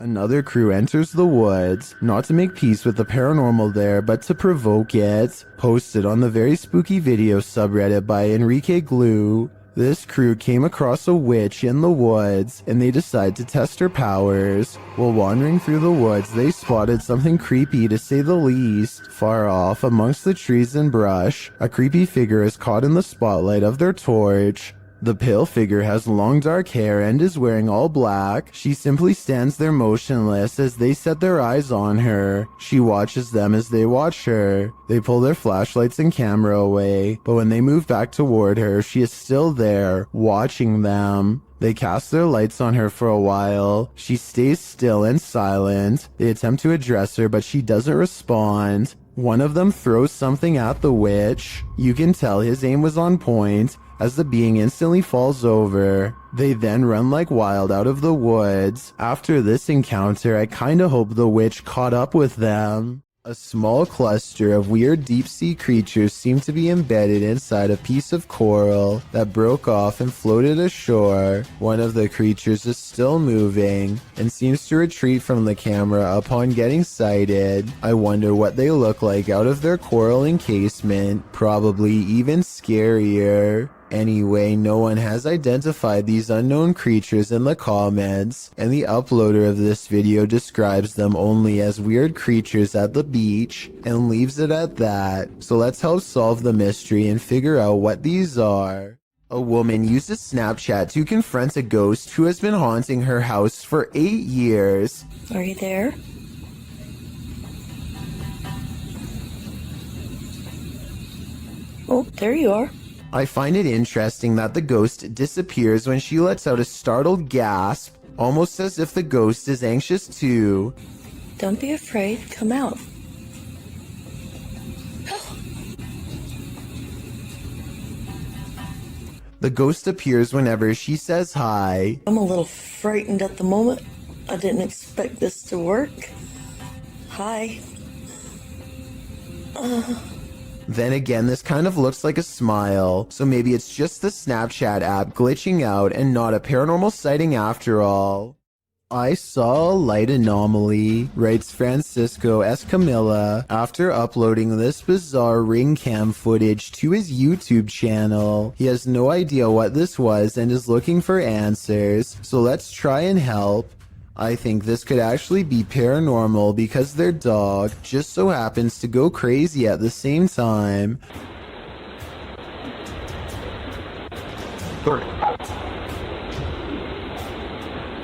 Another crew enters the woods, not to make peace with the paranormal there, but to provoke it. Posted on the Very Spooky Video subreddit by Enrique Glue, this crew came across a witch in the woods, and they decide to test her powers. While wandering through the woods, they spotted something creepy to say the least. Far off, amongst the trees and brush, a creepy figure is caught in the spotlight of their torch. The pale figure has long dark hair and is wearing all black. She simply stands there motionless as they set their eyes on her. She watches them as they watch her. They pull their flashlights and camera away, but when they move back toward her, she is still there, watching them. They cast their lights on her for a while. She stays still and silent. They attempt to address her, but she doesn't respond. One of them throws something at the witch. You can tell his aim was on point, as the being instantly falls over. They then run like wild out of the woods. After this encounter, I kinda hope the witch caught up with them. A small cluster of weird deep-sea creatures seem to be embedded inside a piece of coral that broke off and floated ashore. One of the creatures is still moving and seems to retreat from the camera upon getting sighted. I wonder what they look like out of their coral encasement, probably even scarier. Anyway, no one has identified these unknown creatures in the comments, and the uploader of this video describes them only as weird creatures at the beach, and leaves it at that. So let's help solve the mystery and figure out what these are. A woman uses Snapchat to confront a ghost who has been haunting her house for 8 years. Are you there? Oh, there you are. I find it interesting that the ghost disappears when she lets out a startled gasp, almost as if the ghost is anxious too. Don't be afraid. Come out. The ghost appears whenever she says hi. I'm a little frightened at the moment. I didn't expect this to work. Hi. Then again, this kind of looks like a smile, so maybe it's just the Snapchat app glitching out and not a paranormal sighting after all. I saw a light anomaly, writes Francisco Escamilla, after uploading this bizarre ring cam footage to his YouTube channel. He has no idea what this was and is looking for answers, so let's try and help. I think this could actually be paranormal because their dog just so happens to go crazy at the same time.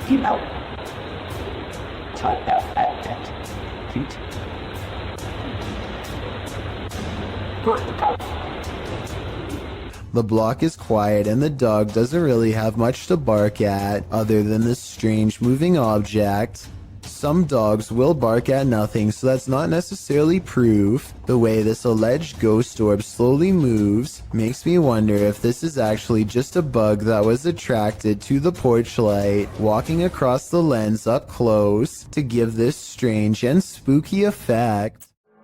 Keep out. Type out at feet. The block is quiet and the dog doesn't really have much to bark at other than this strange moving object. Some dogs will bark at nothing, so that's not necessarily proof. The way this alleged ghost orb slowly moves makes me wonder if this is actually just a bug that was attracted to the porch light, walking across the lens up close to give this strange and spooky effect.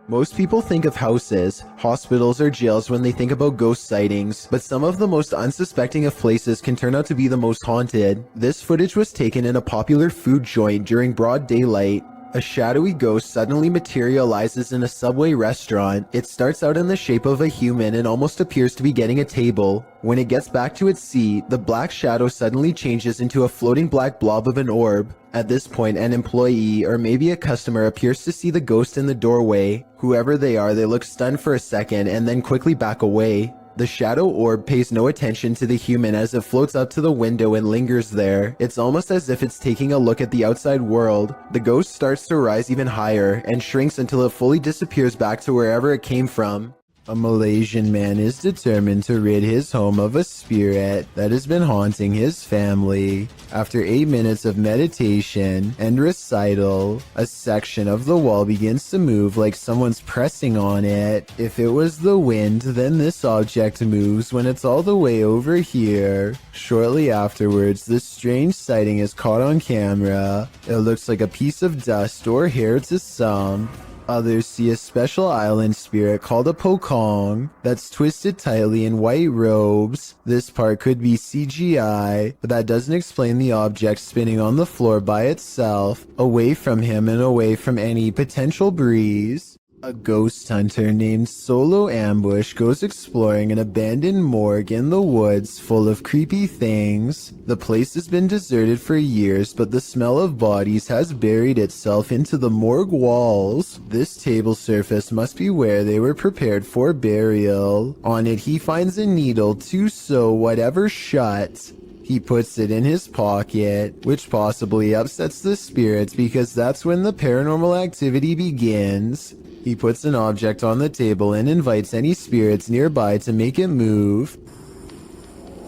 Most people think of houses, hospitals, or jails when they think about ghost sightings, but some of the most unsuspecting of places can turn out to be the most haunted. This footage was taken in a popular food joint during broad daylight. A shadowy ghost suddenly materializes in a Subway restaurant. It starts out in the shape of a human and almost appears to be getting a table. When it gets back to its seat, the black shadow suddenly changes into a floating black blob of an orb. At this point, an employee or maybe a customer appears to see the ghost in the doorway. Whoever they are, they look stunned for a second and then quickly back away. The shadow orb pays no attention to the human as it floats up to the window and lingers there. It's almost as if it's taking a look at the outside world. The ghost starts to rise even higher and shrinks until it fully disappears back to wherever it came from. A Malaysian man is determined to rid his home of a spirit that has been haunting his family. After 8 minutes of meditation and recital, a section of the wall begins to move like someone's pressing on it. If it was the wind, then this object moves when it's all the way over here. Shortly afterwards, this strange sighting is caught on camera. It looks like a piece of dust or hair to some. Others see a special island spirit called a pokong that's twisted tightly in white robes. This part could be CGI, but that doesn't explain the object spinning on the floor by itself, away from him and away from any potential breeze. A ghost hunter named Solo Ambush goes exploring an abandoned morgue in the woods full of creepy things. The place has been deserted for years, but the smell of bodies has buried itself into the morgue walls. This table surface must be where they were prepared for burial. On it, he finds a needle to sew whatever shut. He puts it in his pocket, which possibly upsets the spirits because that's when the paranormal activity begins. He puts an object on the table and invites any spirits nearby to make it move.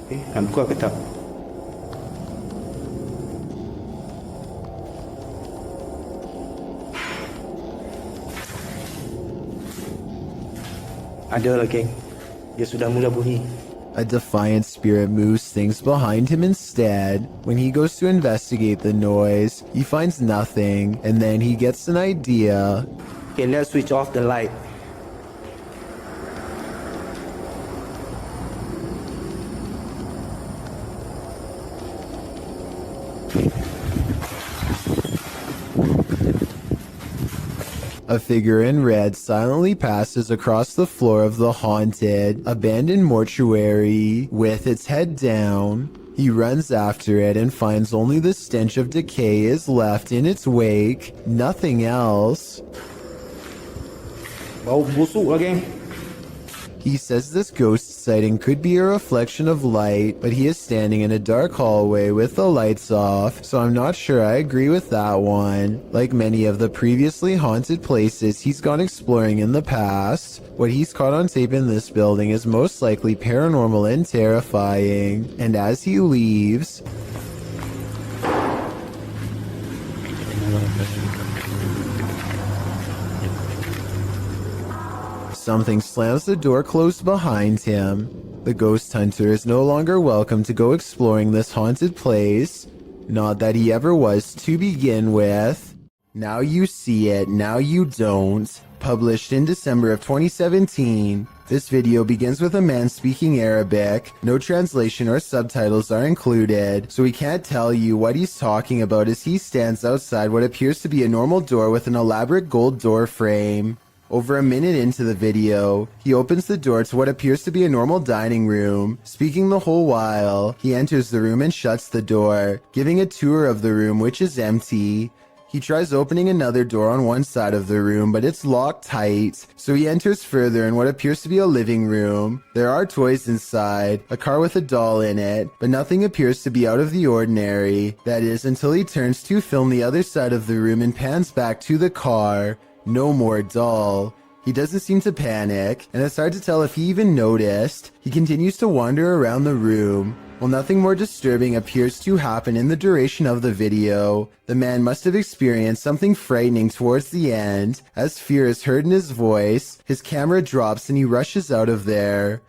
Buka kitab. Ada lagi. Dia sudah mula bunyi. A defiant spirit moves things behind him instead. When he goes to investigate the noise, he finds nothing, and then he gets an idea. Okay, let's switch off the light. A figure in red silently passes across the floor of the haunted, abandoned mortuary with its head down. He runs after it and finds only the stench of decay is left in its wake, nothing else. Bau busuk lagi. He says this ghost sighting could be a reflection of light, but he is standing in a dark hallway with the lights off, so I'm not sure I agree with that one. Like many of the previously haunted places he's gone exploring in the past, what he's caught on tape in this building is most likely paranormal and terrifying. And as he leaves, something slams the door closed behind him. The ghost hunter is no longer welcome to go exploring this haunted place. Not that he ever was to begin with. Now you see it, now you don't. Published in December of 2017. This video begins with a man speaking Arabic. No translation or subtitles are included, so we can't tell you what he's talking about as he stands outside what appears to be a normal door with an elaborate gold door frame. Over a minute into the video, he opens the door to what appears to be a normal dining room. Speaking the whole while, he enters the room and shuts the door, giving a tour of the room which is empty. He tries opening another door on one side of the room, but it's locked tight, so he enters further in what appears to be a living room. There are toys inside, a car with a doll in it, but nothing appears to be out of the ordinary. That is, until he turns to film the other side of the room and pans back to the car. No more doll. He doesn't seem to panic, and it's hard to tell if he even noticed. He continues to wander around the room. While nothing more disturbing appears to happen in the duration of the video, the man must have experienced something frightening towards the end. As fear is heard in his voice, his camera drops and he rushes out of there.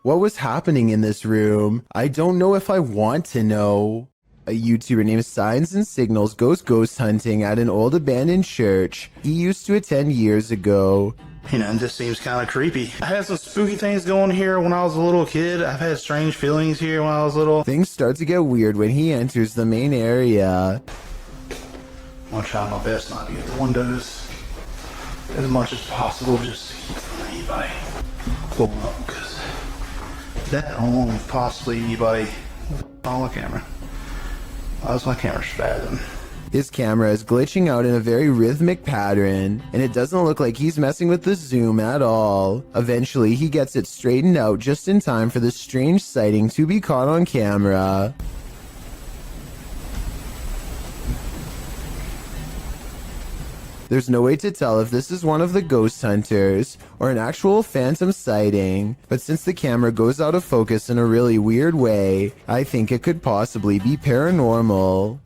What was happening in this room? I don't know if I want to know. A YouTuber named Signs and Signals goes ghost hunting at an old abandoned church he used to attend years ago. You know, it just seems kind of creepy. I had some spooky things going here when I was a little kid. I've had strange feelings here when I was little. Things start to get weird when he enters the main area. I'm gonna try my best not to get the windows as much as possible, just to keep from anybody pulling up, because that alone, possibly anybody on the camera. How's my camera spazzing? His camera is glitching out in a very rhythmic pattern, and it doesn't look like he's messing with the zoom at all. Eventually, he gets it straightened out just in time for the strange sighting to be caught on camera. There's no way to tell if this is one of the ghost hunters or an actual phantom sighting, but since the camera goes out of focus in a really weird way, I think it could possibly be paranormal.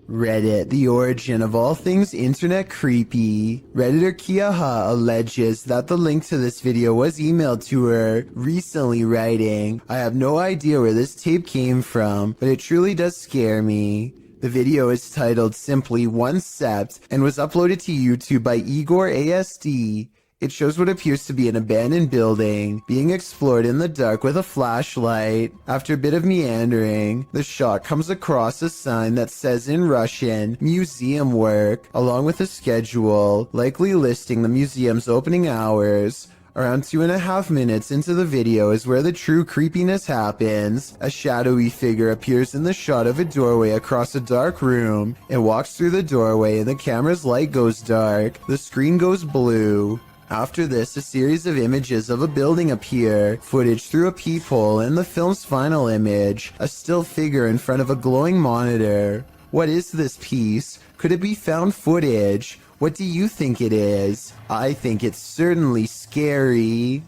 Reddit, the origin of all things internet creepy. Redditor Kiaha alleges that the link to this video was emailed to her recently, writing, "I have no idea where this tape came from, but it truly does scare me. The video is titled simply One Sept and was uploaded to YouTube by Igor ASD. It shows what appears to be an abandoned building being explored in the dark with a flashlight. After a bit of meandering, the shot comes across a sign that says in Russian, museum work, along with a schedule, likely listing the museum's opening hours. Around 2.5 minutes into the video is where the true creepiness happens. A shadowy figure appears in the shot of a doorway across a dark room. It walks through the doorway and the camera's light goes dark. The screen goes blue. After this, a series of images of a building appear, footage through a peephole, and the film's final image, a still figure in front of a glowing monitor. What is this piece? Could it be found footage? What do you think it is? I think it's certainly scary.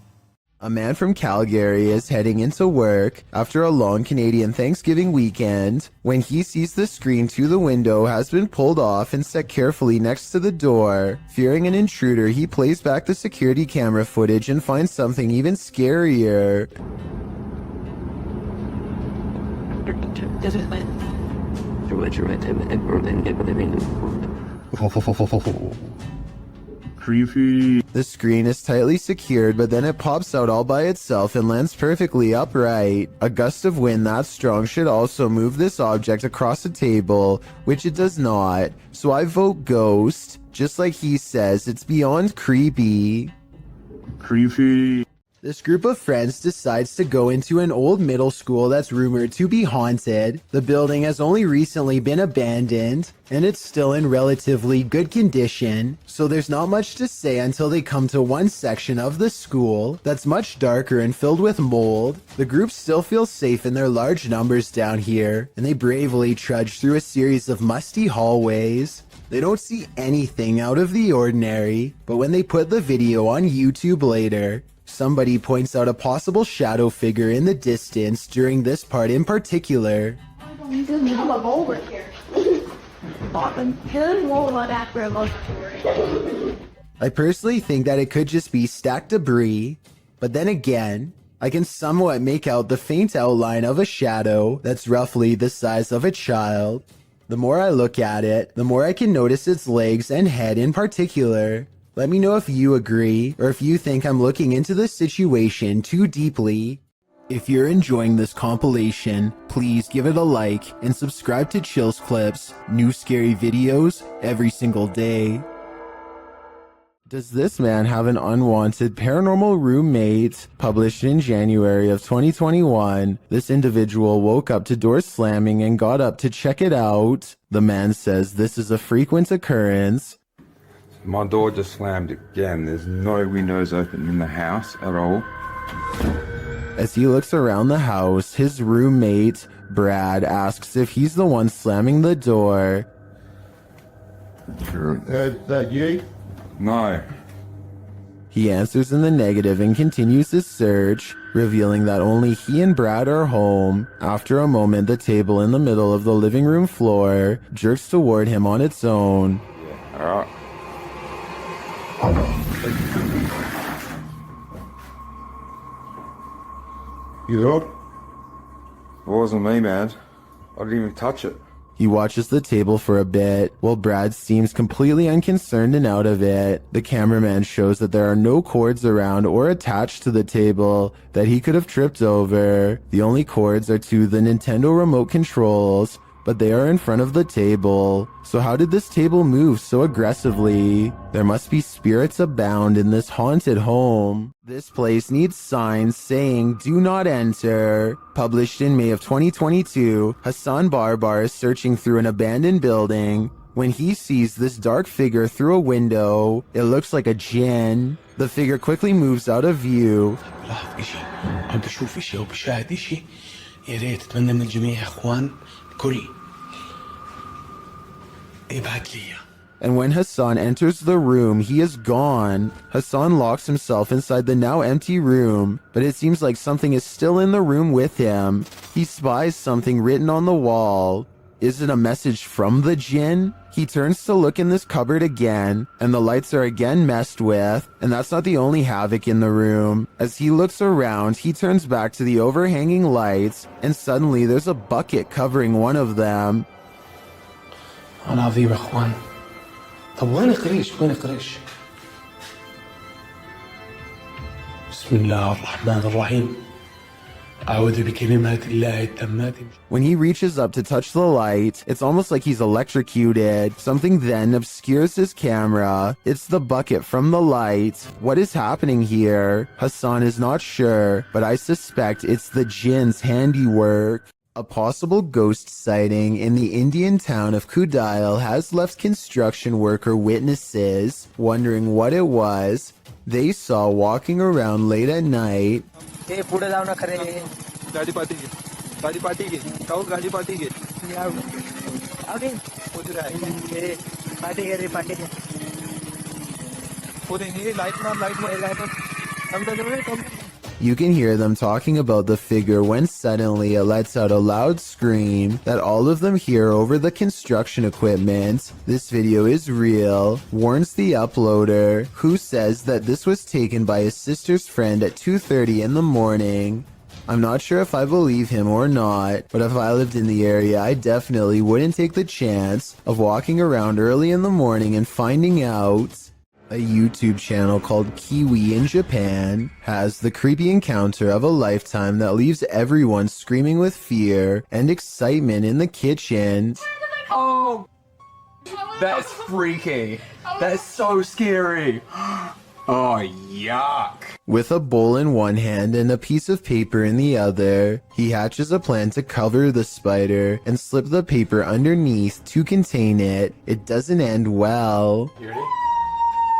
A man from Calgary is heading into work after a long Canadian Thanksgiving weekend when he sees the screen to the window has been pulled off and set carefully next to the door. Fearing an intruder, he plays back the security camera footage and finds something even scarier. Creepy. The screen is tightly secured, but then it pops out all by itself and lands perfectly upright. A gust of wind that strong should also move this object across the table, which it does not. So I vote ghost. Just like he says, it's beyond creepy. Creepy. This group of friends decides to go into an old middle school that's rumored to be haunted. The building has only recently been abandoned, and it's still in relatively good condition, so there's not much to say until they come to one section of the school that's much darker and filled with mold. The group still feels safe in their large numbers down here, and they bravely trudge through a series of musty hallways. They don't see anything out of the ordinary, but when they put the video on YouTube later, somebody points out a possible shadow figure in the distance during this part in particular. I personally think that it could just be stacked debris, but then again, I can somewhat make out the faint outline of a shadow that's roughly the size of a child. The more I look at it, the more I can notice its legs and head in particular. Let me know if you agree, or if you think I'm looking into this situation too deeply. If you're enjoying this compilation, please give it a like and subscribe to Chills Clips, new scary videos every single day. Does this man have an unwanted paranormal roommate? Published in January of 2021, this individual woke up to doors slamming and got up to check it out. The man says this is a frequent occurrence. My door just slammed again. There's no windows open in the house at all. As he looks around the house, his roommate, Brad, asks if he's the one slamming the door. That you? No. He answers in the negative and continues his search, revealing that only he and Brad are home. After a moment, the table in the middle of the living room floor jerks toward him on its own. Alright. You up? It wasn't me, man. I didn't even touch it. He watches the table for a bit, while Brad seems completely unconcerned and out of it. The cameraman shows that there are no cords around or attached to the table that he could have tripped over. The only cords are to the Nintendo remote controls, but they are in front of the table. So how did this table move so aggressively? There must be spirits abound in this haunted home. This place needs signs saying "Do not enter." Published in May of 2022, Hassan Barbar is searching through an abandoned building when he sees this dark figure through a window. It looks like a djinn. The figure quickly moves out of view. And when Hassan enters the room, he is gone. Hassan locks himself inside the now empty room, but it seems like something is still in the room with him. He spies something written on the wall. Is it a message from the djinn? He turns to look in this cupboard again, and the lights are again messed with, and that's not the only havoc in the room. As he looks around, he turns back to the overhanging lights, and suddenly there's a bucket covering one of them. العظيم يا اخوان. طب وين قريش؟ وين قريش؟ بسم الله الرحمن الرحيم. أعوذ بكلمات الله التامات. When he reaches up to touch the light, it's almost like he's electrocuted. Something then obscures his camera. It's the bucket from the light. What is happening here? Hassan is not sure, but I suspect it's the jinn's handiwork. A possible ghost sighting in the Indian town of Kudail has left construction worker witnesses wondering what it was they saw walking around late at night. गाड़ी party की राहुल गाड़ी party की You can hear them talking about the figure when suddenly it lets out a loud scream that all of them hear over the construction equipment. This video is real, warns the uploader, who says that this was taken by his sister's friend at 2:30 in the morning. I'm not sure if I believe him or not, but if I lived in the area, I definitely wouldn't take the chance of walking around early in the morning and finding out. A YouTube channel called Kiwi in Japan has the creepy encounter of a lifetime that leaves everyone screaming with fear and excitement in the kitchen. Oh, that's freaky. That's so scary. Oh, yuck. With a bowl in one hand and a piece of paper in the other, he hatches a plan to cover the spider and slip the paper underneath to contain it. It doesn't end well. You ready?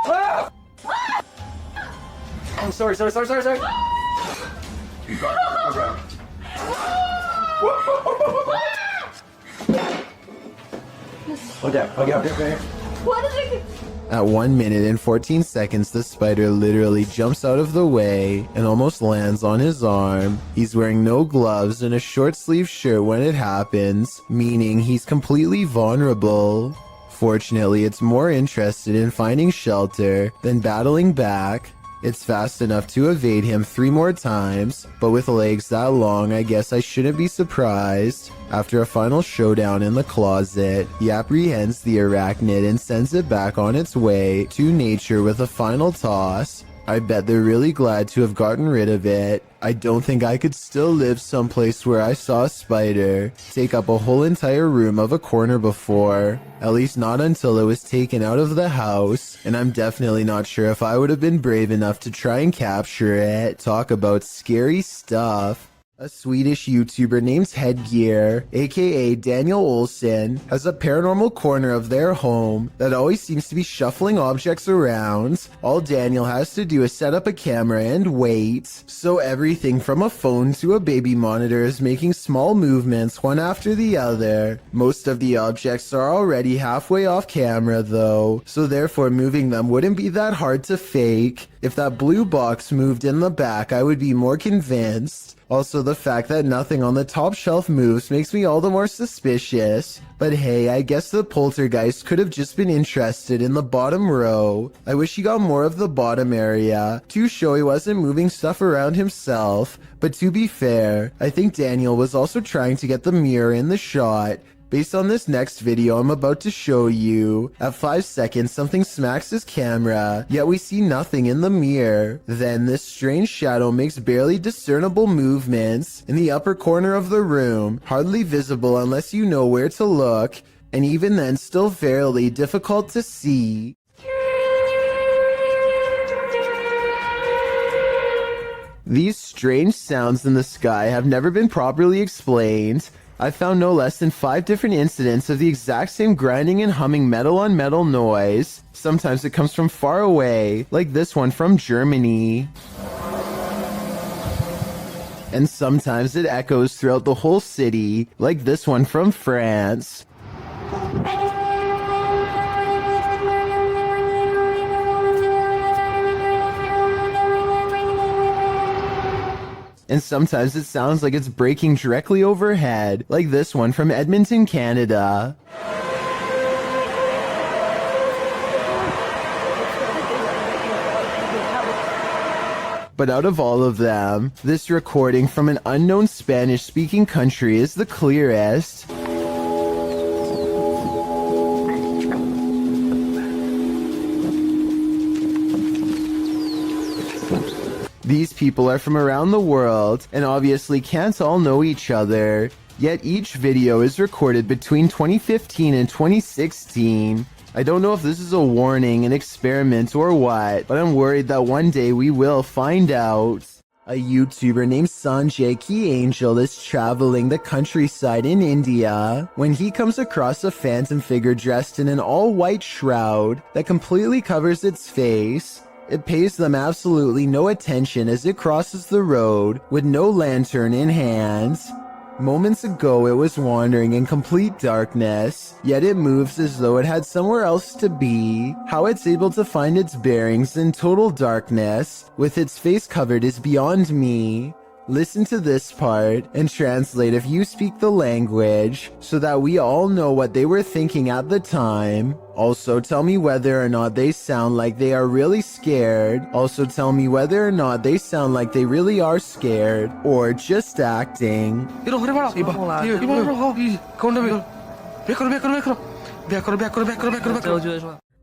Ah! Oh, sorry. You got it. Okay. What is it? At 1 minute and 14 seconds, the spider literally jumps out of the way and almost lands on his arm. He's wearing no gloves and a short sleeve shirt when it happens, meaning he's completely vulnerable. Fortunately, it's more interested in finding shelter than battling back. It's fast enough to evade him 3 more times, but with legs that long, I guess I shouldn't be surprised. After a final showdown in the closet, he apprehends the arachnid and sends it back on its way to nature with a final toss. I bet they're really glad to have gotten rid of it. I don't think I could still live someplace where I saw a spider take up a whole entire room of a corner before. At least not until it was taken out of the house, and I'm definitely not sure if I would have been brave enough to try and capture it. Talk about scary stuff. A Swedish YouTuber named Headgear, aka Daniel Olsen, has a paranormal corner of their home that always seems to be shuffling objects around. All Daniel has to do is set up a camera and wait. So everything from a phone to a baby monitor is making small movements one after the other. Most of the objects are already halfway off camera though, so therefore moving them wouldn't be that hard to fake. If that blue box moved in the back, I would be more convinced. Also, the fact that nothing on the top shelf moves makes me all the more suspicious. But hey, I guess the poltergeist could have just been interested in the bottom row. I wish he got more of the bottom area to show he wasn't moving stuff around himself. But to be fair, I think Daniel was also trying to get the mirror in the shot. Based on this next video I'm about to show you, at 5 seconds something smacks his camera, yet we see nothing in the mirror. Then this strange shadow makes barely discernible movements in the upper corner of the room, hardly visible unless you know where to look, and even then still fairly difficult to see. These strange sounds in the sky have never been properly explained. I found no less than 5 different incidents of the exact same grinding and humming metal on metal noise. Sometimes it comes from far away, like this one from Germany. And sometimes it echoes throughout the whole city, like this one from France. And sometimes it sounds like it's breaking directly overhead, like this one from Edmonton, Canada. But out of all of them, this recording from an unknown Spanish-speaking country is the clearest. These people are from around the world and obviously can't all know each other. Yet each video is recorded between 2015 and 2016. I don't know if this is a warning, an experiment, or what, but I'm worried that one day we will find out. A YouTuber named Sanjay Key Angel is traveling the countryside in India when he comes across a phantom figure dressed in an all-white shroud that completely covers its face. It pays them absolutely no attention as it crosses the road with no lantern in hand. Moments ago it was wandering in complete darkness, yet it moves as though it had somewhere else to be. How it's able to find its bearings in total darkness, with its face covered, is beyond me. Listen to this part and translate if you speak the language, so that we all know what they were thinking at the time. Also tell me whether or not they sound like they are really scared. Also tell me whether or not they sound like they really are scared, or just acting.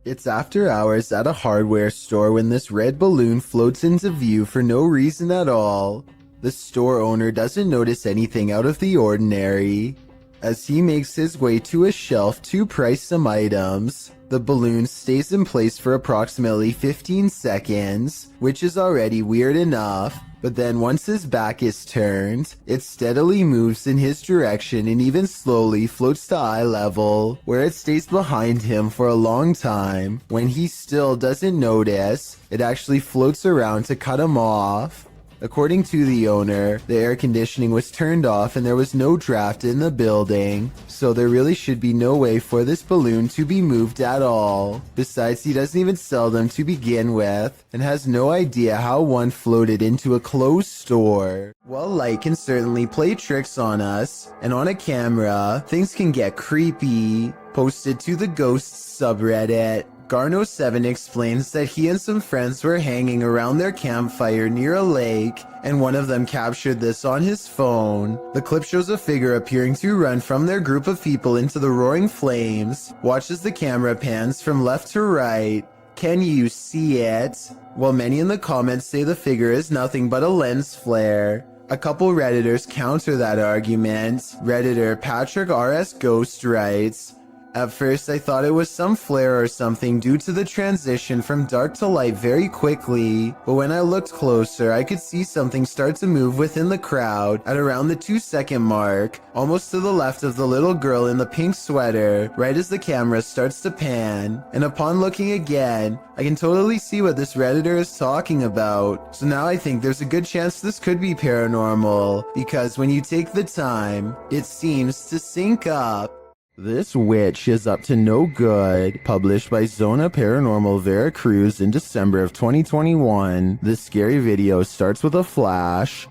It's after hours at a hardware store when this red balloon floats into view for no reason at all. The store owner doesn't notice anything out of the ordinary. As he makes his way to a shelf to price some items, the balloon stays in place for approximately 15 seconds, which is already weird enough. But then once his back is turned, it steadily moves in his direction and even slowly floats to eye level, where it stays behind him for a long time. When he still doesn't notice, it actually floats around to cut him off. According to the owner, the air conditioning was turned off and there was no draft in the building, so there really should be no way for this balloon to be moved at all. Besides, he doesn't even sell them to begin with, and has no idea how one floated into a closed store. While light can certainly play tricks on us, and on a camera, things can get creepy. Posted to the Ghosts subreddit, Garno7 explains that he and some friends were hanging around their campfire near a lake, and one of them captured this on his phone. The clip shows a figure appearing to run from their group of people into the roaring flames. Watch as the camera pans from left to right. Can you see it? While many in the comments say the figure is nothing but a lens flare. A couple Redditors counter that argument. Redditor Patrick RS Ghost writes, "At first I thought it was some flare or something due to the transition from dark to light very quickly, but when I looked closer I could see something start to move within the crowd at around the 2-second mark, almost to the left of the little girl in the pink sweater, right as the camera starts to pan, and upon looking again, I can totally see what this Redditor is talking about. So now I think there's a good chance this could be paranormal, because when you take the time, it seems to sync up." This witch is up to no good. Published by Zona Paranormal Veracruz in December of 2021. This scary video starts with a flash.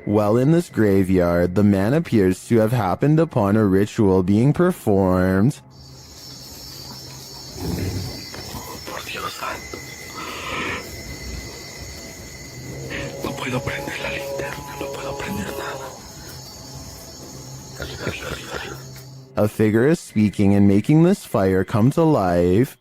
While in this graveyard, the man appears to have happened upon a ritual being performed. A figure is speaking and making this fire come to life.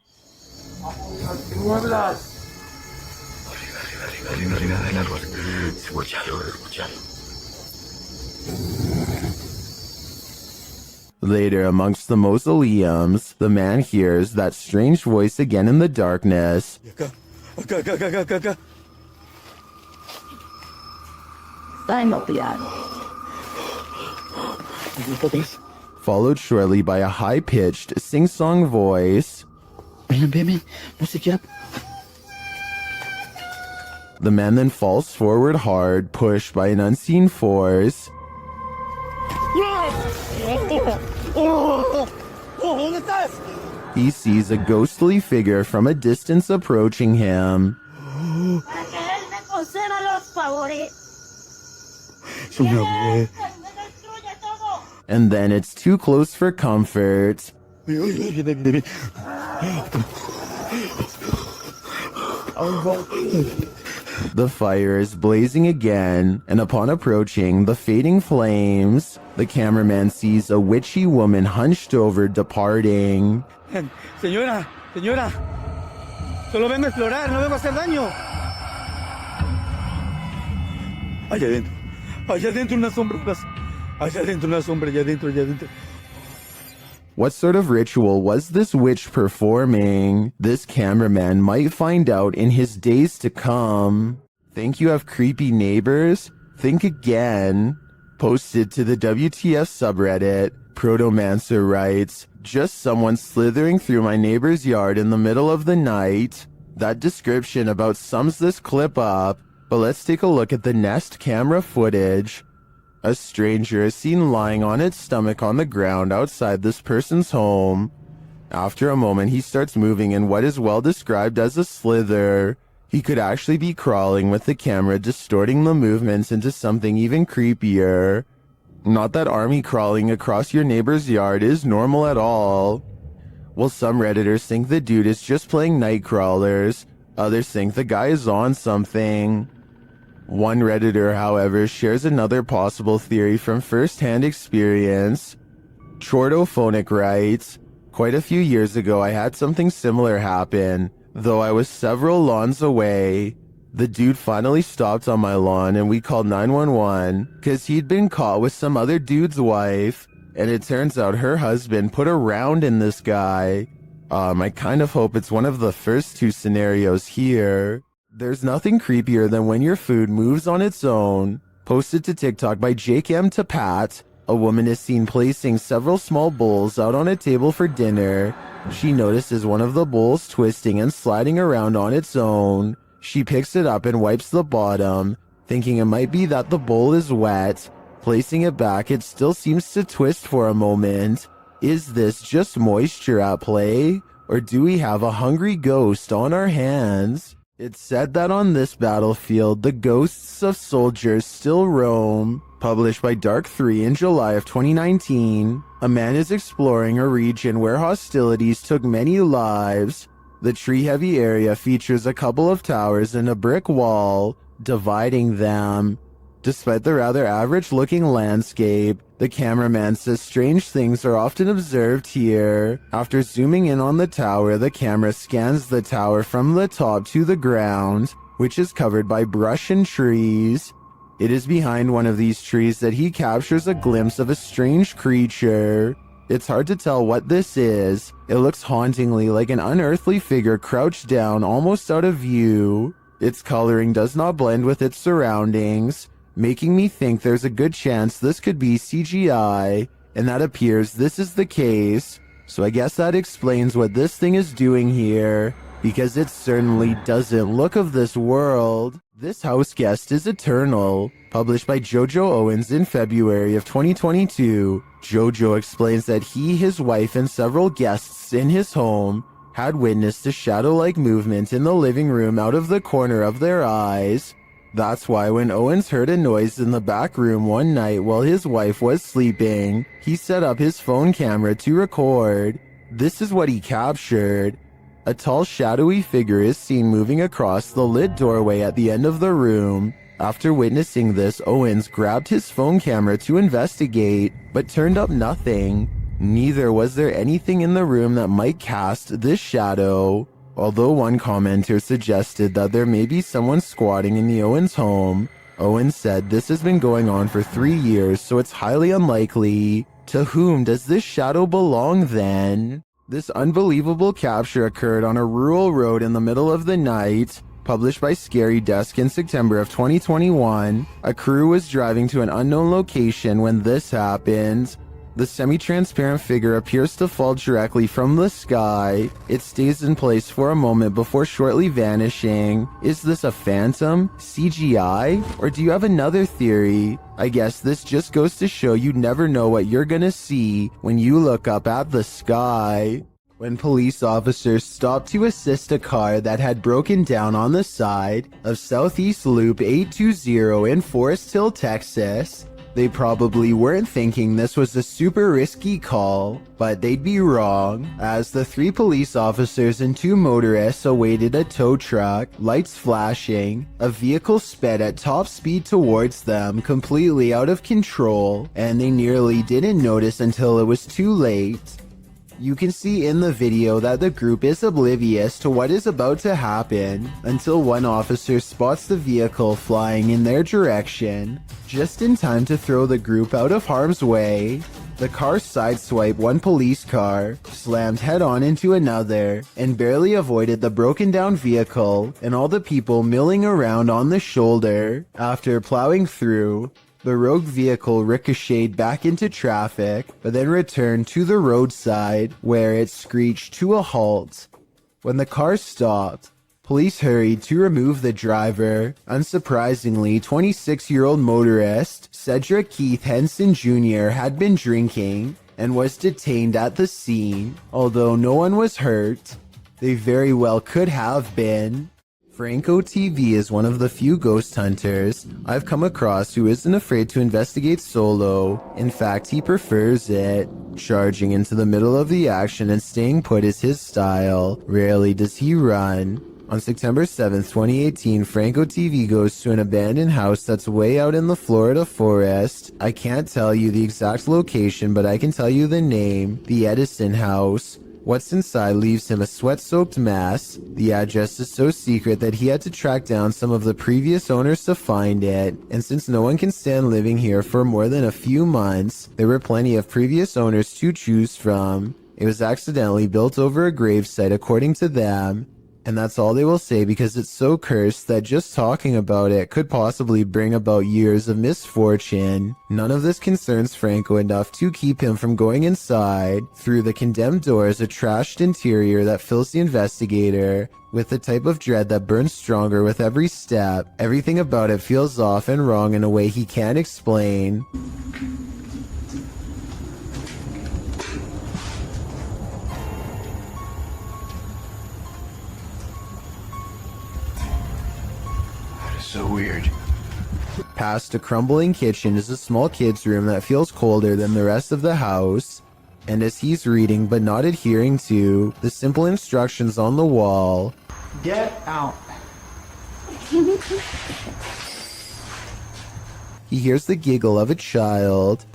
Later, amongst the mausoleums, the man hears that strange voice again in the darkness. Followed shortly by a high-pitched, sing-song voice. The man then falls forward hard, pushed by an unseen force. He sees a ghostly figure from a distance approaching him. And then it's too close for comfort. The fire is blazing again, and upon approaching the fading flames, the cameraman sees a witchy woman hunched over departing. Señora, señora, solo vengo a explorar, no vengo a hacer daño. Allá adentro unas sombras. Allá adentro una sombra, allá adentro, allá adentro. What sort of ritual was this witch performing? This cameraman might find out in his days to come. Think you have creepy neighbors? Think again. Posted to the WTF subreddit, Protomancer writes, just someone slithering through my neighbor's yard in the middle of the night. That description about sums this clip up, but let's take a look at the Nest camera footage. A stranger is seen lying on its stomach on the ground outside this person's home. After a moment, he starts moving in what is well described as a slither. He could actually be crawling, with the camera distorting the movements into something even creepier. Not that army crawling across your neighbor's yard is normal at all. Well, some Redditors think the dude is just playing night crawlers. Others think the guy is on something. One Redditor, however, shares another possible theory from first-hand experience. Chordophonic writes, quite a few years ago I had something similar happen, though I was several lawns away. The dude finally stopped on my lawn and we called 911 because he'd been caught with some other dude's wife, and it turns out her husband put a round in this guy. I kind of hope it's one of the first two scenarios here. There's nothing creepier than when your food moves on its own. Posted to TikTok by Jake M. to Pat, a woman is seen placing several small bowls out on a table for dinner. She notices one of the bowls twisting and sliding around on its own. She picks it up and wipes the bottom, thinking it might be that the bowl is wet. Placing it back, it still seems to twist for a moment. Is this just moisture at play? Or do we have a hungry ghost on our hands? It's said that on this battlefield, the ghosts of soldiers still roam. Published by Dark3 in July of 2019, a man is exploring a region where hostilities took many lives. The tree-heavy area features a couple of towers and a brick wall dividing them. Despite the rather average-looking landscape, the cameraman says strange things are often observed here. After zooming in on the tower, the camera scans the tower from the top to the ground, which is covered by brush and trees. It is behind one of these trees that he captures a glimpse of a strange creature. It's hard to tell what this is. It looks hauntingly like an unearthly figure crouched down, almost out of view. Its coloring does not blend with its surroundings, making me think there's a good chance this could be CGI, and that appears this is the case. So I guess that explains what this thing is doing here, because it certainly doesn't look of this world. This house guest is eternal. Published by Jojo Owens in February of 2022, Jojo explains that he, his wife, and several guests in his home had witnessed a shadow-like movement in the living room out of the corner of their eyes. That's why when Owens heard a noise in the back room one night while his wife was sleeping, he set up his phone camera to record. This is what he captured. A tall, shadowy figure is seen moving across the lit doorway at the end of the room. After witnessing this, Owens grabbed his phone camera to investigate, but turned up nothing. Neither was there anything in the room that might cast this shadow. Although one commenter suggested that there may be someone squatting in the Owens home, Owens said this has been going on for 3 years, so it's highly unlikely. To whom does this shadow belong then? This unbelievable capture occurred on a rural road in the middle of the night. Published by Scary Desk in September of 2021, a crew was driving to an unknown location when this happened. The semi-transparent figure appears to fall directly from the sky. It stays in place for a moment before shortly vanishing. Is this a phantom, CGI, or do you have another theory? I guess this just goes to show you never know what you're gonna see when you look up at the sky. When police officers stopped to assist a car that had broken down on the side of Southeast Loop 820 in Forest Hill, Texas, They probably weren't thinking this was a super risky call, but they'd be wrong, as the 3 police officers and 2 motorists awaited a tow truck, lights flashing, a vehicle sped at top speed towards them, completely out of control, and they nearly didn't notice until it was too late. You can see in the video that the group is oblivious to what is about to happen until one officer spots the vehicle flying in their direction, just in time to throw the group out of harm's way. The car sideswiped one police car, slammed head-on into another, and barely avoided the broken down vehicle and all the people milling around on the shoulder. After plowing through, the rogue vehicle ricocheted back into traffic, but then returned to the roadside, where it screeched to a halt. When the car stopped, police hurried to remove the driver. Unsurprisingly, 26-year-old motorist Cedric Keith Henson Jr. had been drinking and was detained at the scene. Although no one was hurt, they very well could have been. Franco TV is one of the few ghost hunters I've come across who isn't afraid to investigate solo. In fact, he prefers it. Charging into the middle of the action and staying put is his style. Rarely does he run. On September 7th, 2018, Franco TV goes to an abandoned house that's way out in the Florida forest. I can't tell you the exact location, but I can tell you the name, the Edison House. What's inside leaves him a sweat-soaked mess. The address is so secret that he had to track down some of the previous owners to find it, and since no one can stand living here for more than a few months, there were plenty of previous owners to choose from. It was accidentally built over a gravesite according to them, and that's all they will say because it's so cursed that just talking about it could possibly bring about years of misfortune. None of this concerns Franco enough to keep him from going inside. Through the condemned door is a trashed interior that fills the investigator with the type of dread that burns stronger with every step. Everything about it feels off and wrong in a way he can't explain. So weird. Past a crumbling kitchen is a small kid's room that feels colder than the rest of the house. And as he's reading but not adhering to the simple instructions on the wall, Get out. he hears the giggle of a child.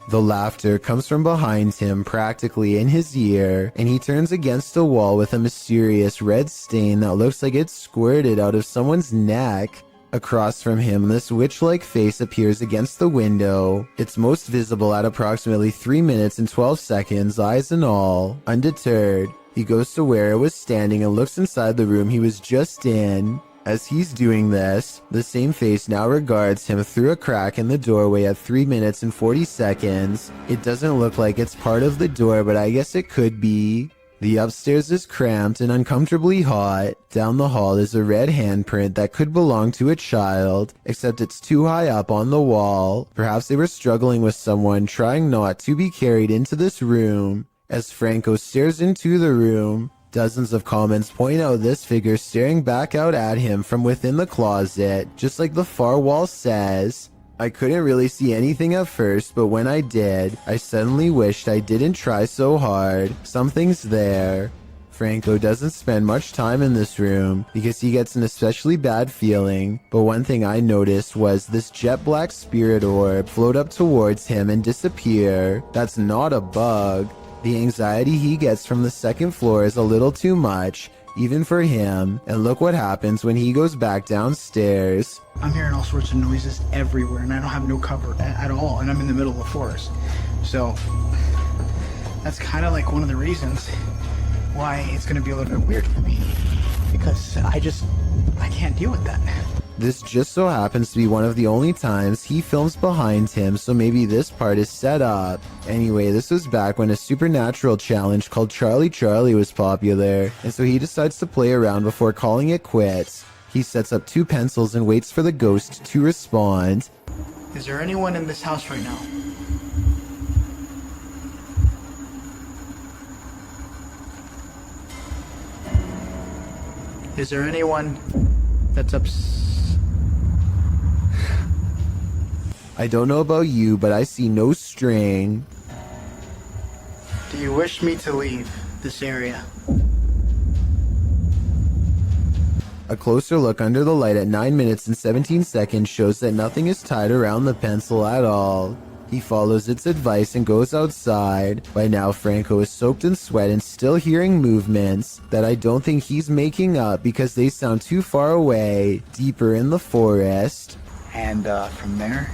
The laughter comes from behind him, practically in his ear, and he turns against a wall with a mysterious red stain that looks like it's squirted out of someone's neck. Across from him, this witch-like face appears against the window. It's most visible at approximately 3 minutes and 12 seconds, eyes and all. Undeterred, he goes to where it was standing and looks inside the room he was just in. As he's doing this, the same face now regards him through a crack in the doorway at 3 minutes and 40 seconds. It doesn't look like it's part of the door, but I guess it could be. The upstairs is cramped and uncomfortably hot. Down the hall is a red handprint that could belong to a child, except it's too high up on the wall. Perhaps they were struggling with someone, trying not to be carried into this room. As Franco stares into the room, dozens of comments point out this figure staring back out at him from within the closet, just like the far wall says. I couldn't really see anything at first, but when I did, I suddenly wished I didn't try so hard. Something's there. Franco doesn't spend much time in this room because he gets an especially bad feeling, but one thing I noticed was this jet black spirit orb float up towards him and disappear. That's not a bug. The anxiety he gets from the second floor is a little too much, even for him, and look what happens when he goes back downstairs. I'm hearing all sorts of noises everywhere, and I don't have no cover at all, and I'm in the middle of the forest. So, that's kind of like one of the reasons why it's going to be a little bit weird for me, because I can't deal with that. This just so happens to be one of the only times he films behind him, so maybe this part is set up. Anyway, this was back when a supernatural challenge called Charlie Charlie was popular, and so he decides to play around before calling it quits. He sets up 2 pencils and waits for the ghost to respond. Is there anyone in this house right now? Is there anyone that's I don't know about you, but I see no string. Do you wish me to leave this area? A closer look under the light at 9 minutes and 17 seconds shows that nothing is tied around the pencil at all. He follows its advice and goes outside. By now, Franco is soaked in sweat and still hearing movements that I don't think he's making up because they sound too far away, deeper in the forest. And from there,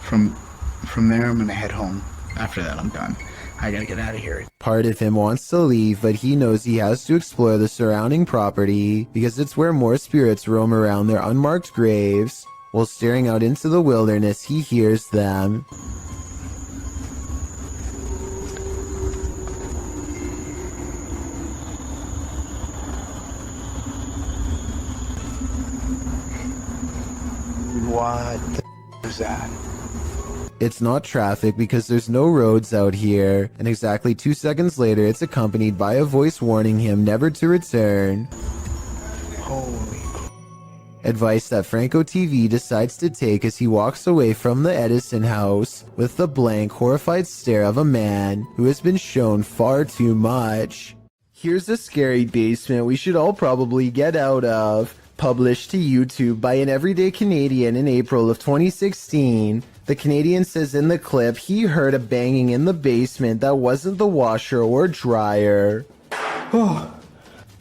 from there, I'm gonna head home. After that, I'm done. I gotta get out of here. Part of him wants to leave, but he knows he has to explore the surrounding property because it's where more spirits roam around their unmarked graves. While staring out into the wilderness, he hears them. What the is that? It's not traffic because there's no roads out here, and exactly 2 seconds later it's accompanied by a voice warning him never to return. Holy. Advice that Franco TV decides to take as he walks away from the Edison house with the blank, horrified stare of a man who has been shown far too much. Here's a scary basement we should all probably get out of. Published to YouTube by an everyday Canadian in April of 2016. The Canadian says in the clip he heard a banging in the basement that wasn't the washer or dryer.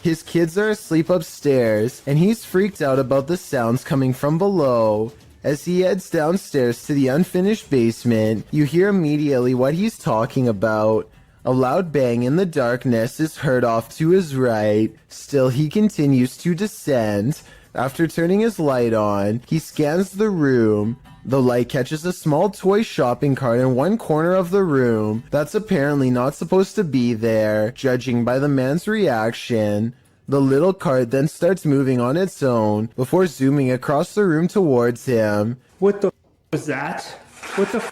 His kids are asleep upstairs, and he's freaked out about the sounds coming from below. As he heads downstairs to the unfinished basement, you hear immediately what he's talking about. A loud bang in the darkness is heard off to his right. Still, he continues to descend. After turning his light on, he scans the room. The light catches a small toy shopping cart in one corner of the room that's apparently not supposed to be there, judging by the man's reaction. The little cart then starts moving on its own before zooming across the room towards him. What the was that? What the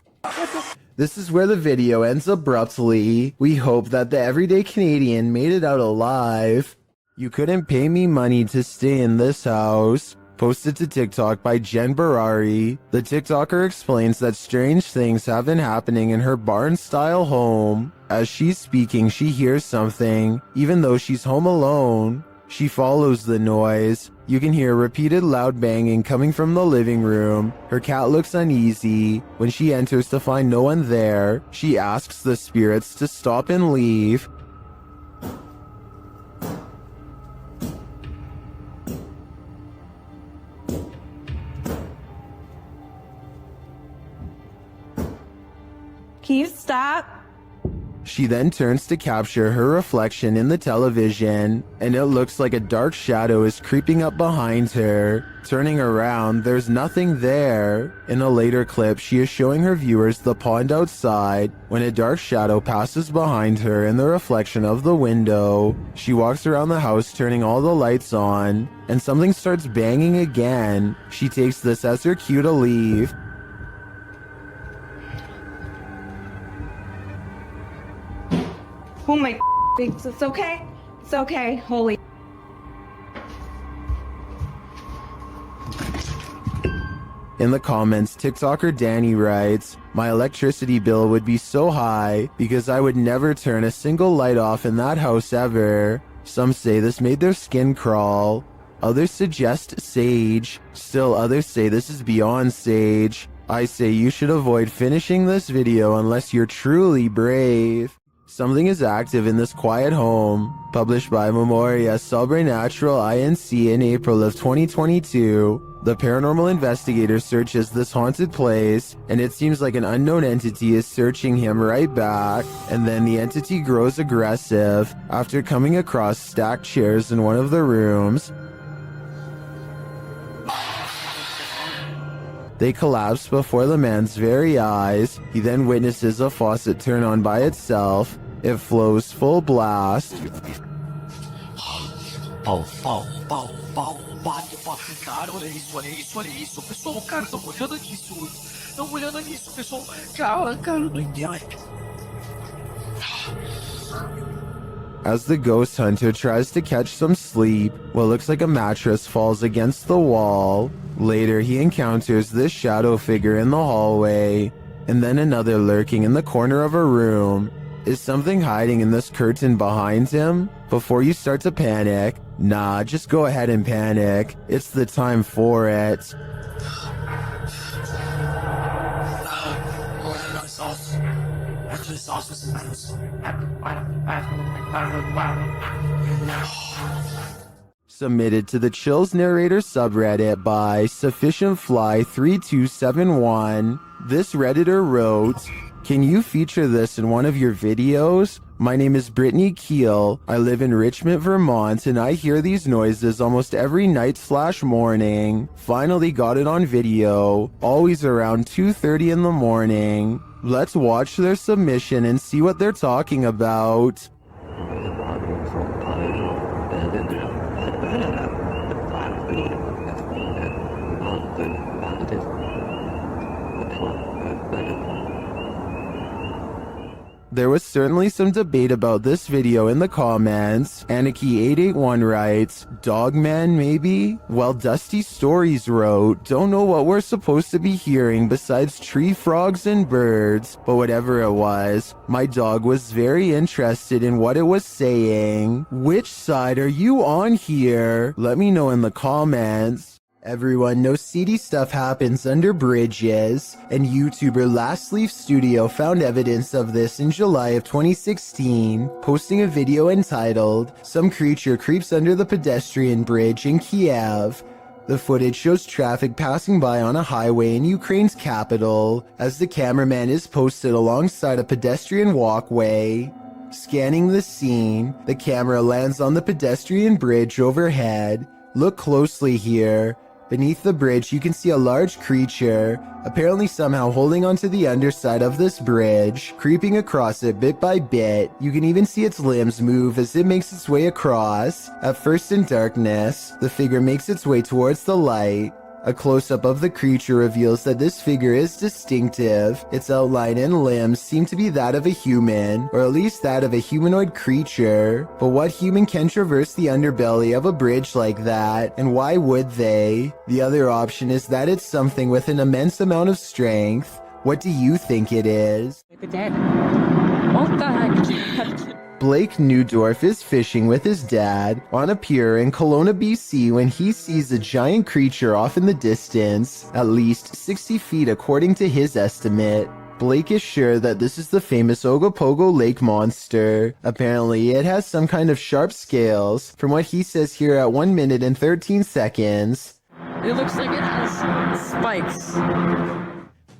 This is where the video ends abruptly. We hope that the everyday Canadian made it out alive. You couldn't pay me money to stay in this house. Posted to TikTok by Jen Barari. The TikToker explains that strange things have been happening in her barn-style home. As she's speaking, she hears something, even though she's home alone. She follows the noise. You can hear repeated loud banging coming from the living room. Her cat looks uneasy. When she enters to find no one there, she asks the spirits to stop and leave. Can you stop? She then turns to capture her reflection in the television, and it looks like a dark shadow is creeping up behind her. Turning around, there's nothing there. In a later clip, she is showing her viewers the pond outside when a dark shadow passes behind her in the reflection of the window. She walks around the house turning all the lights on, and something starts banging again. She takes this as her cue to leave. Oh my it's okay. It's okay. Holy. In the comments, TikToker Danny writes, "My electricity bill would be so high because I would never turn a single light off in that house ever." Some say this made their skin crawl. Others suggest sage. Still others say this is beyond sage. I say you should avoid finishing this video unless you're truly brave. Something is active in this quiet home. Published by Memoria Sobrenatural Inc. in April of 2022. The paranormal investigator searches this haunted place, and it seems like an unknown entity is searching him right back, and then the entity grows aggressive after coming across stacked chairs in one of the rooms. They collapse before the man's very eyes. He then witnesses a faucet turn on by itself. It flows full blast. Cara, olha isso, pessoal, cara, tô olhando nisso, pessoal, cara, As the ghost hunter tries to catch some sleep, what looks like a mattress falls against the wall. Later, he encounters this shadow figure in the hallway, and then another lurking in the corner of a room. Is something hiding in this curtain behind him? Before you start to panic, nah, just go ahead and panic. It's the time for it. Submitted to the Chills Narrator subreddit by SufficientFly3271. This Redditor wrote, "Can you feature this in one of your videos? My name is Brittany Keel. I live in Richmond, Vermont, and I hear these noises almost every night/morning. Finally got it on video, always around 2:30 in the morning. Let's watch their submission and see what they're talking about." There was certainly some debate about this video in the comments. Anarchy881 writes, "Dogman maybe?" While Dusty Stories wrote, "Don't know what we're supposed to be hearing besides tree frogs and birds, but whatever it was, my dog was very interested in what it was saying. Which side are you on here? Let me know in the comments." Everyone knows seedy stuff happens under bridges, and YouTuber Last Leaf Studio found evidence of this in July of 2016, posting a video entitled, "Some Creature Creeps Under the Pedestrian Bridge in Kiev." The footage shows traffic passing by on a highway in Ukraine's capital, as the cameraman is posted alongside a pedestrian walkway. Scanning the scene, the camera lands on the pedestrian bridge overhead. Look closely here. Beneath the bridge, you can see a large creature, apparently somehow holding onto the underside of this bridge, creeping across it bit by bit. You can even see its limbs move as it makes its way across. At first in darkness, the figure makes its way towards the light. A close-up of the creature reveals that this figure is distinctive. Its outline and limbs seem to be that of a human, or at least that of a humanoid creature. But what human can traverse the underbelly of a bridge like that, and why would they? The other option is that it's something with an immense amount of strength. What do you think it is? What the heck? Blake Newdorf is fishing with his dad on a pier in Kelowna, BC, when he sees a giant creature off in the distance, at least 60 feet according to his estimate. Blake is sure that this is the famous Ogopogo Lake monster. Apparently, it has some kind of sharp scales, from what he says here at 1 minute and 13 seconds. It looks like it has spikes.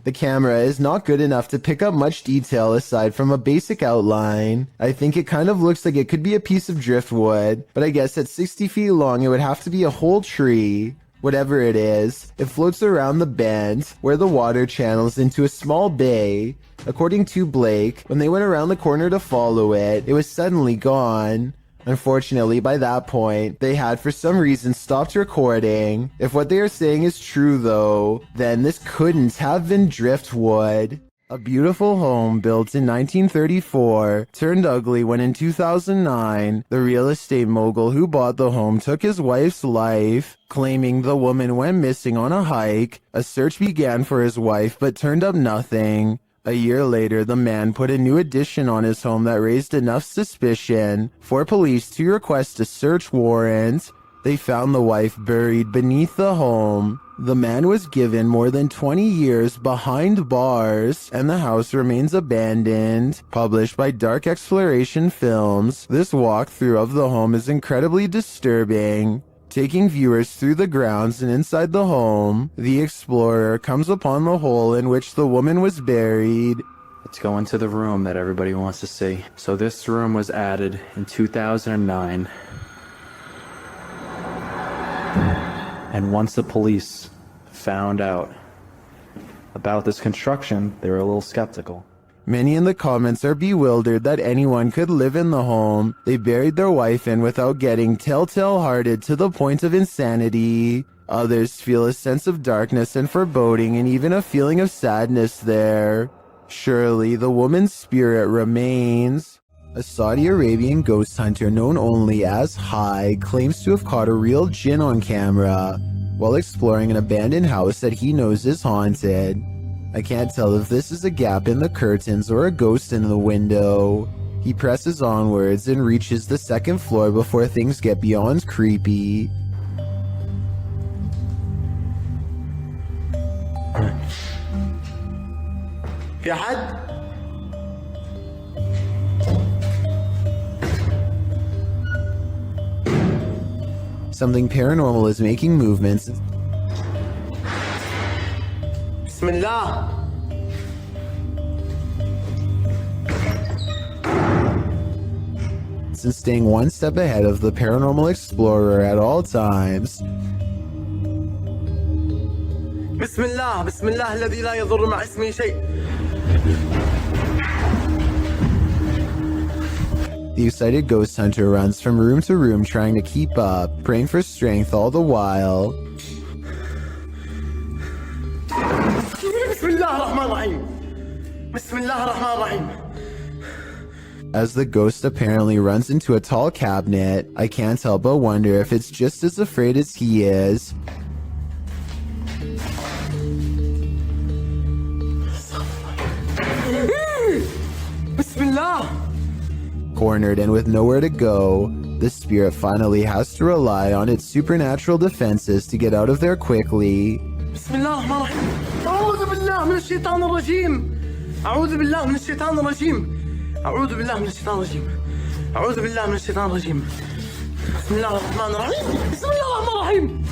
The camera is not good enough to pick up much detail aside from a basic outline. I think it kind of looks like it could be a piece of driftwood, but I guess at 60 feet long it would have to be a whole tree. Whatever it is, it floats around the bend where the water channels into a small bay. According to Blake, when they went around the corner to follow it, it was suddenly gone. Unfortunately, by that point, they had for some reason stopped recording. If what they are saying is true though, then this couldn't have been driftwood. A beautiful home built in 1934 turned ugly when in 2009, the real estate mogul who bought the home took his wife's life, claiming the woman went missing on a hike. A search began for his wife but turned up nothing. A year later, the man put a new addition on his home that raised enough suspicion for police to request a search warrant. They found the wife buried beneath the home. The man was given more than 20 years behind bars, and the house remains abandoned. Published by Dark Exploration Films, this walkthrough of the home is incredibly disturbing. Taking viewers through the grounds and inside the home, the explorer comes upon the hole in which the woman was buried. Let's go into the room that everybody wants to see. So this room was added in 2009. And once the police found out about this construction, they were a little skeptical. Many in the comments are bewildered that anyone could live in the home they buried their wife in without getting telltale-hearted to the point of insanity. Others feel a sense of darkness and foreboding and even a feeling of sadness there. Surely the woman's spirit remains. A Saudi Arabian ghost hunter known only as High claims to have caught a real jinn on camera while exploring an abandoned house that he knows is haunted. I can't tell if this is a gap in the curtains or a ghost in the window. He presses onwards and reaches the second floor before things get beyond creepy. في أحد؟ Something paranormal is making movements. بسم الله. And staying one step ahead of the paranormal explorer at all times. بسم الله بسم الله الذي لا يضر مع اسمه شيء. The excited ghost hunter runs from room to room trying to keep up, praying for strength all the while. بسم الله الرحمن الرحيم. بسم الله الرحمن الرحيم. As the ghost apparently runs into a tall cabinet, I can't help but wonder if it's just as afraid as he is. Bismillah! Cornered and with nowhere to go, the spirit finally has to rely on its supernatural defenses to get out of there quickly. Bismillah ar-Rahman ar-Rahim. أعوذ بالله من الشيطان الرجيم. أعوذ بالله من الشيطان الرجيم. أعوذ بالله من الشيطان الرجيم. أعوذ بالله من الشيطان الرجيم. بسم الله الرحمن الرحيم. بسم الله الرحمن الرحيم.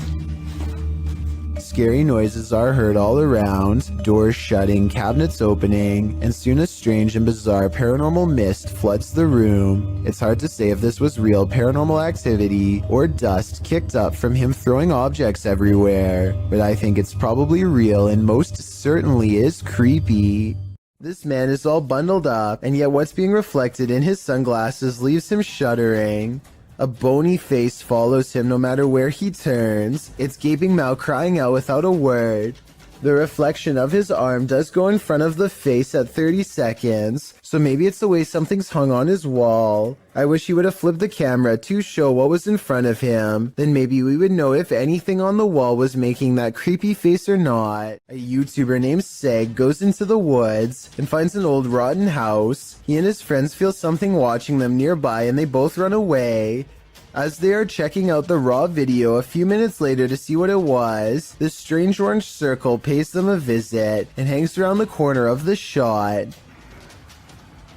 Scary noises are heard all around, doors shutting, cabinets opening, and soon a strange and bizarre paranormal mist floods the room. It's hard to say if this was real paranormal activity or dust kicked up from him throwing objects everywhere, but I think it's probably real and most certainly is creepy. This man is all bundled up, and yet what's being reflected in his sunglasses leaves him shuddering. A bony face follows him no matter where he turns, its gaping mouth crying out without a word. The reflection of his arm does go in front of the face at 30 seconds, so maybe it's the way something's hung on his wall. I wish he would have flipped the camera to show what was in front of him, then maybe we would know if anything on the wall was making that creepy face or not. A YouTuber named Seg goes into the woods and finds an old rotten house. He and his friends feel something watching them nearby and they both run away. As they are checking out the raw video a few minutes later to see what it was, this strange orange circle pays them a visit and hangs around the corner of the shot.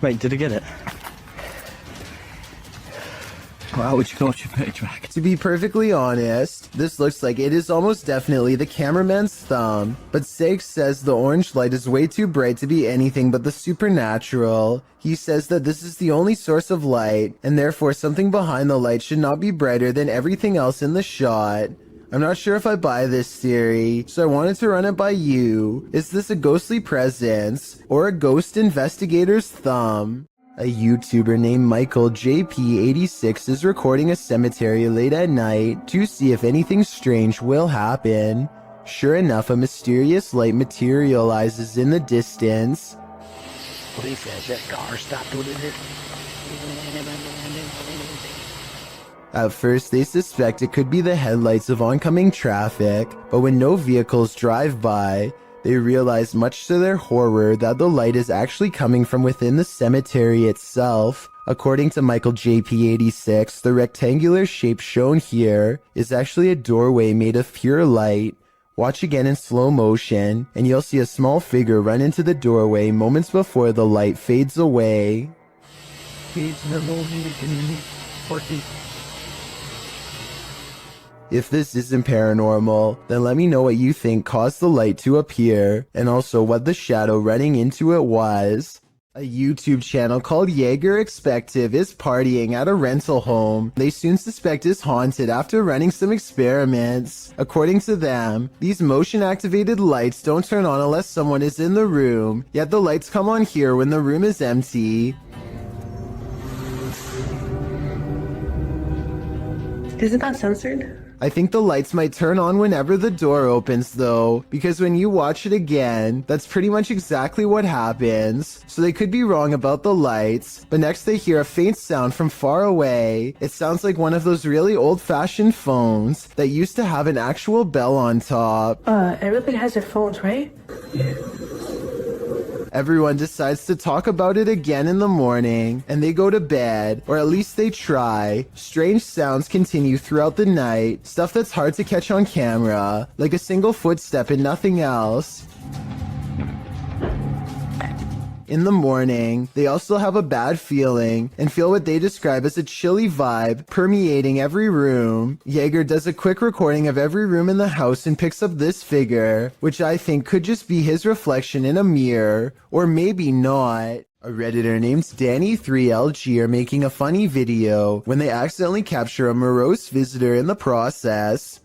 Wait, did I get it? How would you go with your backtrack? To be perfectly honest, this looks like it is almost definitely the cameraman's thumb, but Seg says the orange light is way too bright to be anything but the supernatural. He says that this is the only source of light, and therefore something behind the light should not be brighter than everything else in the shot. I'm not sure if I buy this theory, so I wanted to run it by you. Is this a ghostly presence, or a ghost investigator's thumb? A YouTuber named Michael JP86 is recording a cemetery late at night to see if anything strange will happen. Sure enough, a mysterious light materializes in the distance. Police says that car stopped doing it. At first, they suspect it could be the headlights of oncoming traffic, but when no vehicles drive by, they realize much to their horror that the light is actually coming from within the cemetery itself. According to Michael JP86, the rectangular shape shown here is actually a doorway made of pure light. Watch again in slow motion, and you'll see a small figure run into the doorway moments before the light fades away. If this isn't paranormal, then let me know what you think caused the light to appear, and also what the shadow running into it was. A YouTube channel called Jaeger Expective is partying at a rental home they soon suspect is haunted after running some experiments. According to them, these motion-activated lights don't turn on unless someone is in the room, yet the lights come on here when the room is empty. Isn't that censored? I think the lights might turn on whenever the door opens though, because when you watch it again, that's pretty much exactly what happens. So they could be wrong about the lights, but next they hear a faint sound from far away. It sounds like one of those really old-fashioned phones that used to have an actual bell on top. Everybody has their phones, right? Everyone decides to talk about it again in the morning, and they go to bed, or at least they try. Strange sounds continue throughout the night, stuff that's hard to catch on camera, like a single footstep and nothing else. In the morning, they also have a bad feeling and feel what they describe as a chilly vibe permeating every room. Jaeger does a quick recording of every room in the house and picks up this figure, which I think could just be his reflection in a mirror, or maybe not. A Redditor named Danny3LG are making a funny video when they accidentally capture a morose visitor in the process.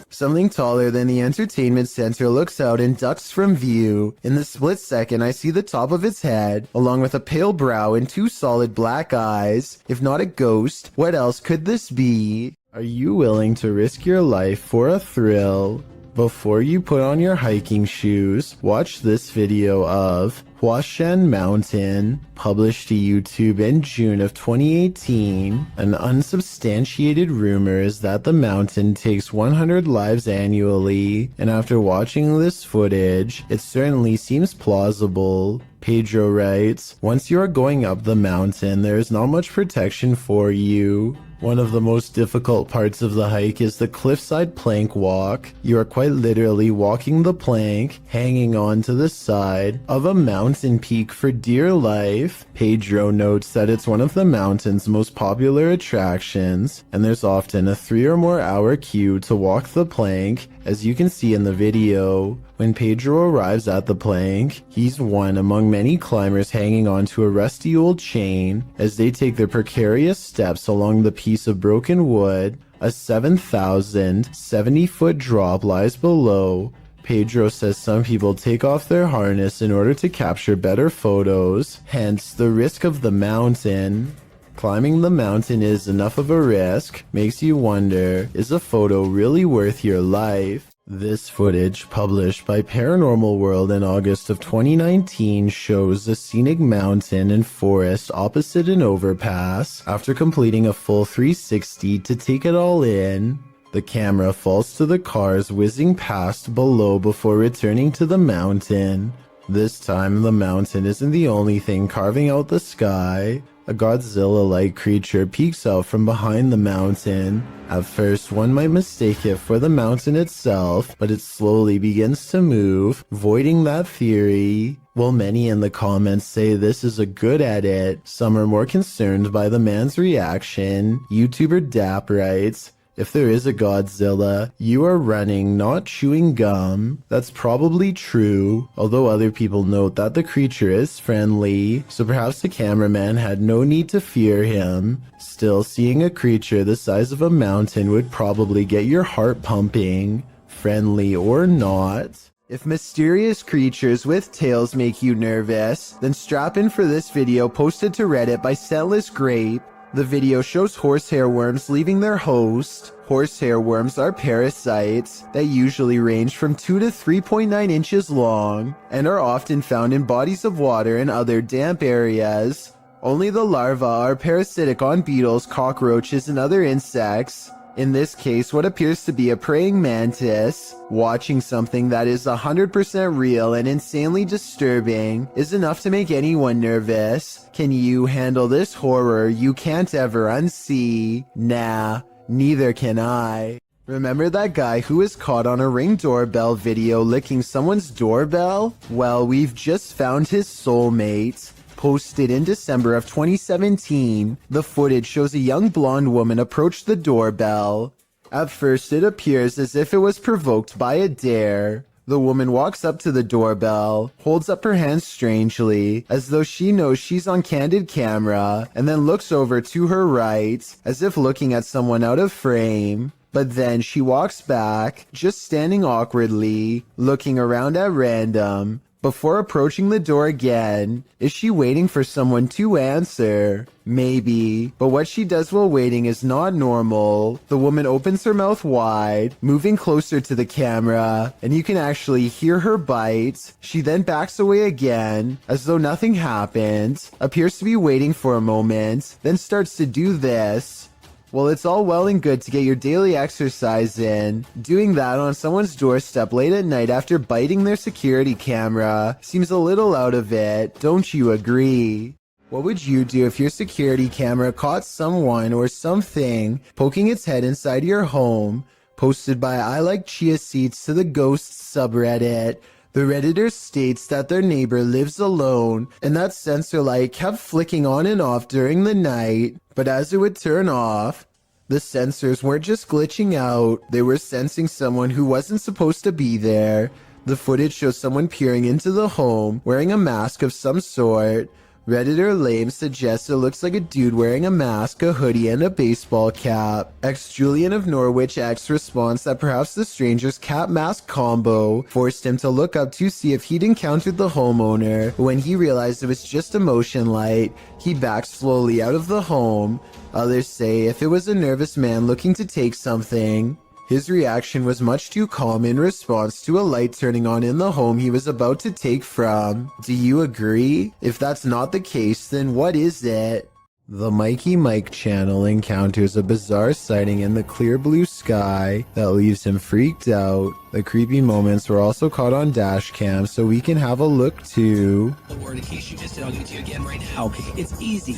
Something taller than the entertainment center looks out and ducks from view. In the split second, I see the top of its head, along with a pale brow and two solid black eyes. If not a ghost, what else could this be? Are you willing to risk your life for a thrill? Before you put on your hiking shoes, watch this video of Huashan Mountain, published to YouTube in June of 2018. An unsubstantiated rumor is that the mountain takes 100 lives annually, and after watching this footage, it certainly seems plausible. Pedro writes, once you are going up the mountain, there is not much protection for you. One of the most difficult parts of the hike is the cliffside plank walk. You are quite literally walking the plank, hanging on to the side of a mountain peak for dear life. Pedro notes that it's one of the mountain's most popular attractions, and there's often a 3 or more hour queue to walk the plank, as you can see in the video. When Pedro arrives at the plank, he's one among many climbers hanging onto a rusty old chain as they take their precarious steps along the piece of broken wood. A 7,070-foot drop lies below. Pedro says some people take off their harness in order to capture better photos, hence the risk of the mountain. Climbing the mountain is enough of a risk, makes you wonder, is a photo really worth your life? This footage, published by Paranormal World in August of 2019, shows a scenic mountain and forest opposite an overpass. After completing a full 360 to take it all in, the camera falls to the cars whizzing past below before returning to the mountain. This time, the mountain isn't the only thing carving out the sky. A Godzilla-like creature peeks out from behind the mountain. At first, one might mistake it for the mountain itself, but it slowly begins to move, voiding that theory. While many in the comments say this is a good edit, some are more concerned by the man's reaction. YouTuber Dap writes, if there is a Godzilla, you are running, not chewing gum. That's probably true, although other people note that the creature is friendly, so perhaps the cameraman had no need to fear him. Still, seeing a creature the size of a mountain would probably get your heart pumping, friendly or not. If mysterious creatures with tails make you nervous, then strap in for this video posted to Reddit by Scentless Grape. The video shows horsehair worms leaving their host. Horsehair worms are parasites that usually range from 2 to 3.9 inches long and are often found in bodies of water and other damp areas. Only the larvae are parasitic on beetles, cockroaches, and other insects. In this case, what appears to be a praying mantis. Watching something that is 100% real and insanely disturbing is enough to make anyone nervous. Can you handle this horror you can't ever unsee? Nah, neither can I. Remember that guy who was caught on a Ring doorbell video licking someone's doorbell? Well, we've just found his soulmate. Posted in December of 2017, the footage shows a young blonde woman approach the doorbell. At first, it appears as if it was provoked by a dare. The woman walks up to the doorbell, holds up her hands strangely, as though she knows she's on candid camera, and then looks over to her right, as if looking at someone out of frame. But then she walks back, just standing awkwardly, looking around at random. before approaching the door again. Is she waiting for someone to answer? Maybe, but what she does while waiting is not normal. The woman opens her mouth wide, moving closer to the camera, and you can actually hear her bite. She then backs away again, as though nothing happened, appears to be waiting for a moment, then starts to do this. Well, it's all well and good to get your daily exercise in. Doing that on someone's doorstep late at night after biting their security camera seems a little out of it, don't you agree? What would you do if your security camera caught someone or something poking its head inside your home? Posted by I Like Chia Seeds to the Ghosts subreddit. The Redditor states that their neighbor lives alone and that sensor light kept flicking on and off during the night, but as it would turn off, the sensors weren't just glitching out, they were sensing someone who wasn't supposed to be there. The footage shows someone peering into the home, wearing a mask of some sort. Redditor Lame suggests it looks like a dude wearing a mask, a hoodie, and a baseball cap. Julian of Norwich X responds that perhaps the stranger's cap mask combo forced him to look up to see if he'd encountered the homeowner. When he realized it was just a motion light, he backed slowly out of the home. Others say if it was a nervous man looking to take something. His reaction was much too calm in response to a light turning on in the home he was about to take from. Do you agree? If that's not the case, then what is it? The Mikey Mike channel encounters a bizarre sighting in the clear blue sky that leaves him freaked out. The creepy moments were also caught on dash cam, so we can have a look too. The word in case you missed it, I'll give it to you again right now. It's easy.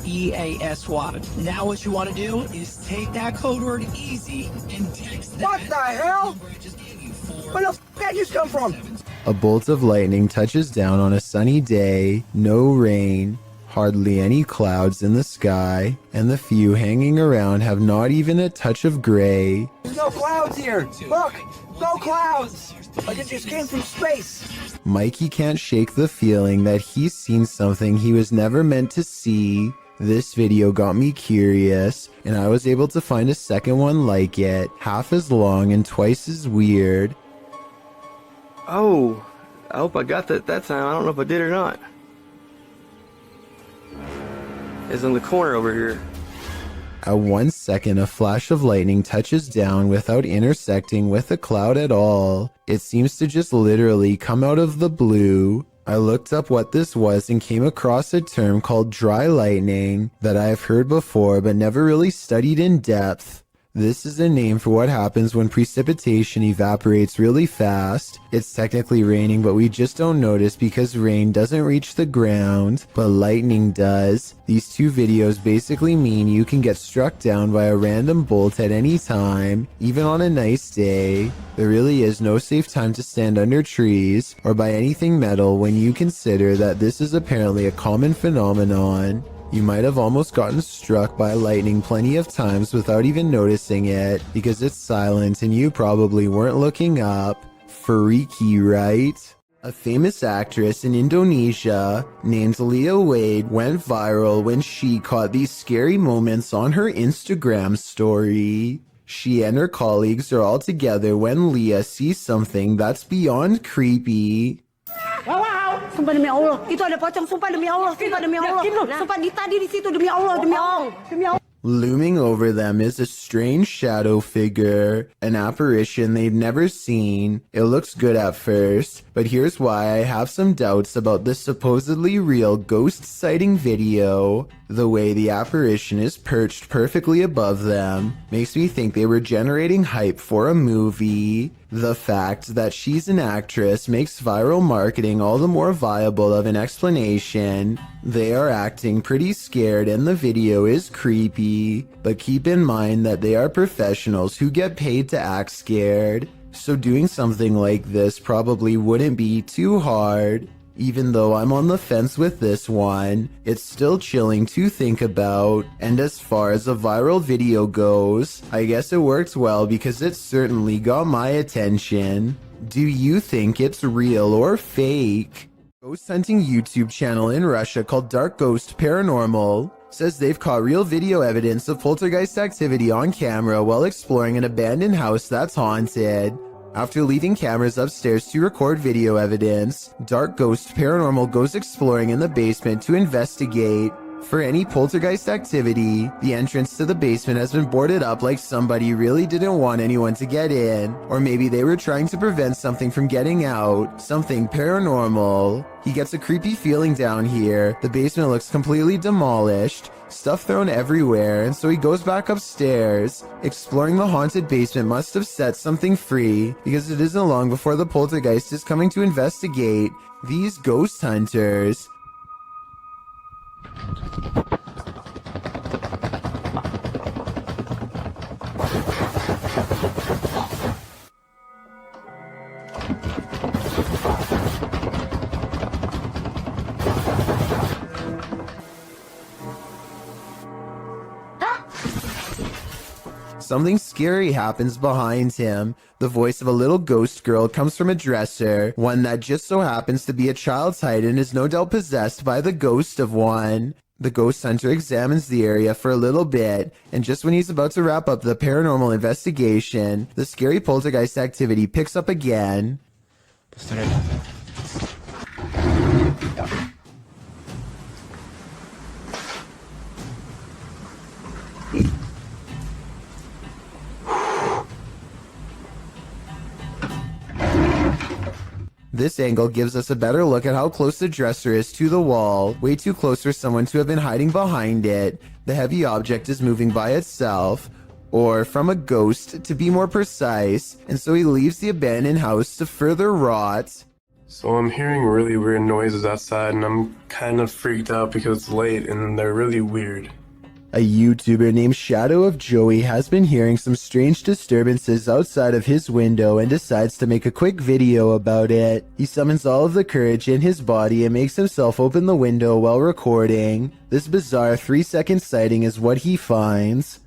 EASY. Now what you want to do is take that code word easy and text that. What the hell? Where the f*** that just come from? A bolt of lightning touches down on a sunny day, no rain. Hardly any clouds in the sky, and the few hanging around have not even a touch of gray. There's no clouds here. Look, no clouds. Like it just came from space. Mikey can't shake the feeling that he's seen something he was never meant to see. This video got me curious, and I was able to find a second one like it, half as long and twice as weird. Oh, I hope I got that time. I don't know if I did or not. Is in the corner over here. At 1 second, a flash of lightning touches down without intersecting with a cloud at all. It seems to just literally come out of the blue. I looked up what this was and came across a term called dry lightning that I have heard before but never really studied in depth. This is a name for what happens when precipitation evaporates really fast. It's technically raining, but we just don't notice because rain doesn't reach the ground, but lightning does. These two videos basically mean you can get struck down by a random bolt at any time, even on a nice day. There really is no safe time to stand under trees or by anything metal when you consider that this is apparently a common phenomenon. You might have almost gotten struck by lightning plenty of times without even noticing it because it's silent and you probably weren't looking up. Freaky, right? A famous actress in Indonesia named Leah Wade went viral when she caught these scary moments on her Instagram story. She and her colleagues are all together when Leah sees something that's beyond creepy. Wow, sumpah demi Allah, itu ada pocong, sumpah demi Allah, sumpah demi Allah, sumpah tadi di situ demi Allah, demi Allah, demi Allah. Looming over them is a strange shadow figure, an apparition they've never seen. It looks good at first, but here's why I have some doubts about this supposedly real ghost sighting video. The way the apparition is perched perfectly above them makes me think they were generating hype for a movie. The fact that she's an actress makes viral marketing all the more viable of an explanation. They are acting pretty scared and the video is creepy, but keep in mind that they are professionals who get paid to act scared. So doing something like this probably wouldn't be too hard. Even though I'm on the fence with this one, it's still chilling to think about. And as far as a viral video goes, I guess it worked well because it certainly got my attention. Do you think it's real or fake? Ghost hunting YouTube channel in Russia called Dark Ghost Paranormal says they've caught real video evidence of poltergeist activity on camera while exploring an abandoned house that's haunted. After leaving cameras upstairs to record video evidence, Dark Ghost Paranormal goes exploring in the basement to investigate for any poltergeist activity. The entrance to the basement has been boarded up like somebody really didn't want anyone to get in, or maybe they were trying to prevent something from getting out, something paranormal. He gets a creepy feeling down here. The basement looks completely demolished, stuff thrown everywhere, and so he goes back upstairs. Exploring the haunted basement must have set something free, because it isn't long before the poltergeist is coming to investigate these ghost hunters. Something scary happens behind him. The voice of a little ghost girl comes from a dresser, one that just so happens to be a child's height and is no doubt possessed by the ghost of one. The ghost hunter examines the area for a little bit, and just when he's about to wrap up the paranormal investigation, the scary poltergeist activity picks up again. This angle gives us a better look at how close the dresser is to the wall, way too close for someone to have been hiding behind it. The heavy object is moving by itself, or from a ghost to be more precise, and so he leaves the abandoned house to further rot. So I'm hearing really weird noises outside and I'm kind of freaked out because it's late and they're really weird. A YouTuber named Shadow of Joey has been hearing some strange disturbances outside of his window and decides to make a quick video about it. He summons all of the courage in his body and makes himself open the window while recording. This bizarre 3-second sighting is what he finds.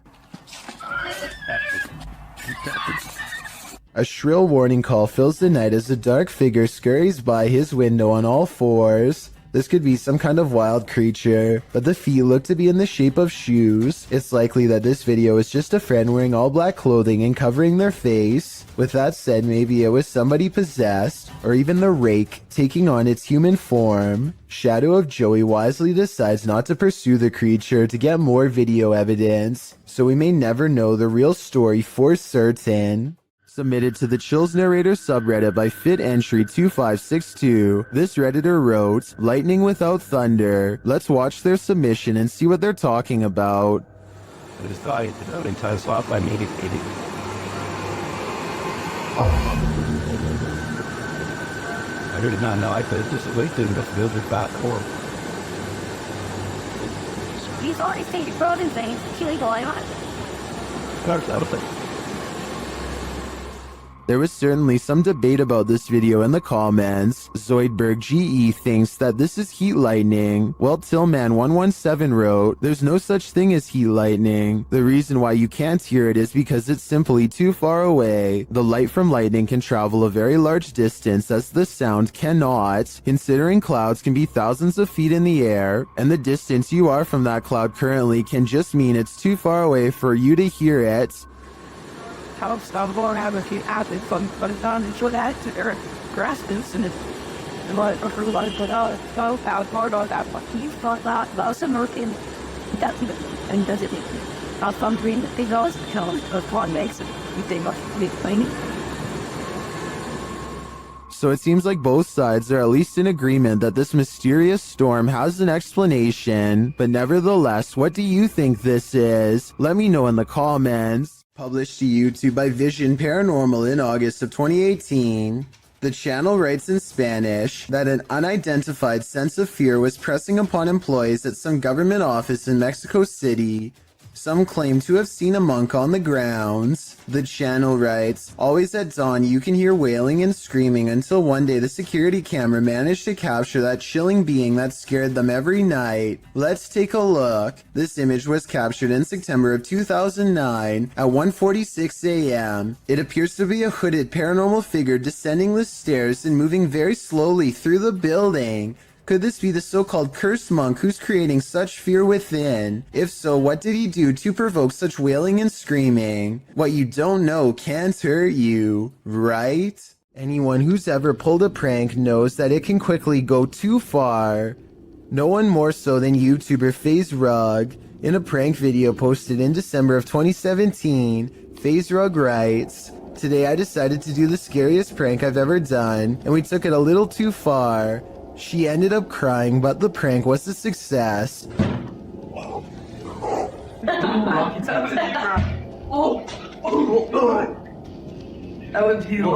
A shrill warning call fills the night as a dark figure scurries by his window on all fours. This could be some kind of wild creature, but the feet look to be in the shape of shoes. It's likely that this video is just a friend wearing all black clothing and covering their face. With that said, maybe it was somebody possessed, or even the rake taking on its human form. Shadow of Joey wisely decides not to pursue the creature to get more video evidence, so we may never know the real story for certain. Submitted to the Chills Narrator subreddit by FitEntry2562. This redditor wrote, "Lightning without thunder." Let's watch their submission and see what they're talking about. I just thought the building ties off by maybe. I did not know I could just wait to the builder's back door. He's already stated frozen things, killing going on. There was certainly some debate about this video in the comments. Zoidberg GE thinks that this is heat lightning, while Tillman117 wrote, "There's no such thing as heat lightning. The reason why you can't hear it is because it's simply too far away. The light from lightning can travel a very large distance as the sound cannot, considering clouds can be thousands of feet in the air, and the distance you are from that cloud currently can just mean it's too far away for you to hear it." How stop or have a few athletes but it's on and show that to their grasses and what or like put out so out hard on that one. You thought that about some working that and does it not some dream that they always tell us what makes it you think must be playing. So it seems like both sides are at least in agreement that this mysterious storm has an explanation, but nevertheless, what do you think this is? Let me know in the comments. Published to YouTube by Vision Paranormal in August of 2018. The channel writes in Spanish that an unidentified sense of fear was pressing upon employees at some government office in Mexico City. Some claim to have seen a monk on the grounds. The channel writes, "Always at dawn you can hear wailing and screaming until one day the security camera managed to capture that chilling being that scared them every night. Let's take a look." This image was captured in September of 2009 at 1:46 a.m. It appears to be a hooded paranormal figure descending the stairs and moving very slowly through the building. Could this be the so-called cursed monk who's creating such fear within? If so, what did he do to provoke such wailing and screaming? What you don't know can't hurt you, right? Anyone who's ever pulled a prank knows that it can quickly go too far. No one more so than YouTuber FaZe Rug. In a prank video posted in December of 2017, FaZe Rug writes, "Today I decided to do the scariest prank I've ever done, and we took it a little too far. She ended up crying, but the prank was a success." What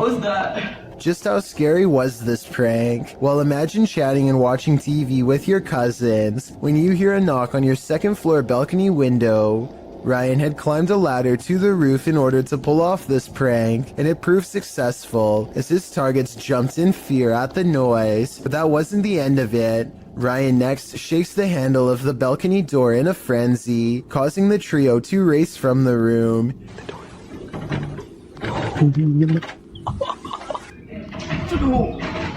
was that? Just how scary was this prank? Well, imagine chatting and watching TV with your cousins when you hear a knock on your second floor balcony window. Ryan had climbed a ladder to the roof in order to pull off this prank, and it proved successful as his targets jumped in fear at the noise. But that wasn't the end of it. Ryan next shakes the handle of the balcony door in a frenzy, causing the trio to race from the room.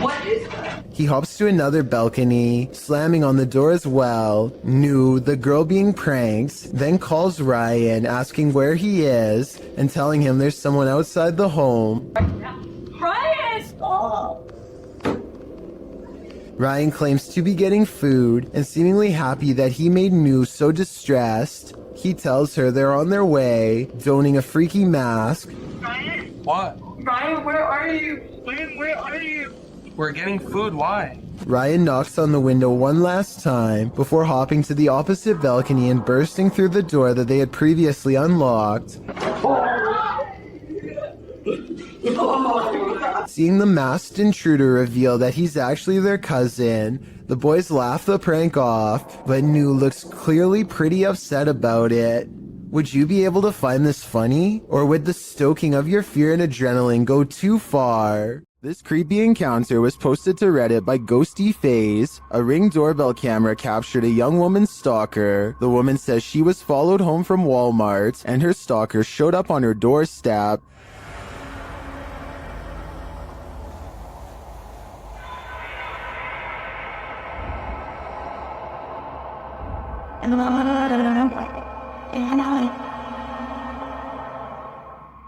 What is that? He hops to another balcony, slamming on the door as well. Nu, the girl being pranked, then calls Ryan, asking where he is, and telling him there's someone outside the home. Ryan, stop! Ryan claims to be getting food, and seemingly happy that he made Nu so distressed. He tells her they're on their way, donning a freaky mask. Ryan? What? Ryan, where are you? Where are you? We're getting food, why? Ryan knocks on the window one last time before hopping to the opposite balcony and bursting through the door that they had previously unlocked. Seeing the masked intruder reveal that he's actually their cousin, the boys laugh the prank off, but Nu looks clearly pretty upset about it. Would you be able to find this funny? Or would the stoking of your fear and adrenaline go too far? This creepy encounter was posted to Reddit by Ghosty FaZe. A Ring doorbell camera captured a young woman's stalker. The woman says she was followed home from Walmart, and her stalker showed up on her doorstep.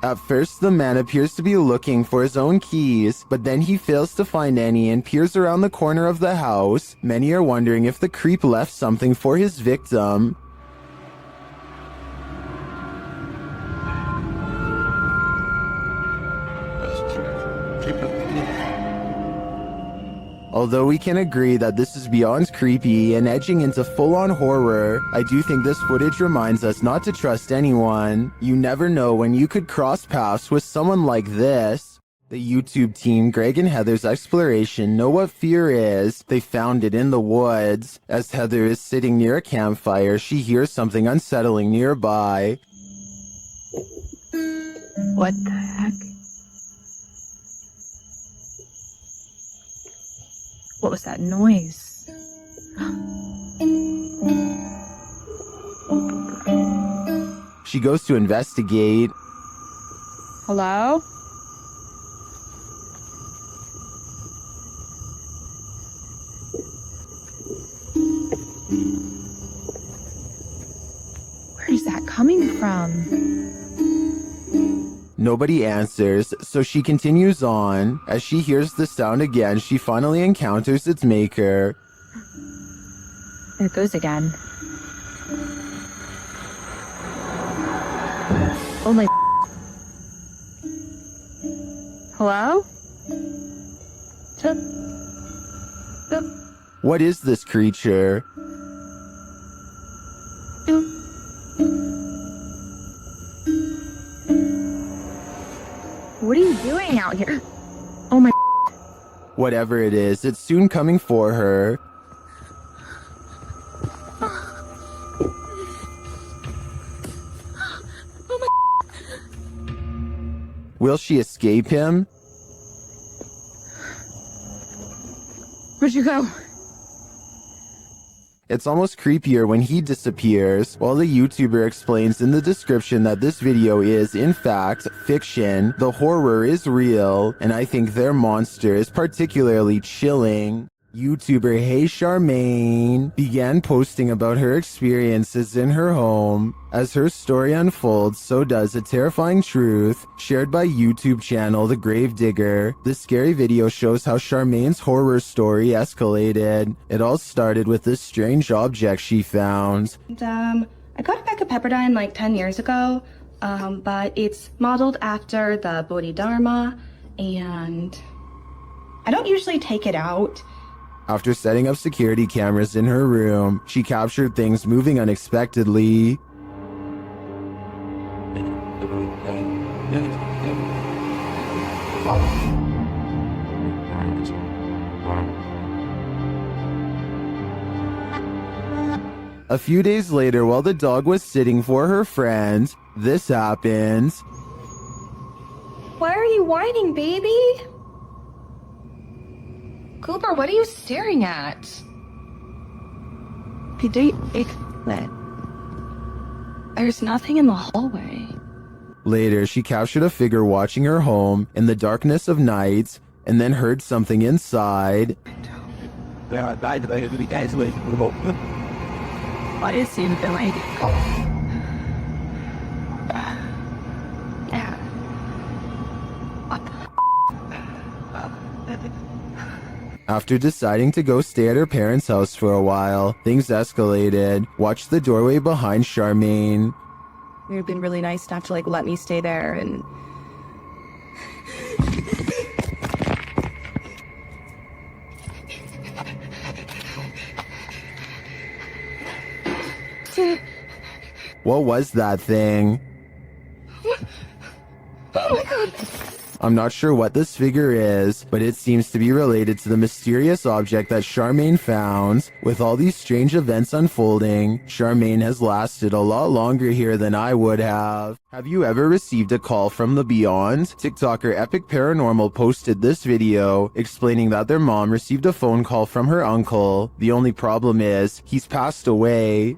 At first, the man appears to be looking for his own keys, but then he fails to find any and peers around the corner of the house. Many are wondering if the creep left something for his victim. Although we can agree that this is beyond creepy and edging into full-on horror, I do think this footage reminds us not to trust anyone. You never know when you could cross paths with someone like this. The YouTube team Greg and Heather's exploration know what fear is. They found it in the woods. As Heather is sitting near a campfire, she hears something unsettling nearby. What the heck? What was that noise? She goes to investigate. Hello? Where is that coming from? Nobody answers, so she continues on. As she hears the sound again, she finally encounters its maker. There it goes again. Oh my... Hello? What is this creature? What are you doing out here? Oh my... Whatever it is, it's soon coming for her. Oh my... Will she escape him? Where'd you go? It's almost creepier when he disappears. While the YouTuber explains in the description that this video is, in fact, fiction, the horror is real, and I think their monster is particularly chilling. YouTuber Hey Charmaine began posting about her experiences in her home. As her story unfolds, so does a terrifying truth shared by YouTube channel The Gravedigger. This scary video shows how Charmaine's horror story escalated. It all started with this strange object she found. I got a pack of Pepperdine like 10 years ago, but it's modeled after the Bodhidharma, and I don't usually take it out. After setting up security cameras in her room, she captured things moving unexpectedly. A few days later, while the dog was sitting for her friend, this happened. Why are you whining, baby? Cooper, what are you staring at? There's nothing in the hallway. Later, she captured a figure watching her home in the darkness of night and then heard something inside. What is in the lady? After deciding to go stay at her parents' house for a while, things escalated. Watch the doorway behind Charmaine. You've been really nice enough to like let me stay there, and What was that thing? oh my god. I'm not sure what this figure is, but it seems to be related to the mysterious object that Charmaine found. With all these strange events unfolding, Charmaine has lasted a lot longer here than I would have. Have you ever received a call from the beyond? TikToker Epic Paranormal posted this video explaining that their mom received a phone call from her uncle. The only problem is, he's passed away.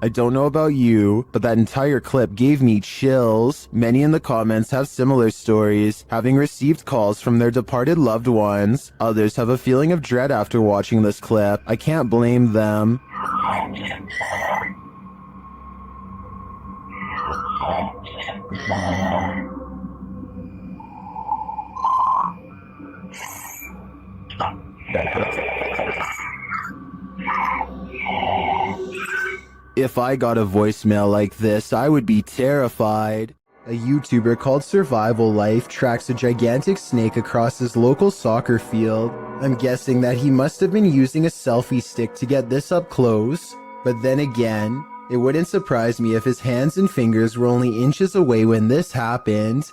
I don't know about you, but that entire clip gave me chills. Many in the comments have similar stories, having received calls from their departed loved ones. Others have a feeling of dread after watching this clip. I can't blame them. If I got a voicemail like this, I would be terrified. A YouTuber called Survival Life tracks a gigantic snake across his local soccer field. I'm guessing that he must have been using a selfie stick to get this up close. But then again, it wouldn't surprise me if his hands and fingers were only inches away when this happened.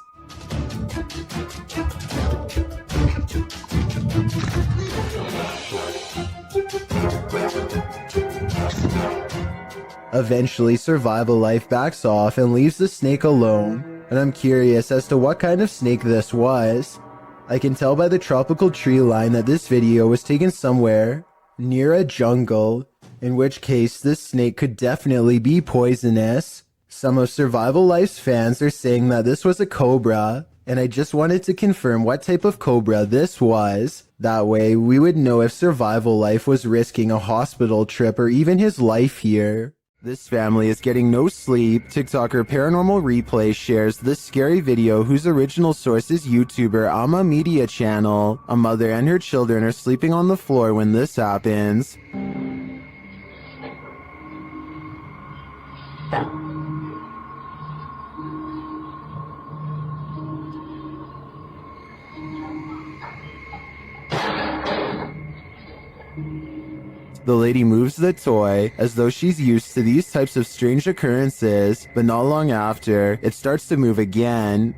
Eventually, Survival Life backs off and leaves the snake alone, and I'm curious as to what kind of snake this was. I can tell by the tropical tree line that this video was taken somewhere near a jungle, in which case this snake could definitely be poisonous. Some of Survival Life's fans are saying that this was a cobra, and I just wanted to confirm what type of cobra this was. That way, we would know if Survival Life was risking a hospital trip or even his life here. This family is getting no sleep. TikToker Paranormal Replay shares this scary video whose original source is YouTuber Ama Media Channel. A mother and her children are sleeping on the floor when this happens. The lady moves the toy as though she's used to these types of strange occurrences, but not long after, it starts to move again.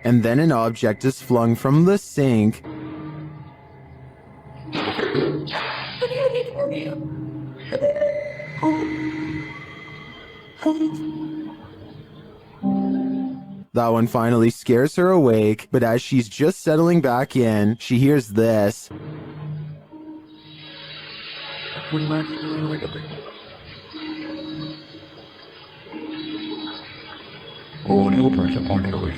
and then an object is flung from the sink. That one finally scares her awake, but as she's just settling back in, she hears this. Oh, no pressure on the way.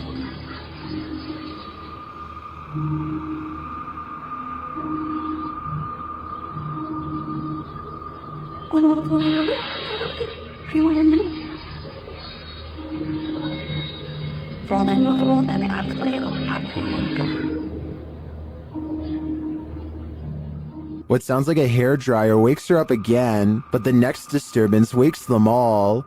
What sounds like a hairdryer wakes her up again, but the next disturbance wakes them all.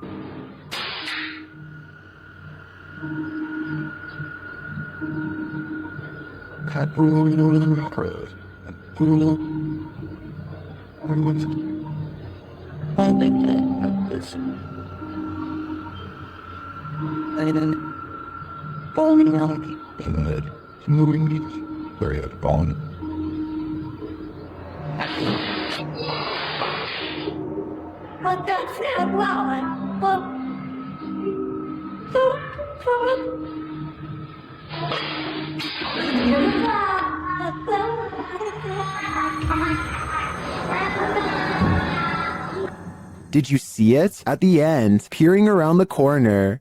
Did you see it? At the end, peering around the corner.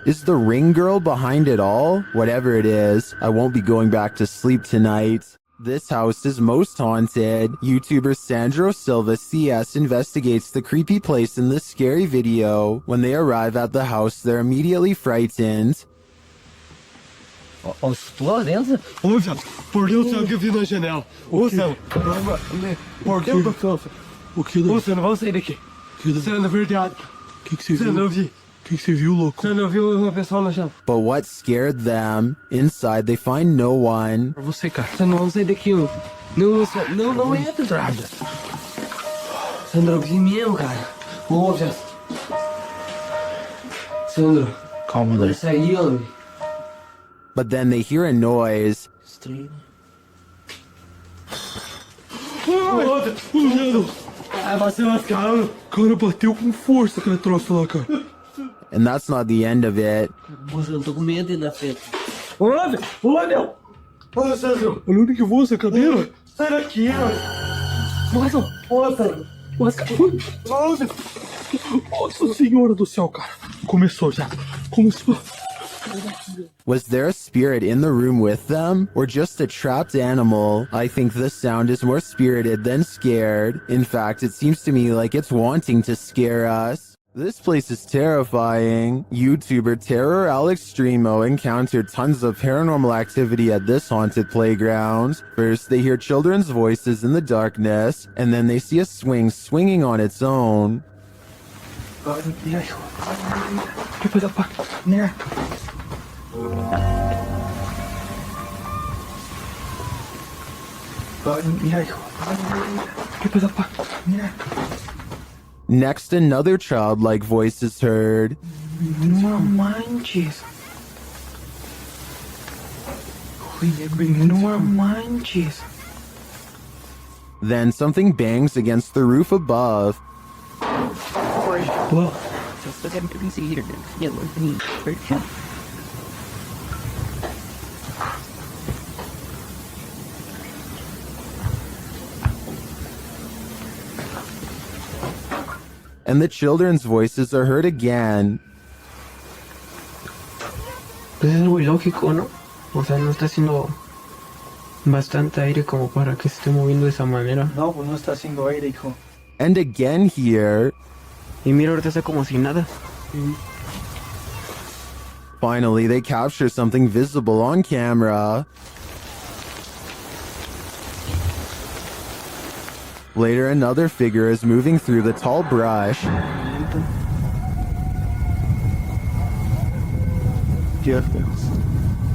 Is the ring girl behind it all? Whatever it is, I won't be going back to sleep tonight. This house is most haunted. YouTuber Sandro Silva CS investigates the creepy place in this scary video. When they arrive at the house, they're immediately frightened. Lá dentro? Ô, Zé, por que o Sam que eu vi na janela? Ô, Sam, por que eu o que? Ô, Sam, não vamos sair daqui. Sam, na verdade. O que você viu? Sam, não vi. O que você viu, louco? Sam, não viu uma pessoa na janela. But what scared them? Inside, they find no one. Pra você, cara. Sam, não vamos sair daqui. Não entra, Drada. Sandro, eu vi mesmo, cara. Ô, Zé. Sandro. Calma, Lê. Sai, ó. But then they hear a noise. Cara, bateu com força aquele troço lá, cara. And that's not the end of it. Moça, eu tô com medo na frente. Olha, olha! Olha, Sandro! Olha onde que voa essa cadeira! Sai daqui, Nossa, nossa! Nossa! Nossa Senhora do céu, cara! Começou já! Começou! Was there a spirit in the room with them? Or just a trapped animal? I think this sound is more spirited than scared. In fact, it seems to me like it's wanting to scare us. This place is terrifying. YouTuber Terror Alex Streamo encountered tons of paranormal activity at this haunted playground. First, they hear children's voices in the darkness, and then they see a swing swinging on its own. Next, another childlike voice is heard. No manches. No manches. Then something bangs against the roof above. Whoa. And the children's voices are heard again. Es algo ilógico, ¿no? O sea, no está haciendo bastante aire como para que se esté moviendo de esa manera. No, pues no está haciendo aire, hijo. And again here. Y mira, ahorita está como si nada. Finally, they capture something visible on camera. Later, another figure is moving through the tall brush. Jeff,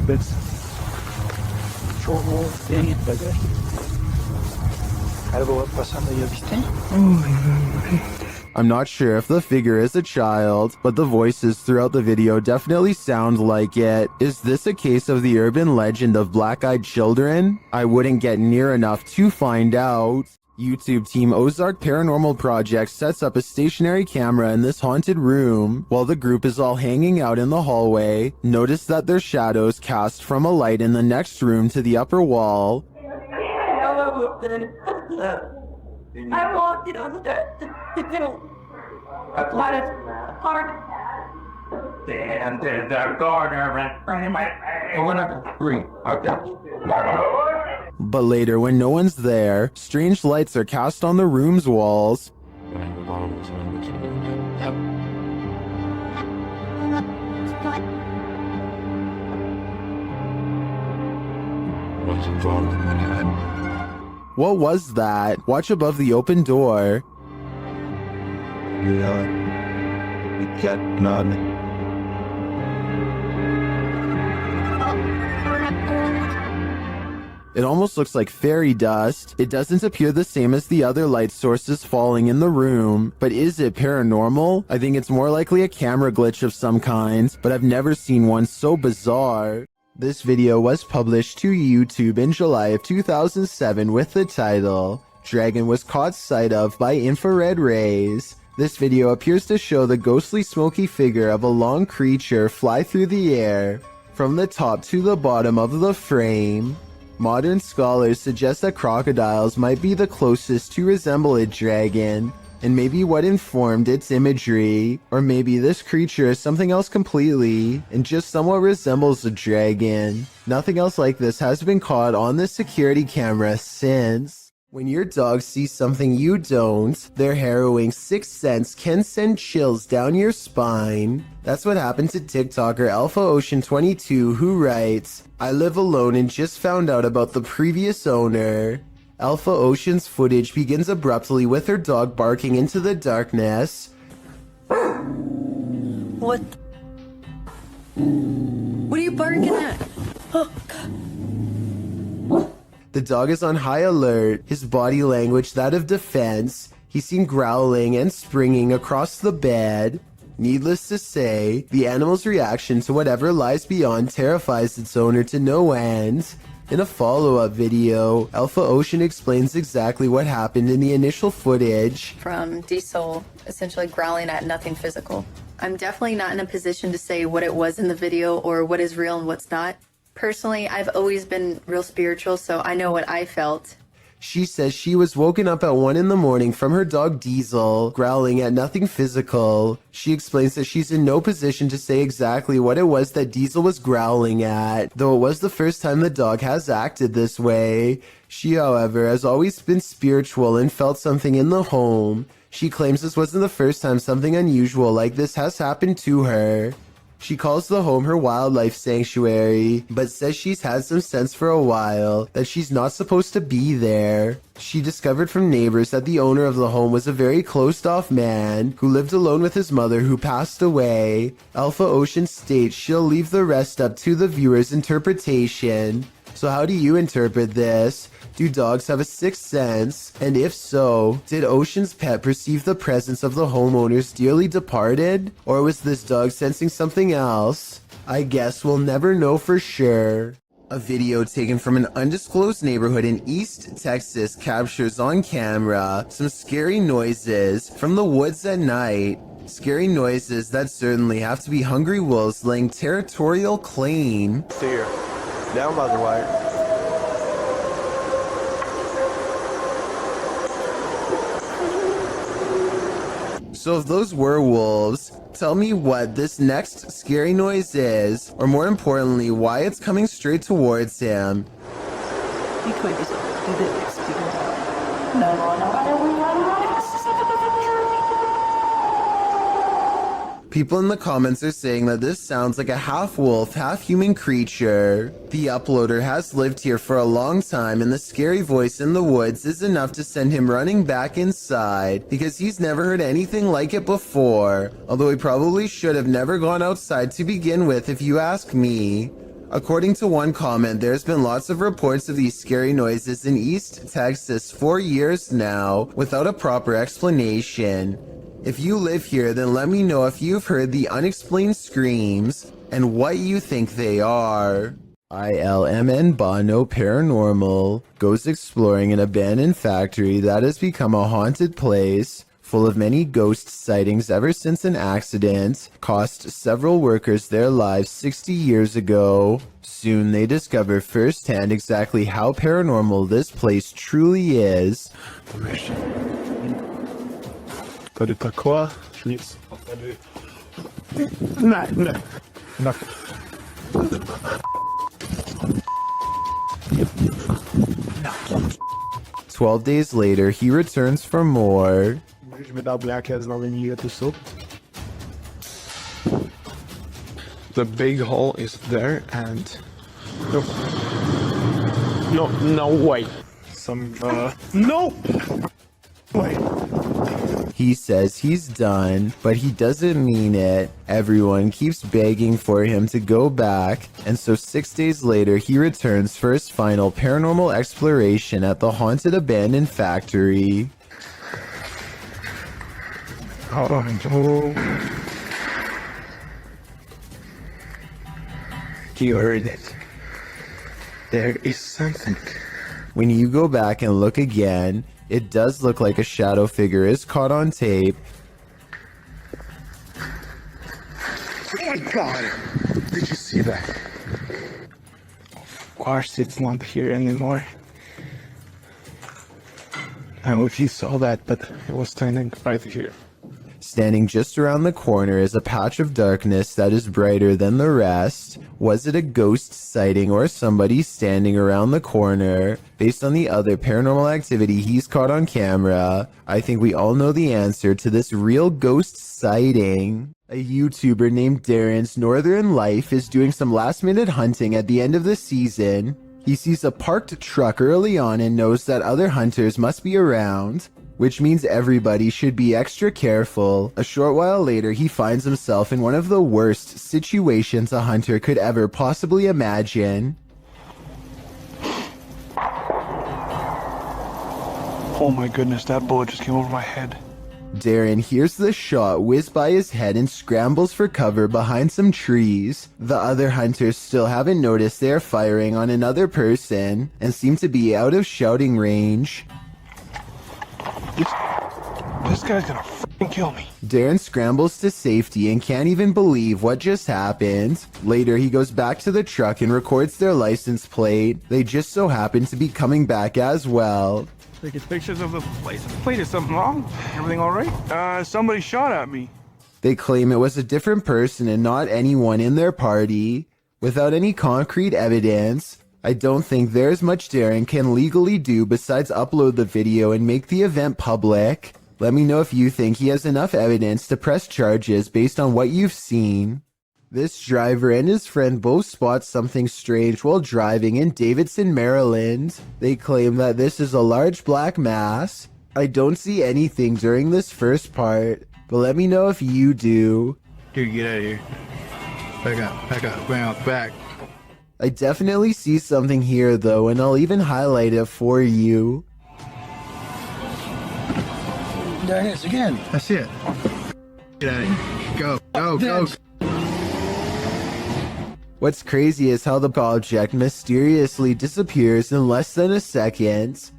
that's short wall thing, Algo va pasando, ¿ya viste? I'm not sure if the figure is a child, but the voices throughout the video definitely sound like it. Is this a case of the urban legend of black-eyed children? I wouldn't get near enough to find out. YouTube team Ozark Paranormal Project sets up a stationary camera in this haunted room. While the group is all hanging out in the hallway, notice that their shadows cast from a light in the next room to the upper wall. I walked in on the park. And there's a corner right my one of the three. Okay. But later, when no one's there, strange lights are cast on the room's walls. What was that? Watch above the open door. It almost looks like fairy dust. It doesn't appear the same as the other light sources falling in the room, but is it paranormal? I think it's more likely a camera glitch of some kind, but I've never seen one so bizarre. This video was published to YouTube in July of 2007 with the title, "Dragon was caught sight of by infrared rays." This video appears to show the ghostly smoky figure of a long creature fly through the air, from the top to the bottom of the frame. Modern scholars suggest that crocodiles might be the closest to resemble a dragon, and maybe what informed its imagery, or maybe this creature is something else completely, and just somewhat resembles a dragon. Nothing else like this has been caught on the security camera since. When your dog sees something you don't, their harrowing sixth sense can send chills down your spine. That's what happened to TikToker Alpha Ocean 22, who writes, "I live alone and just found out about the previous owner." Alpha Ocean's footage begins abruptly with her dog barking into the darkness. What? What are you barking at? Oh, God. The dog is on high alert, his body language that of defense. He's seen growling and springing across the bed. Needless to say, the animal's reaction to whatever lies beyond terrifies its owner to no end. In a follow-up video, Alpha Ocean explains exactly what happened in the initial footage. From Diesel essentially growling at nothing physical. I'm definitely not in a position to say what it was in the video or what is real and what's not. Personally, I've always been real spiritual, so I know what I felt. She says she was woken up at 1 in the morning from her dog Diesel, growling at nothing physical. She explains that she's in no position to say exactly what it was that Diesel was growling at, though it was the first time the dog has acted this way. She, however, has always been spiritual and felt something in the home. She claims this wasn't the first time something unusual like this has happened to her. She calls the home her wildlife sanctuary, but says she's had some sense for a while that she's not supposed to be there. She discovered from neighbors that the owner of the home was a very closed-off man who lived alone with his mother who passed away. Alpha Ocean states she'll leave the rest up to the viewer's interpretation. So how do you interpret this? Do dogs have a sixth sense? And if so, did Ocean's pet perceive the presence of the homeowner's dearly departed? Or was this dog sensing something else? I guess we'll never know for sure. A video taken from an undisclosed neighborhood in East Texas captures on camera some scary noises from the woods at night. Scary noises that certainly have to be hungry wolves laying territorial claim. Here, down by the wire. So if those were wolves, tell me what this next scary noise is, or more importantly, why it's coming straight towards him. People in the comments are saying that this sounds like a half-wolf, half-human creature. The uploader has lived here for a long time, and the scary voice in the woods is enough to send him running back inside, because he's never heard anything like it before, although he probably should have never gone outside to begin with if you ask me. According to one comment, there's been lots of reports of these scary noises in East Texas for years now, without a proper explanation. If you live here, then let me know if you've heard the unexplained screams and what you think they are. ILMN Bono Paranormal goes exploring an abandoned factory that has become a haunted place, full of many ghost sightings ever since an accident cost several workers their lives 60 years ago. Soon they discover firsthand exactly how paranormal this place truly is. Tady taková, nic. Tady... Ne. 12 days later, he returns for more. Můžeš mi dát nějaké znamení, je to jsou? The big hole is there and... No way. No! Wait. He says he's done, but he doesn't mean it. Everyone keeps begging for him to go back, and so 6 days later he returns for his final paranormal exploration at the haunted abandoned factory. Oh no. You heard it. There is something. When you go back and look again, it does look like a shadow figure is caught on tape. Oh my god! Did you see that? Of course it's not here anymore. I don't know if you saw that, but it was standing right here. Standing just around the corner is a patch of darkness that is brighter than the rest. Was it a ghost sighting or somebody standing around the corner? Based on the other paranormal activity he's caught on camera, I think we all know the answer to this real ghost sighting. A YouTuber named Darren's Northern Life is doing some last-minute hunting at the end of the season. He sees a parked truck early on and knows that other hunters must be around, which means everybody should be extra careful. A short while later, he finds himself in one of the worst situations a hunter could ever possibly imagine. Oh my goodness, that bullet just came over my head. Darren hears the shot whiz by his head and scrambles for cover behind some trees. The other hunters still haven't noticed they are firing on another person and seem to be out of shouting range. This guy's gonna freaking kill me. Darren scrambles to safety and can't even believe what just happened. Later, he goes back to the truck and records their license plate. They just so happen to be coming back as well. Taking pictures of the license plate. Is something wrong? Everything alright? Somebody shot at me. They claim it was a different person and not anyone in their party. Without any concrete evidence, I don't think there's much Darren can legally do besides upload the video and make the event public. Let me know if you think he has enough evidence to press charges based on what you've seen. This driver and his friend both spot something strange while driving in Davidson, Maryland. They claim that this is a large black mass. I don't see anything during this first part, but let me know if you do. Dude, get out of here. Back up, bounce back. I definitely see something here though, and I'll even highlight it for you. There it is again. I see it. Get out of here. Go. What's crazy is how the object mysteriously disappears in less than a second.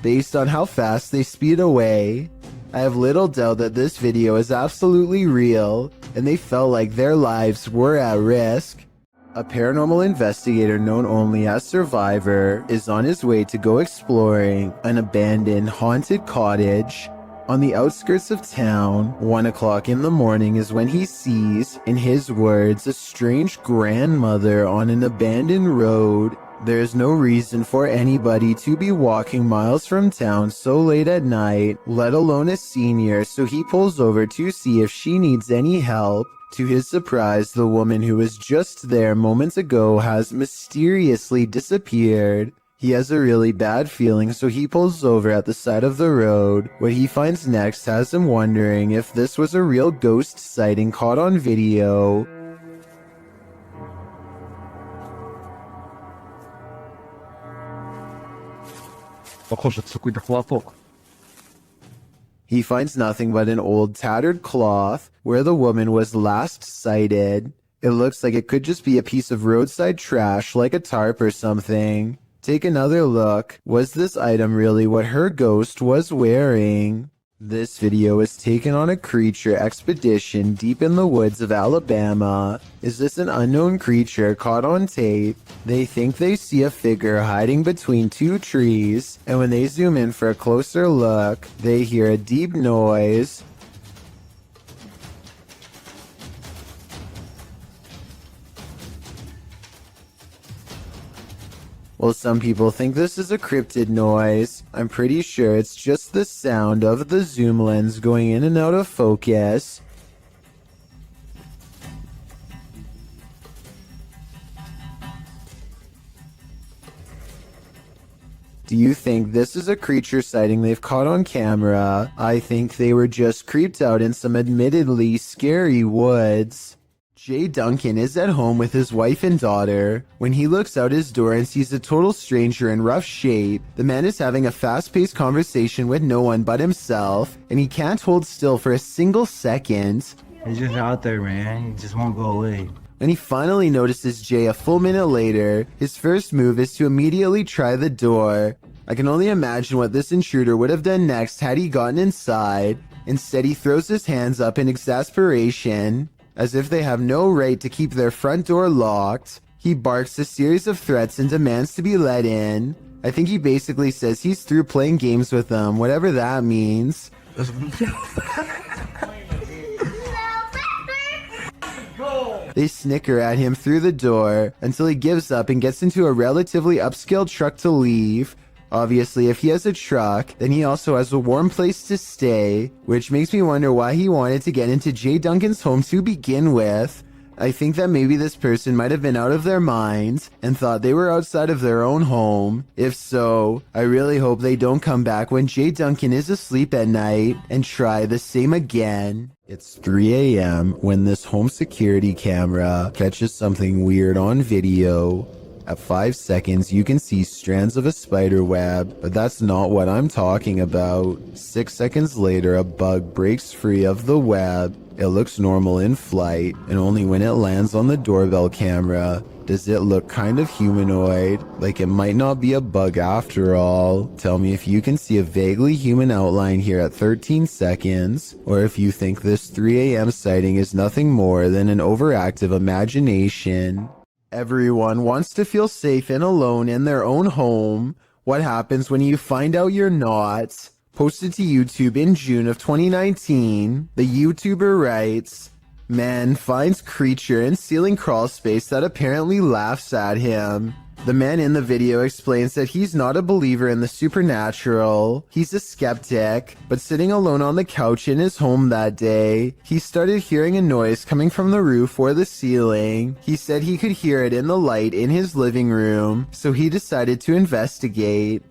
Based on how fast they speed away, I have little doubt that this video is absolutely real, and they felt like their lives were at risk. A paranormal investigator known only as Survivor is on his way to go exploring an abandoned haunted cottage. On the outskirts of town, 1 o'clock in the morning is when he sees, in his words, a strange grandmother on an abandoned road. There is no reason for anybody to be walking miles from town so late at night, let alone a senior, so he pulls over to see if she needs any help. To his surprise, the woman who was just there moments ago has mysteriously disappeared. He has a really bad feeling, so he pulls over at the side of the road. What he finds next has him wondering if this was a real ghost sighting caught on video. He finds nothing but an old tattered cloth where the woman was last sighted. It looks like it could just be a piece of roadside trash like a tarp or something. Take another look. Was this item really what her ghost was wearing? This video is taken on a creature expedition deep in the woods of Alabama. Is this an unknown creature caught on tape? They think they see a figure hiding between two trees, and when they zoom in for a closer look, they hear a deep noise. Well, some people think this is a cryptid noise. I'm pretty sure it's just the sound of the zoom lens going in and out of focus. Do you think this is a creature sighting they've caught on camera? I think they were just creeped out in some admittedly scary woods. Jay Duncan is at home with his wife and daughter. When he looks out his door and sees a total stranger in rough shape, the man is having a fast-paced conversation with no one but himself, and he can't hold still for a single second. He's just out there, man. He just won't go away. When he finally notices Jay a full minute later, his first move is to immediately try the door. I can only imagine what this intruder would have done next had he gotten inside. Instead, he throws his hands up in exasperation, as if they have no right to keep their front door locked. He barks a series of threats and demands to be let in. I think he basically says he's through playing games with them, whatever that means. They snicker at him through the door until he gives up and gets into a relatively upscale truck to leave. Obviously, if he has a truck, then he also has a warm place to stay, which makes me wonder why he wanted to get into Jay Duncan's home to begin with. I think that maybe this person might have been out of their minds and thought they were outside of their own home. If so, I really hope they don't come back when Jay Duncan is asleep at night and try the same again. It's 3 a.m. when this home security camera catches something weird on video. At 5 seconds, you can see strands of a spider web, but that's not what I'm talking about. 6 seconds later, a bug breaks free of the web. It looks normal in flight, and only when it lands on the doorbell camera does it look kind of humanoid, like it might not be a bug after all. Tell me if you can see a vaguely human outline here at 13 seconds, or if you think this 3 a.m. sighting is nothing more than an overactive imagination. Everyone wants to feel safe and alone in their own home. What happens when you find out you're not? Posted to YouTube in June of 2019, the YouTuber writes, "Man finds creature in ceiling crawl space that apparently laughs at him." The man in the video explains that he's not a believer in the supernatural. He's a skeptic, but sitting alone on the couch in his home that day, he started hearing a noise coming from the roof or the ceiling. He said he could hear it in the light in his living room, so he decided to investigate.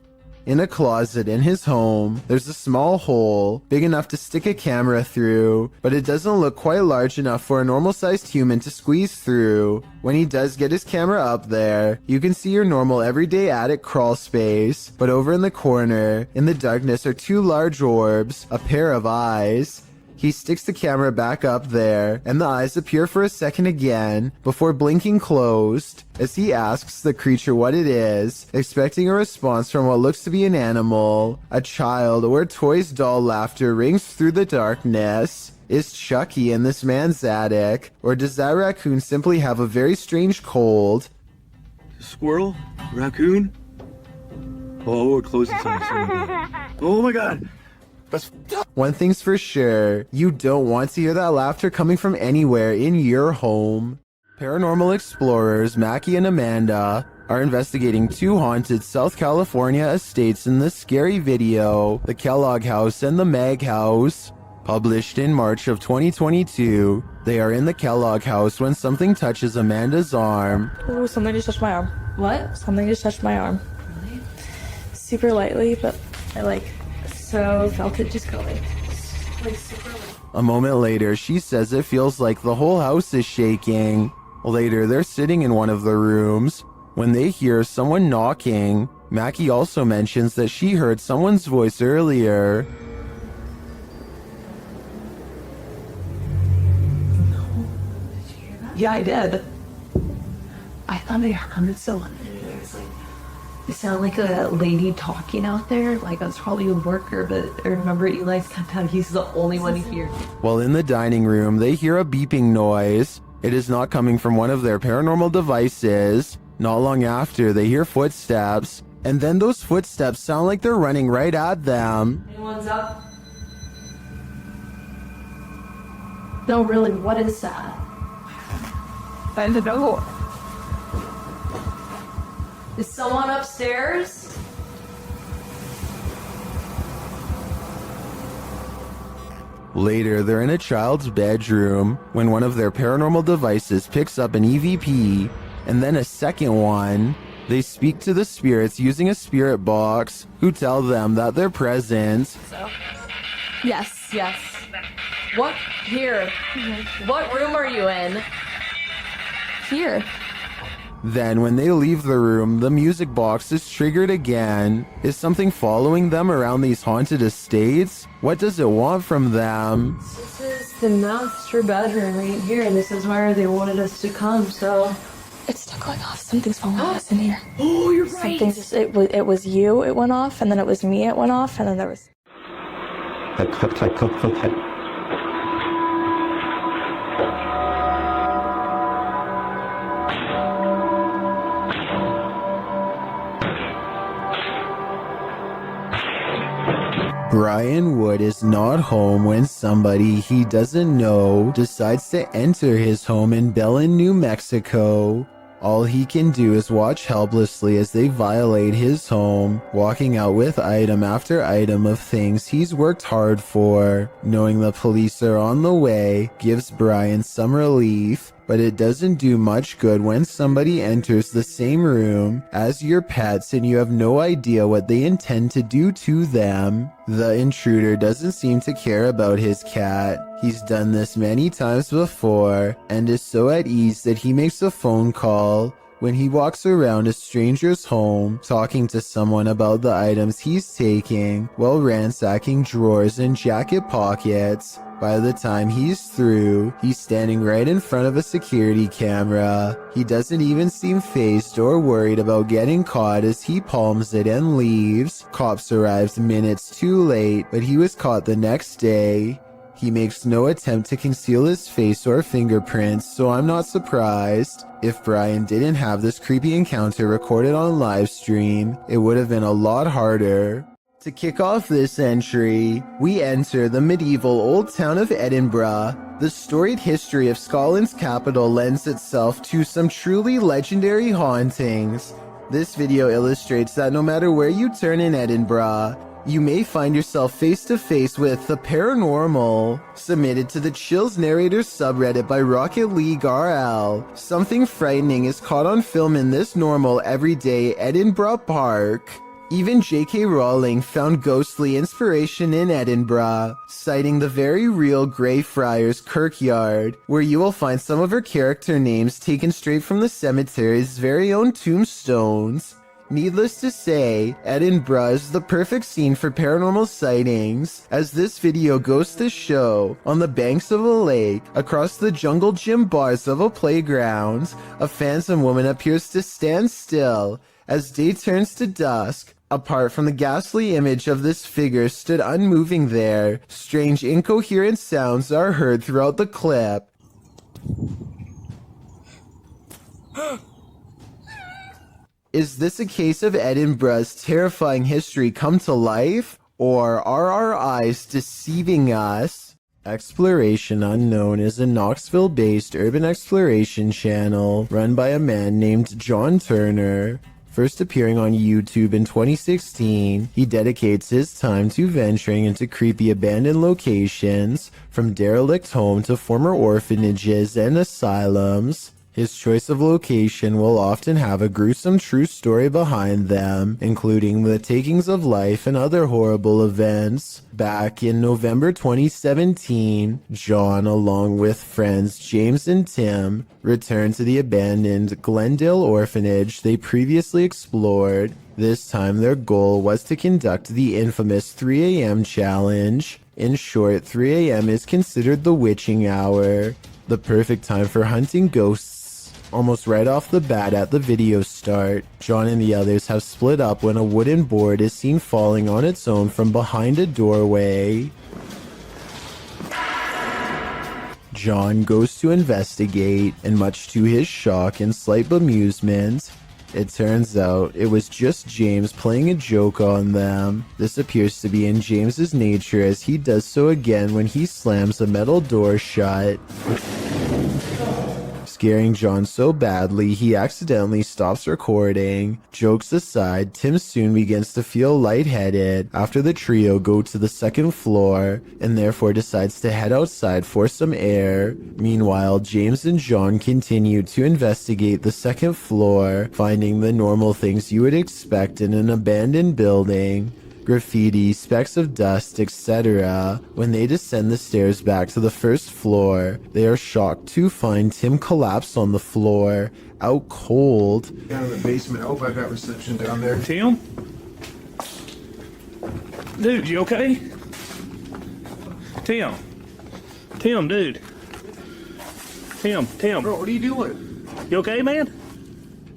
In a closet in his home, there's a small hole, big enough to stick a camera through, but it doesn't look quite large enough for a normal-sized human to squeeze through. When he does get his camera up there, you can see your normal everyday attic crawl space, but over in the corner, in the darkness, are two large orbs, a pair of eyes. He sticks the camera back up there, and the eyes appear for a second again, before blinking closed, as he asks the creature what it is, expecting a response from what looks to be an animal. A child or toy's doll laughter rings through the darkness. Is Chucky in this man's attic, or does that raccoon simply have a very strange cold? Squirrel? Raccoon? Oh, we're closing something. Oh my god! One thing's for sure, you don't want to hear that laughter coming from anywhere in your home. Paranormal explorers Mackie and Amanda are investigating two haunted South California estates in this scary video, the Kellogg House and the Mag House. Published in March of 2022, they are in the Kellogg House when something touches Amanda's arm. Oh, something just touched my arm. What? Something just touched my arm. Really? Super lightly, but I so felt it just go like super light. A moment later, she says it feels like the whole house is shaking. Later, they're sitting in one of the rooms when they hear someone knocking. Mackie also mentions that she heard someone's voice earlier. Yeah, I did. I thought I heard someone. It sounded like a lady talking out there. Like I was probably a worker, but I remember Eli said that he's the only one here. While in the dining room, they hear a beeping noise. It is not coming from one of their paranormal devices. Not long after, they hear footsteps, and then those footsteps sound like they're running right at them. Anyone's up? No, really, what is that? I don't know. Is someone upstairs? Later, they're in a child's bedroom when one of their paranormal devices picks up an EVP, and then a second one. They speak to the spirits using a spirit box, who tell them that they're present. So, yes. What? Here. What room are you in? Here. Then when they leave the room, the music box is triggered again. Is something following them around these haunted estates? What does it want from them? This is the master bedroom right here. This is where they wanted us to come, so... It's still going off. Something's following us in here. Oh, you're right. Something just, it was you, it went off, and then it was me, it went off, and then there was... Brian Wood is not home when somebody he doesn't know decides to enter his home in Belen, New Mexico. All he can do is watch helplessly as they violate his home, walking out with item after item of things he's worked hard for. Knowing the police are on the way gives Brian some relief, but it doesn't do much good when somebody enters the same room as your pets and you have no idea what they intend to do to them. The intruder doesn't seem to care about his cat. He's done this many times before and is so at ease that he makes a phone call when he walks around a stranger's home talking to someone about the items he's taking while ransacking drawers and jacket pockets. By the time he's through, he's standing right in front of a security camera. He doesn't even seem fazed or worried about getting caught as he palms it and leaves. Cops arrived minutes too late, but he was caught the next day. He makes no attempt to conceal his face or fingerprints, so I'm not surprised. If Brian didn't have this creepy encounter recorded on live stream, it would have been a lot harder. To kick off this entry, we enter the medieval old town of Edinburgh. The storied history of Scotland's capital lends itself to some truly legendary hauntings. This video illustrates that no matter where you turn in Edinburgh, you may find yourself face to face with the paranormal. Submitted to the Chills Narrators subreddit by Rocket League RL. Something frightening is caught on film in this normal everyday Edinburgh park. Even J.K. Rowling found ghostly inspiration in Edinburgh, citing the very real Greyfriars Kirkyard, where you will find some of her character names taken straight from the cemetery's very own tombstones. Needless to say, Edinburgh is the perfect scene for paranormal sightings, as this video goes to show, on the banks of a lake, across the jungle gym bars of a playground, a phantom woman appears to stand still. As day turns to dusk, apart from the ghastly image of this figure stood unmoving there, strange incoherent sounds are heard throughout the clip. Is this a case of Edinburgh's terrifying history come to life? Or are our eyes deceiving us? Exploration Unknown is a Knoxville-based urban exploration channel run by a man named John Turner. First appearing on YouTube in 2016, he dedicates his time to venturing into creepy abandoned locations, from derelict homes to former orphanages and asylums. His choice of location will often have a gruesome true story behind them, including the takings of life and other horrible events. Back in November 2017, John, along with friends James and Tim, returned to the abandoned Glendale orphanage they previously explored. This time their goal was to conduct the infamous 3 a.m. challenge. In short, 3 a.m. is considered the witching hour, the perfect time for hunting ghosts. Almost right off the bat at the video start, John and the others have split up when a wooden board is seen falling on its own from behind a doorway. John goes to investigate, and much to his shock and slight bemusement, it turns out it was just James playing a joke on them. This appears to be in James's nature, as he does so again when he slams a metal door shut, scaring John so badly he accidentally stops recording. Jokes aside, Tim soon begins to feel lightheaded after the trio go to the second floor and therefore decides to head outside for some air. Meanwhile, James and John continue to investigate the second floor, finding the normal things you would expect in an abandoned building: graffiti, specks of dust, etc. When they descend the stairs back to the first floor, they are shocked to find Tim collapsed on the floor, out cold. Down in the basement. I hope I got reception down there. Tim? Dude, you okay? Tim? Tim, dude. Tim. Bro, what are you doing? You okay, man?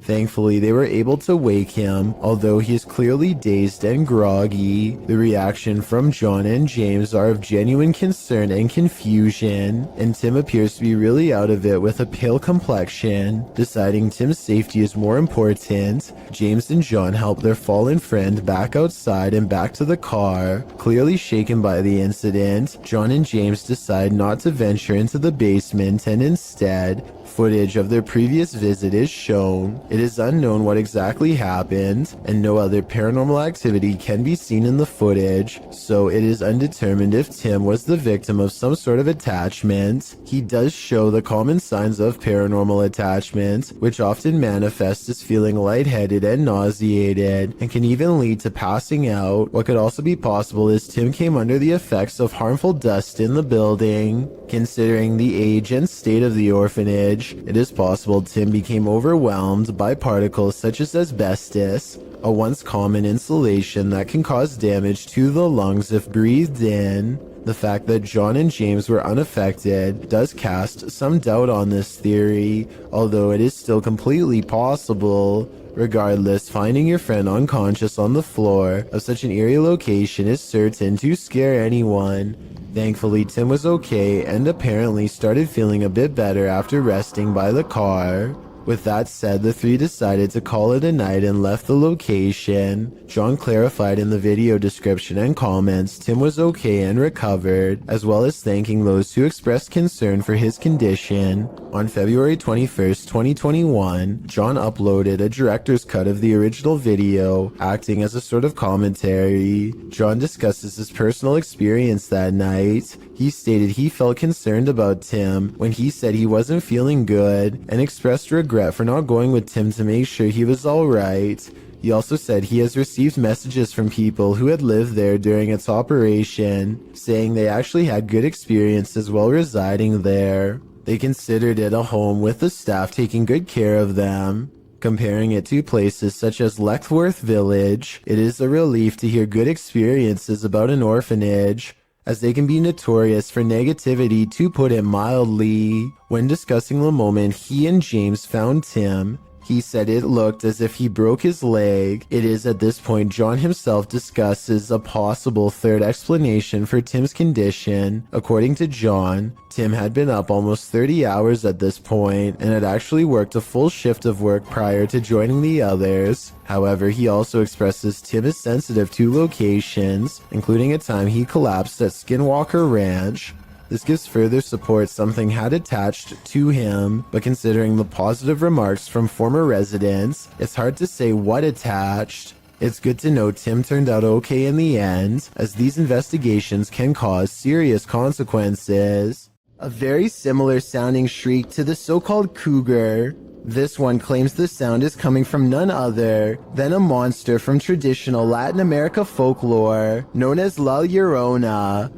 Thankfully, they were able to wake him, although he is clearly dazed and groggy. The reaction from John and James are of genuine concern and confusion, and Tim appears to be really out of it with a pale complexion. Deciding Tim's safety is more important, James and John help their fallen friend back outside and back to the car. Clearly shaken by the incident, John and James decide not to venture into the basement, and instead, footage of their previous visit is shown. It is unknown what exactly happened, and no other paranormal activity can be seen in the footage, so it is undetermined if Tim was the victim of some sort of attachment. He does show the common signs of paranormal attachment, which often manifest as feeling lightheaded and nauseated, and can even lead to passing out. What could also be possible is Tim came under the effects of harmful dust in the building. Considering the age and state of the orphanage, it is possible Tim became overwhelmed by particles such as asbestos, a once common insulation that can cause damage to the lungs if breathed in. The fact that John and James were unaffected does cast some doubt on this theory, although it is still completely possible. Regardless, finding your friend unconscious on the floor of such an eerie location is certain to scare anyone. Thankfully, Tim was okay and apparently started feeling a bit better after resting by the car. With that said, the three decided to call it a night and left the location. John clarified in the video description and comments Tim was okay and recovered, as well as thanking those who expressed concern for his condition. On February 21st, 2021, John uploaded a director's cut of the original video, acting as a sort of commentary. John discusses his personal experience that night. He stated he felt concerned about Tim when he said he wasn't feeling good, and expressed regret for not going with Tim to make sure he was alright. He also said he has received messages from people who had lived there during its operation, saying they actually had good experiences while residing there. They considered it a home with the staff taking good care of them. Comparing it to places such as Leckworth Village, it is a relief to hear good experiences about an orphanage, as they can be notorious for negativity, to put it mildly. When discussing the moment he and James found Tim, he said it looked as if he broke his leg. It is at this point John himself discusses a possible third explanation for Tim's condition. According to John, Tim had been up almost 30 hours at this point and had actually worked a full shift of work prior to joining the others. However, he also expresses Tim is sensitive to locations, including a time he collapsed at Skinwalker Ranch. This gives further support something had attached to him, but considering the positive remarks from former residents, it's hard to say what attached. It's good to know Tim turned out okay in the end, as these investigations can cause serious consequences. A very similar sounding shriek to the so-called cougar. This one claims the sound is coming from none other than a monster from traditional Latin America folklore known as La Llorona.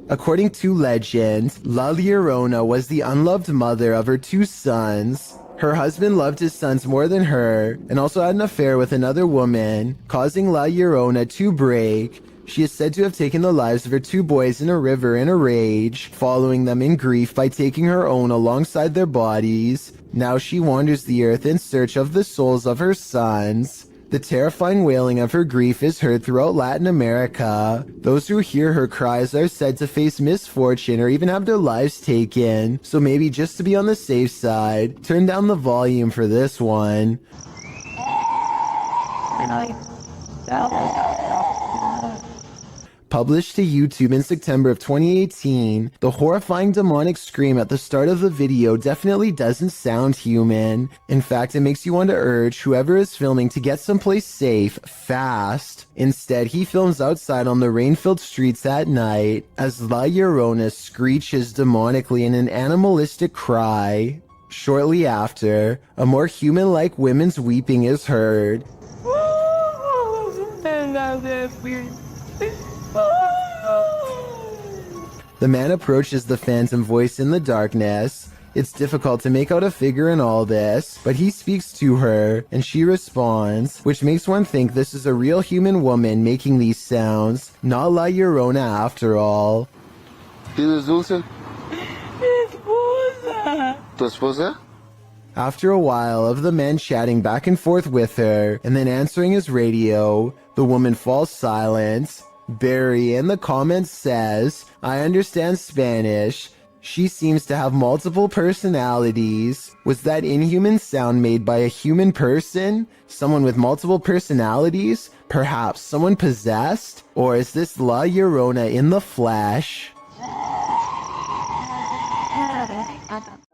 According to legend, La Llorona was the unloved mother of her 2 sons. Her husband loved his sons more than her and also had an affair with another woman, causing La Llorona to break. She is said to have taken the lives of her 2 boys in a river in a rage, following them in grief by taking her own alongside their bodies. Now she wanders the earth in search of the souls of her sons. The terrifying wailing of her grief is heard throughout Latin America. Those who hear her cries are said to face misfortune or even have their lives taken. So maybe just to be on the safe side, turn down the volume for this one. Published to YouTube in September of 2018, the horrifying demonic scream at the start of the video definitely doesn't sound human. In fact, it makes you want to urge whoever is filming to get someplace safe, fast. Instead, he films outside on the rain-filled streets at night as La Llorona screeches demonically in an animalistic cry. Shortly after, a more human-like woman's weeping is heard. The man approaches the phantom voice in the darkness. It's difficult to make out a figure in all this, but he speaks to her, and she responds, which makes one think this is a real human woman making these sounds, not La Llorona after all. ¿Tienes dulce? ¿Tu esposa? After a while of the man chatting back and forth with her, and then answering his radio, the woman falls silent. Barry in the comments says, I understand Spanish. She seems to have multiple personalities. Was that inhuman sound made by a human person? Someone with multiple personalities? Perhaps someone possessed? Or is this La Llorona in the flesh?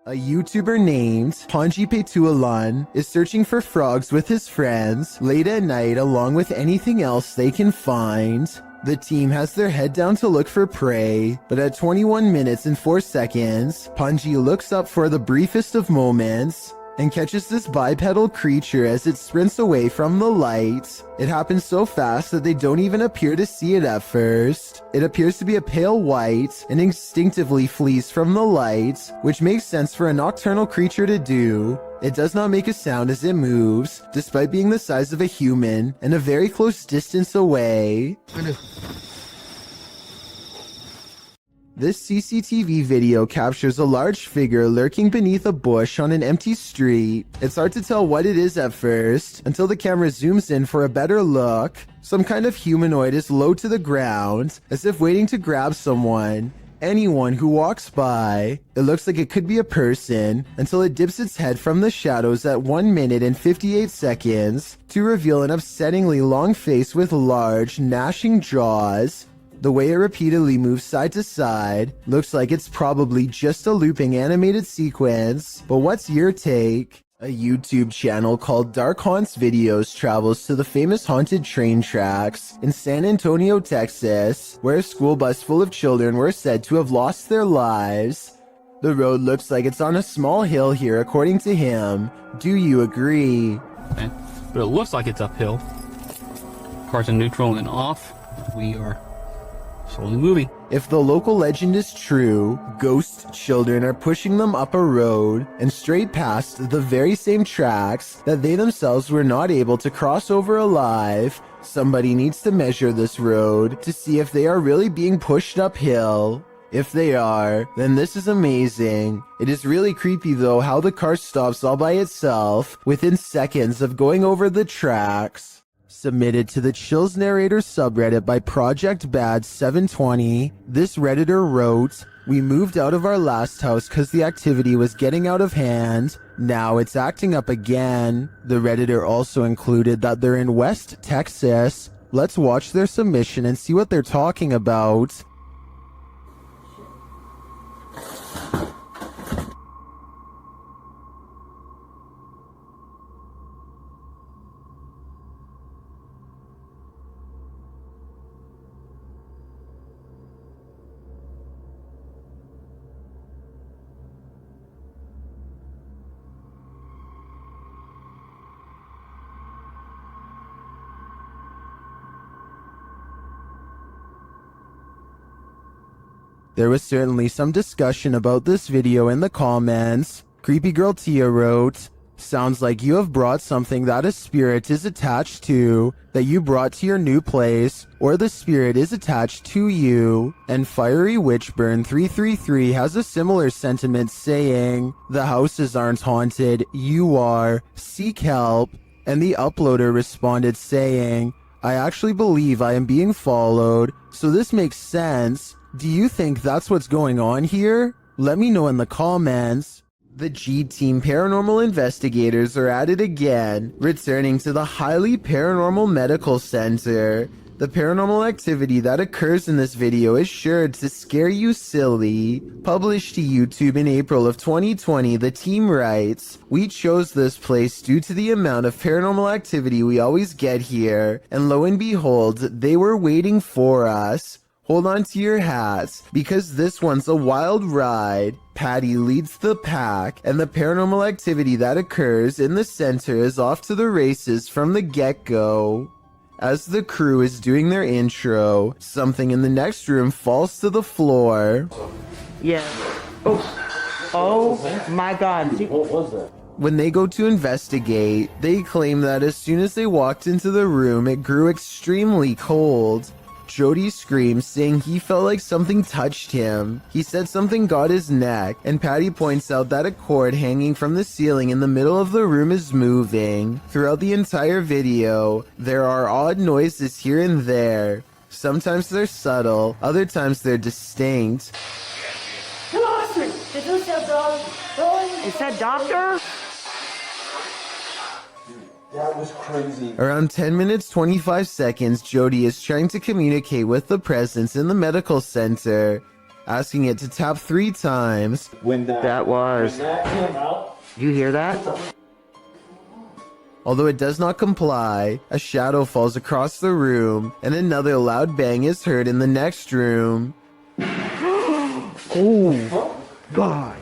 A YouTuber named Ponji Petualan is searching for frogs with his friends late at night along with anything else they can find. The team has their head down to look for prey, but at 21 minutes and 4 seconds, Ponji looks up for the briefest of moments and catches this bipedal creature as it sprints away from the light. It happens so fast that they don't even appear to see it at first. It appears to be a pale white and instinctively flees from the light, which makes sense for a nocturnal creature to do. It does not make a sound as it moves, despite being the size of a human and a very close distance away. This CCTV video captures a large figure lurking beneath a bush on an empty street. It's hard to tell what it is at first, until the camera zooms in for a better look. Some kind of humanoid is low to the ground, as if waiting to grab someone. Anyone who walks by. It looks like it could be a person, until it dips its head from the shadows at 1 minute and 58 seconds, to reveal an upsettingly long face with large, gnashing jaws. The way it repeatedly moves side to side looks like it's probably just a looping animated sequence, but what's your take? A YouTube channel called Dark Haunts Videos travels to the famous haunted train tracks in San Antonio, Texas, where a school bus full of children were said to have lost their lives. The road looks like it's on a small hill here according to him. Do you agree? But it looks like it's uphill. Cars in neutral and off. We are slowly moving. If the local legend is true, ghost children are pushing them up a road and straight past the very same tracks that they themselves were not able to cross over alive. Somebody needs to measure this road to see if they are really being pushed uphill. If they are, then this is amazing. It is really creepy though how the car stops all by itself within seconds of going over the tracks. Submitted to the Chills Narrator subreddit by Project Bad 720, this redditor wrote, "We moved out of our last house cause the activity was getting out of hand. Now it's acting up again." The redditor also included that they're in West Texas. Let's watch their submission and see what they're talking about. There was certainly some discussion about this video in the comments. Creepy Girl Tia wrote, "Sounds like you have brought something that a spirit is attached to, that you brought to your new place, or the spirit is attached to you." And Fiery Witchburn 333 has a similar sentiment saying, "The houses aren't haunted, you are. Seek help." And the uploader responded saying, "I actually believe I am being followed, so this makes sense. Do you think that's what's going on here? Let me know in the comments." The G-Team paranormal investigators are at it again, returning to the highly paranormal medical center. The paranormal activity that occurs in this video is sure to scare you silly. Published to YouTube in April of 2020, the team writes, "We chose this place due to the amount of paranormal activity we always get here, and lo and behold, they were waiting for us. Hold on to your hats, because this one's a wild ride." Patty leads the pack, and the paranormal activity that occurs in the center is off to the races from the get-go. As the crew is doing their intro, something in the next room falls to the floor. Yeah. Oh my God. What was that? When they go to investigate, they claim that as soon as they walked into the room, it grew extremely cold. Jody screams, saying he felt like something touched him. He said something got his neck, and Patty points out that a cord hanging from the ceiling in the middle of the room is moving. Throughout the entire video, there are odd noises here and there. Sometimes they're subtle, other times they're distinct. Is that doctor? That was crazy. Around 10 minutes 25 seconds, Jody is trying to communicate with the presence in the medical center, asking it to tap 3 times. When that was. You hear that? Although it does not comply, a shadow falls across the room, and another loud bang is heard in the next room. Oh, God.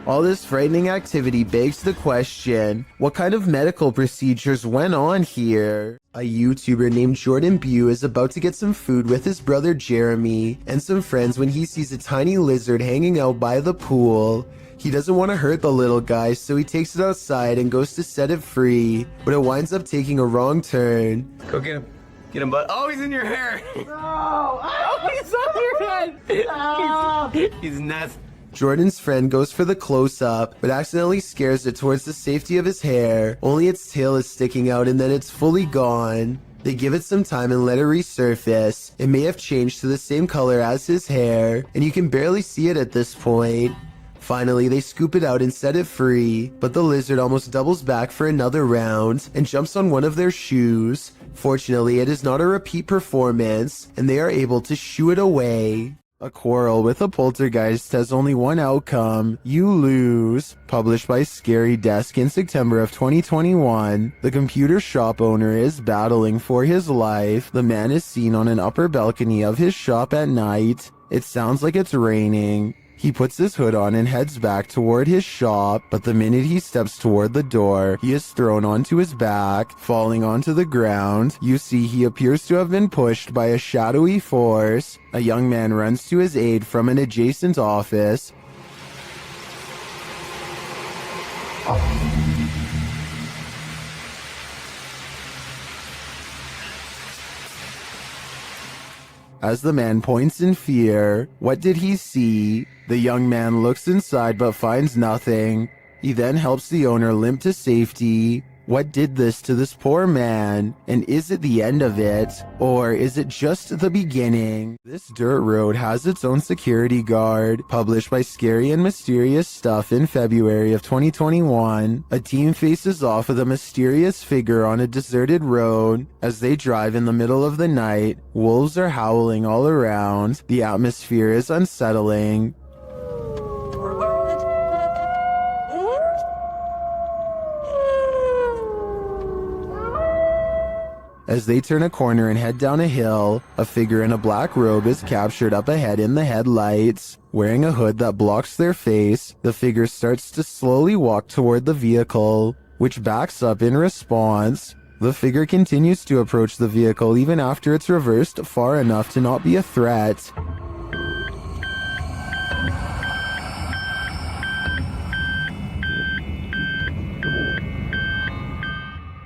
All this frightening activity begs the question, what kind of medical procedures went on here? A YouTuber named Jordan Bew is about to get some food with his brother Jeremy and some friends when he sees a tiny lizard hanging out by the pool. He doesn't want to hurt the little guy, so he takes it outside and goes to set it free, but it winds up taking a wrong turn. Go get him. Get him, bud. Oh, he's in your hair. Oh, he's on your head. Oh. He's nuts. Jordan's friend goes for the close-up, but accidentally scares it towards the safety of his hair. Only its tail is sticking out and then it's fully gone. They give it some time and let it resurface. It may have changed to the same color as his hair, and you can barely see it at this point. Finally, they scoop it out and set it free, but the lizard almost doubles back for another round and jumps on one of their shoes. Fortunately, it is not a repeat performance, and they are able to shoo it away. A quarrel with a poltergeist has only one outcome. You lose. Published by Scary Desk in September of 2021. The computer shop owner is battling for his life. The man is seen on an upper balcony of his shop at night. It sounds like it's raining. He puts his hood on and heads back toward his shop, but the minute he steps toward the door, he is thrown onto his back, falling onto the ground. You see he appears to have been pushed by a shadowy force. A young man runs to his aid from an adjacent office. As the man points in fear, what did he see? The young man looks inside but finds nothing. He then helps the owner limp to safety. What did this to this poor man? And is it the end of it? Or is it just the beginning? This dirt road has its own security guard. Published by Scary and Mysterious Stuff in February of 2021. A team faces off with a mysterious figure on a deserted road. As they drive in the middle of the night, wolves are howling all around. The atmosphere is unsettling. As they turn a corner and head down a hill, a figure in a black robe is captured up ahead in the headlights. Wearing a hood that blocks their face, the figure starts to slowly walk toward the vehicle, which backs up in response. The figure continues to approach the vehicle even after it's reversed far enough to not be a threat.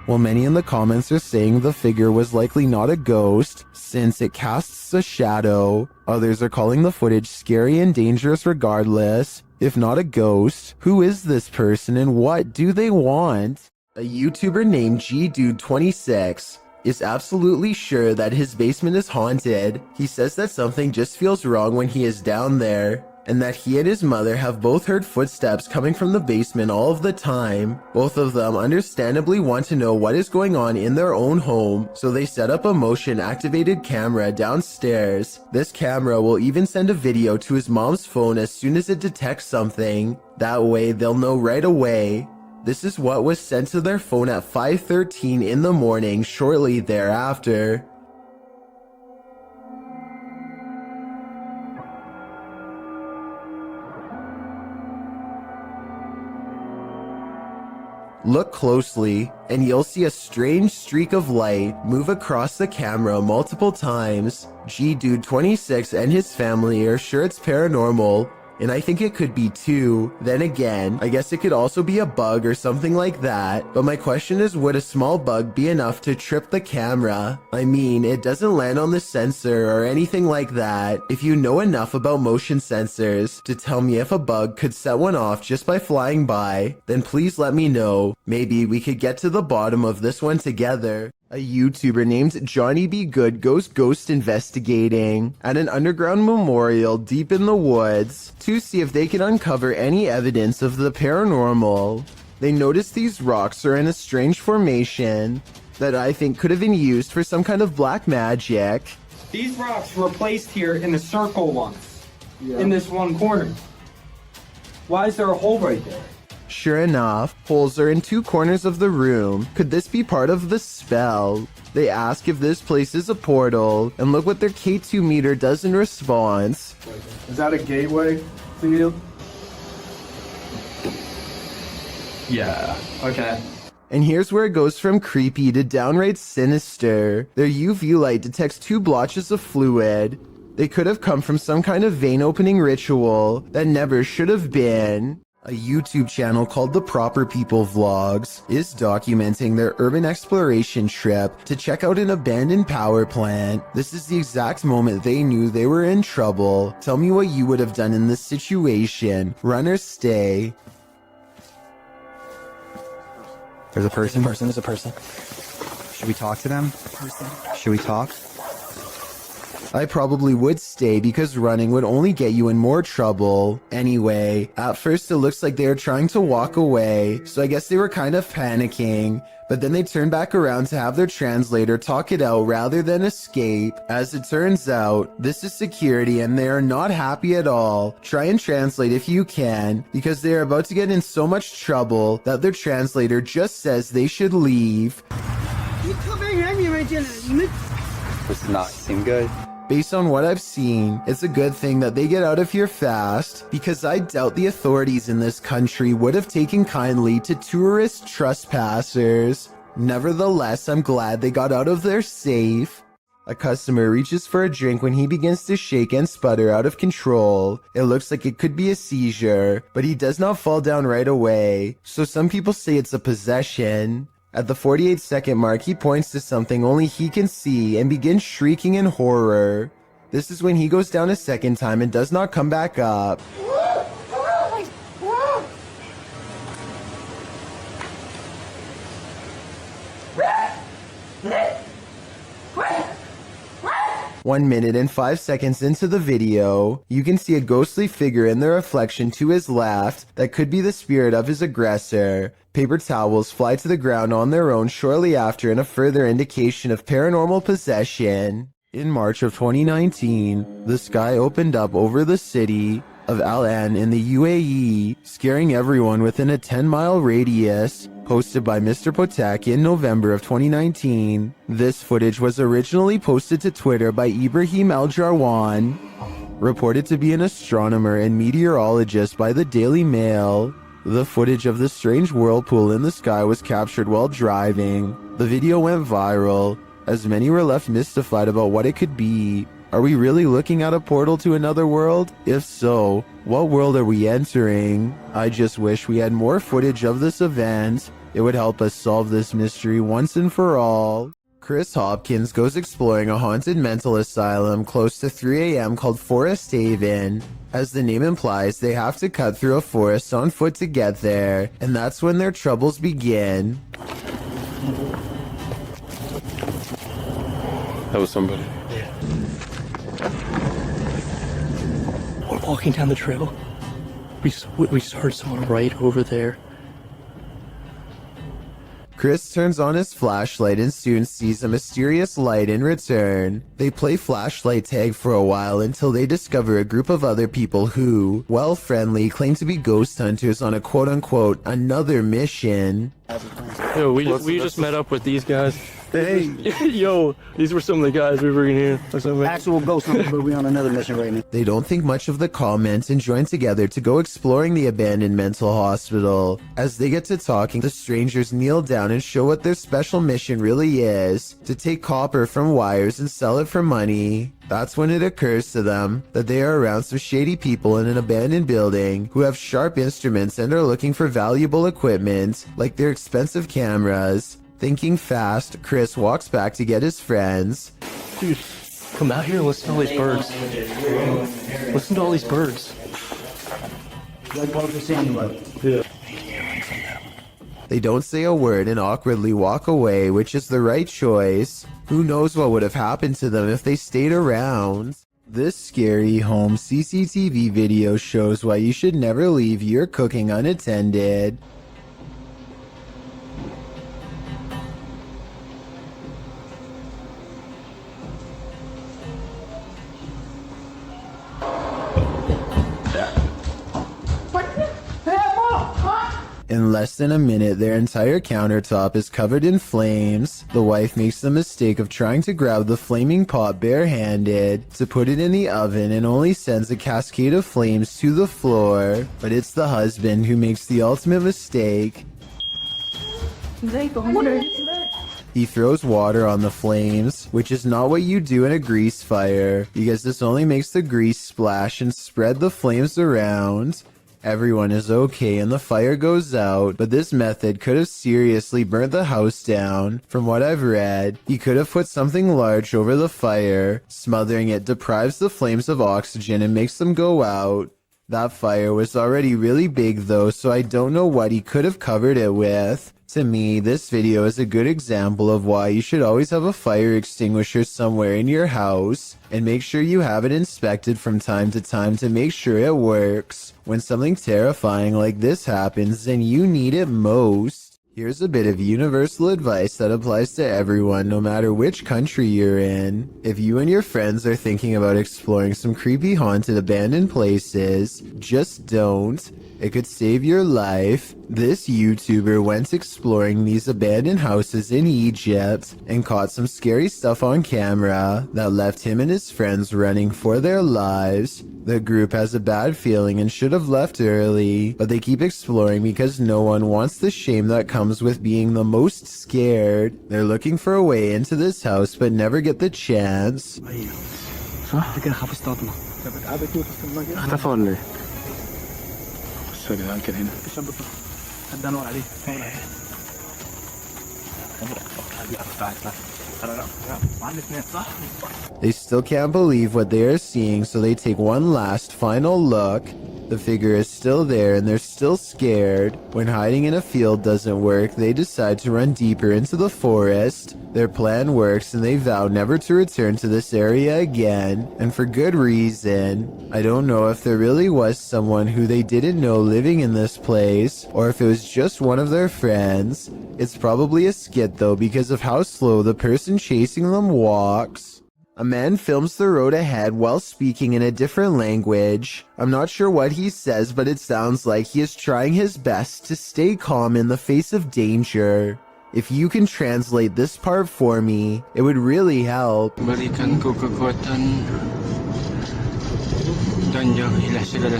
While many in the comments are saying the figure was likely not a ghost, since it casts a shadow, others are calling the footage scary and dangerous regardless. If not a ghost, who is this person and what do they want? A YouTuber named GDude26 is absolutely sure that his basement is haunted. He says that something just feels wrong when he is down there, and that he and his mother have both heard footsteps coming from the basement all of the time. Both of them understandably want to know what is going on in their own home, so they set up a motion-activated camera downstairs. This camera will even send a video to his mom's phone as soon as it detects something. That way, they'll know right away. This is what was sent to their phone at 5:13 in the morning shortly thereafter. Look closely, and you'll see a strange streak of light move across the camera multiple times. GDude26 and his family are sure it's paranormal, and I think it could be too. Then again, I guess it could also be a bug or something like that. But my question is, would a small bug be enough to trip the camera? I mean, it doesn't land on the sensor or anything like that. If you know enough about motion sensors to tell me if a bug could set one off just by flying by, then please let me know. Maybe we could get to the bottom of this one together. A YouTuber named Johnny B. Good goes ghost investigating at an underground memorial deep in the woods to see if they can uncover any evidence of the paranormal. They notice these rocks are in a strange formation that I think could have been used for some kind of black magic. These rocks were placed here in a circle once, in this one corner. Why is there a hole right there? Sure enough, holes are in two corners of the room. Could this be part of the spell? They ask if this place is a portal, and look what their K2 meter does in response. Is that a gateway to you? Yeah, okay. And here's where it goes from creepy to downright sinister. Their UV light detects two blotches of fluid. They could have come from some kind of vein opening ritual that never should have been. A YouTube channel called The Proper People Vlogs is documenting their urban exploration trip to check out an abandoned power plant. This is the exact moment they knew they were in trouble. Tell me what you would have done in this situation. Run or stay. There's a person. There's a person. Should we talk to them? Should we talk? I probably would stay because running would only get you in more trouble. Anyway, at first it looks like they were trying to walk away, so I guess they were kind of panicking. But then they turned back around to have their translator talk it out rather than escape. As it turns out, this is security and they are not happy at all. Try and translate if you can, because they are about to get in so much trouble that their translator just says they should leave. Does not seem good. Based on what I've seen, it's a good thing that they get out of here fast, because I doubt the authorities in this country would have taken kindly to tourist trespassers. Nevertheless, I'm glad they got out of there safe. A customer reaches for a drink when he begins to shake and sputter out of control. It looks like it could be a seizure, but he does not fall down right away, so some people say it's a possession. At the 48-second mark, he points to something only he can see and begins shrieking in horror. This is when he goes down a second time and does not come back up. One minute and 5 seconds into the video, you can see a ghostly figure in the reflection to his left that could be the spirit of his aggressor. Paper towels fly to the ground on their own shortly after in a further indication of paranormal possession. In March of 2019, the sky opened up over the city of Al Ain in the UAE, scaring everyone within a 10-mile radius. Posted by Mr. Potek in November of 2019. This footage was originally posted to Twitter by Ibrahim Al-Jarwan, reported to be an astronomer and meteorologist by the Daily Mail. The footage of the strange whirlpool in the sky was captured while driving. The video went viral, as many were left mystified about what it could be. Are we really looking at a portal to another world? If so, what world are we entering? I just wish we had more footage of this event. It would help us solve this mystery once and for all. Chris Hopkins goes exploring a haunted mental asylum close to 3 a.m. called Forest Haven. As the name implies, they have to cut through a forest on foot to get there, and that's when their troubles begin. That was somebody. We're walking down the trail. We heard someone right over there. Chris turns on his flashlight and soon sees a mysterious light in return. They play flashlight tag for a while until they discover a group of other people who, while friendly, claim to be ghost hunters on a quote-unquote another mission. Yo, we just met up with these guys. Hey. Yo, these were some of the guys we were in here. Actual ghost hunters, but we're on another mission right now. They don't think much of the comments and join together to go exploring the abandoned mental hospital. As they get to talking, the strangers kneel down and show what their special mission really is: to take copper from wires and sell it for money. That's when it occurs to them that they are around some shady people in an abandoned building who have sharp instruments and are looking for valuable equipment, like their expensive cameras. Thinking fast, Chris walks back to get his friends. Dude, come out here and listen to all these birds. Listen to all these birds. Yeah. They don't say a word and awkwardly walk away, which is the right choice. Who knows what would have happened to them if they stayed around? This scary home CCTV video shows why you should never leave your cooking unattended. In less than a minute, their entire countertop is covered in flames. The wife makes the mistake of trying to grab the flaming pot barehanded to put it in the oven and only sends a cascade of flames to the floor. But it's the husband who makes the ultimate mistake. He throws water on the flames, which is not what you do in a grease fire, because this only makes the grease splash and spread the flames around. Everyone is okay and the fire goes out, but this method could have seriously burnt the house down. From what I've read, he could have put something large over the fire. Smothering it deprives the flames of oxygen and makes them go out. That fire was already really big though, so I don't know what he could have covered it with. To me, this video is a good example of why you should always have a fire extinguisher somewhere in your house, and make sure you have it inspected from time to time to make sure it works. When something terrifying like this happens, then you need it most. Here's a bit of universal advice that applies to everyone, no matter which country you're in. If you and your friends are thinking about exploring some creepy haunted abandoned places, just don't. It could save your life. This YouTuber went exploring these abandoned houses in Egypt and caught some scary stuff on camera that left him and his friends running for their lives. The group has a bad feeling and should have left early, but they keep exploring because no one wants the shame that comes with being the most scared. They're looking for a way into this house but never get the chance. اختفى ولا ايه؟ بص يا جدعان كان هنا. هدانوا عليه. They still can't believe what they are seeing, so they take one last final look. The figure is still there and they're still scared. When hiding in a field doesn't work, they decide to run deeper into the forest. Their plan works and they vow never to return to this area again, and for good reason. I don't know if there really was someone who they didn't know living in this place, or if it was just one of their friends. It's probably a skit though, because of how slow the person chasing them walks. A man films the road ahead while speaking in a different language. I'm not sure what he says, but it sounds like he is trying his best to stay calm in the face of danger. If you can translate this part for me, it would really help. Balikan ko kekuatan dan Tuhan jauhilah segala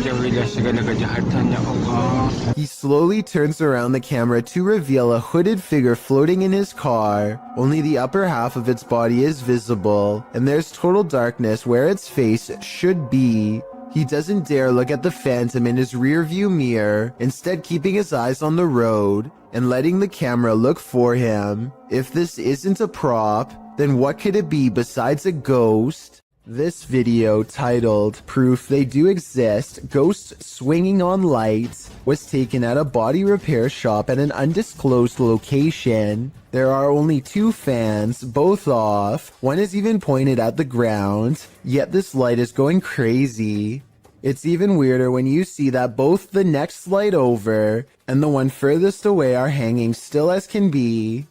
jauhilah segala kejahatan ya Allah. He slowly turns around the camera to reveal a hooded figure floating in his car. Only the upper half of its body is visible, and there's total darkness where its face should be. He doesn't dare look at the phantom in his rearview mirror, instead keeping his eyes on the road and letting the camera look for him. If this isn't a prop, then what could it be besides a ghost? This video, titled Proof They Do Exist, Ghosts Swinging on Lights, was taken at a body repair shop at an undisclosed location. There are only 2 fans, both off. One is even pointed at the ground, yet this light is going crazy. It's even weirder when you see that both the next light over and the one furthest away are hanging still as can be.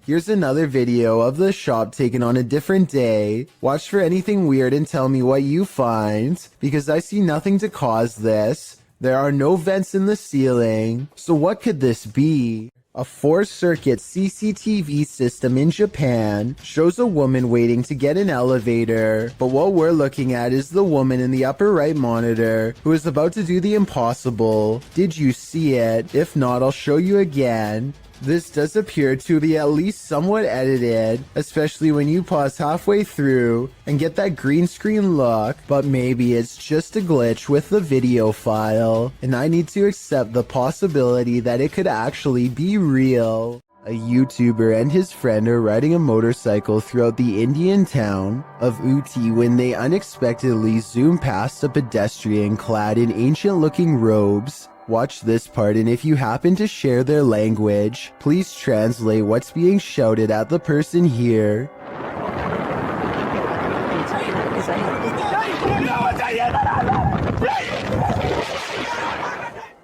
Here's another video of the shop taken on a different day. Watch for anything weird and tell me what you find, because I see nothing to cause this. There are no vents in the ceiling, so what could this be? A 4-circuit CCTV system in Japan shows a woman waiting to get an elevator, but what we're looking at is the woman in the upper right monitor who is about to do the impossible. Did you see it? If not, I'll show you again. This does appear to be at least somewhat edited, especially when you pause halfway through and get that green screen look, but maybe it's just a glitch with the video file, and I need to accept the possibility that it could actually be real. A YouTuber and his friend are riding a motorcycle throughout the Indian town of Uti when they unexpectedly zoom past a pedestrian clad in ancient-looking robes. Watch this part, and if you happen to share their language, please translate what's being shouted at the person here.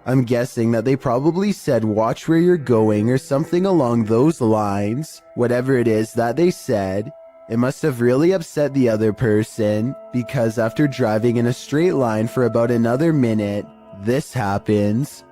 I'm guessing that they probably said watch where you're going or something along those lines. Whatever it is that they said, it must have really upset the other person, because after driving in a straight line for about another minute, this happens.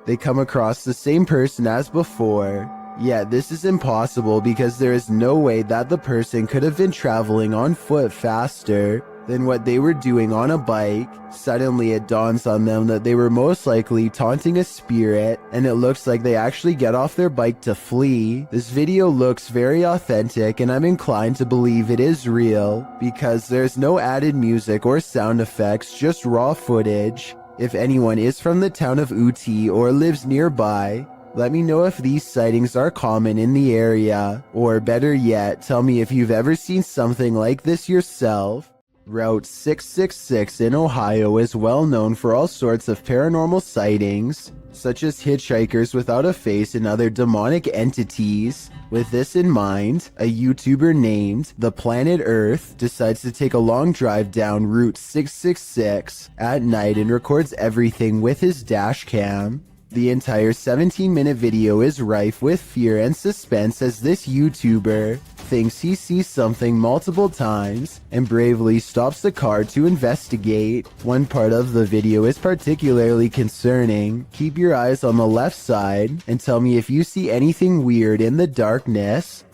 They come across the same person as before. Yet this is impossible because there is no way that the person could have been traveling on foot faster than what they were doing on a bike. Suddenly it dawns on them that they were most likely taunting a spirit, and it looks like they actually get off their bike to flee. This video looks very authentic, and I'm inclined to believe it is real, because there's no added music or sound effects, just raw footage. If anyone is from the town of Uti or lives nearby, let me know if these sightings are common in the area, or better yet, tell me if you've ever seen something like this yourself. Route 666 in Ohio is well known for all sorts of paranormal sightings, such as hitchhikers without a face and other demonic entities. With this in mind, a YouTuber named The Planet Earth decides to take a long drive down Route 666 at night and records everything with his dash cam. The entire 17-minute video is rife with fear and suspense as this YouTuber thinks he sees something multiple times and bravely stops the car to investigate. One part of the video is particularly concerning. Keep your eyes on the left side and tell me if you see anything weird in the darkness.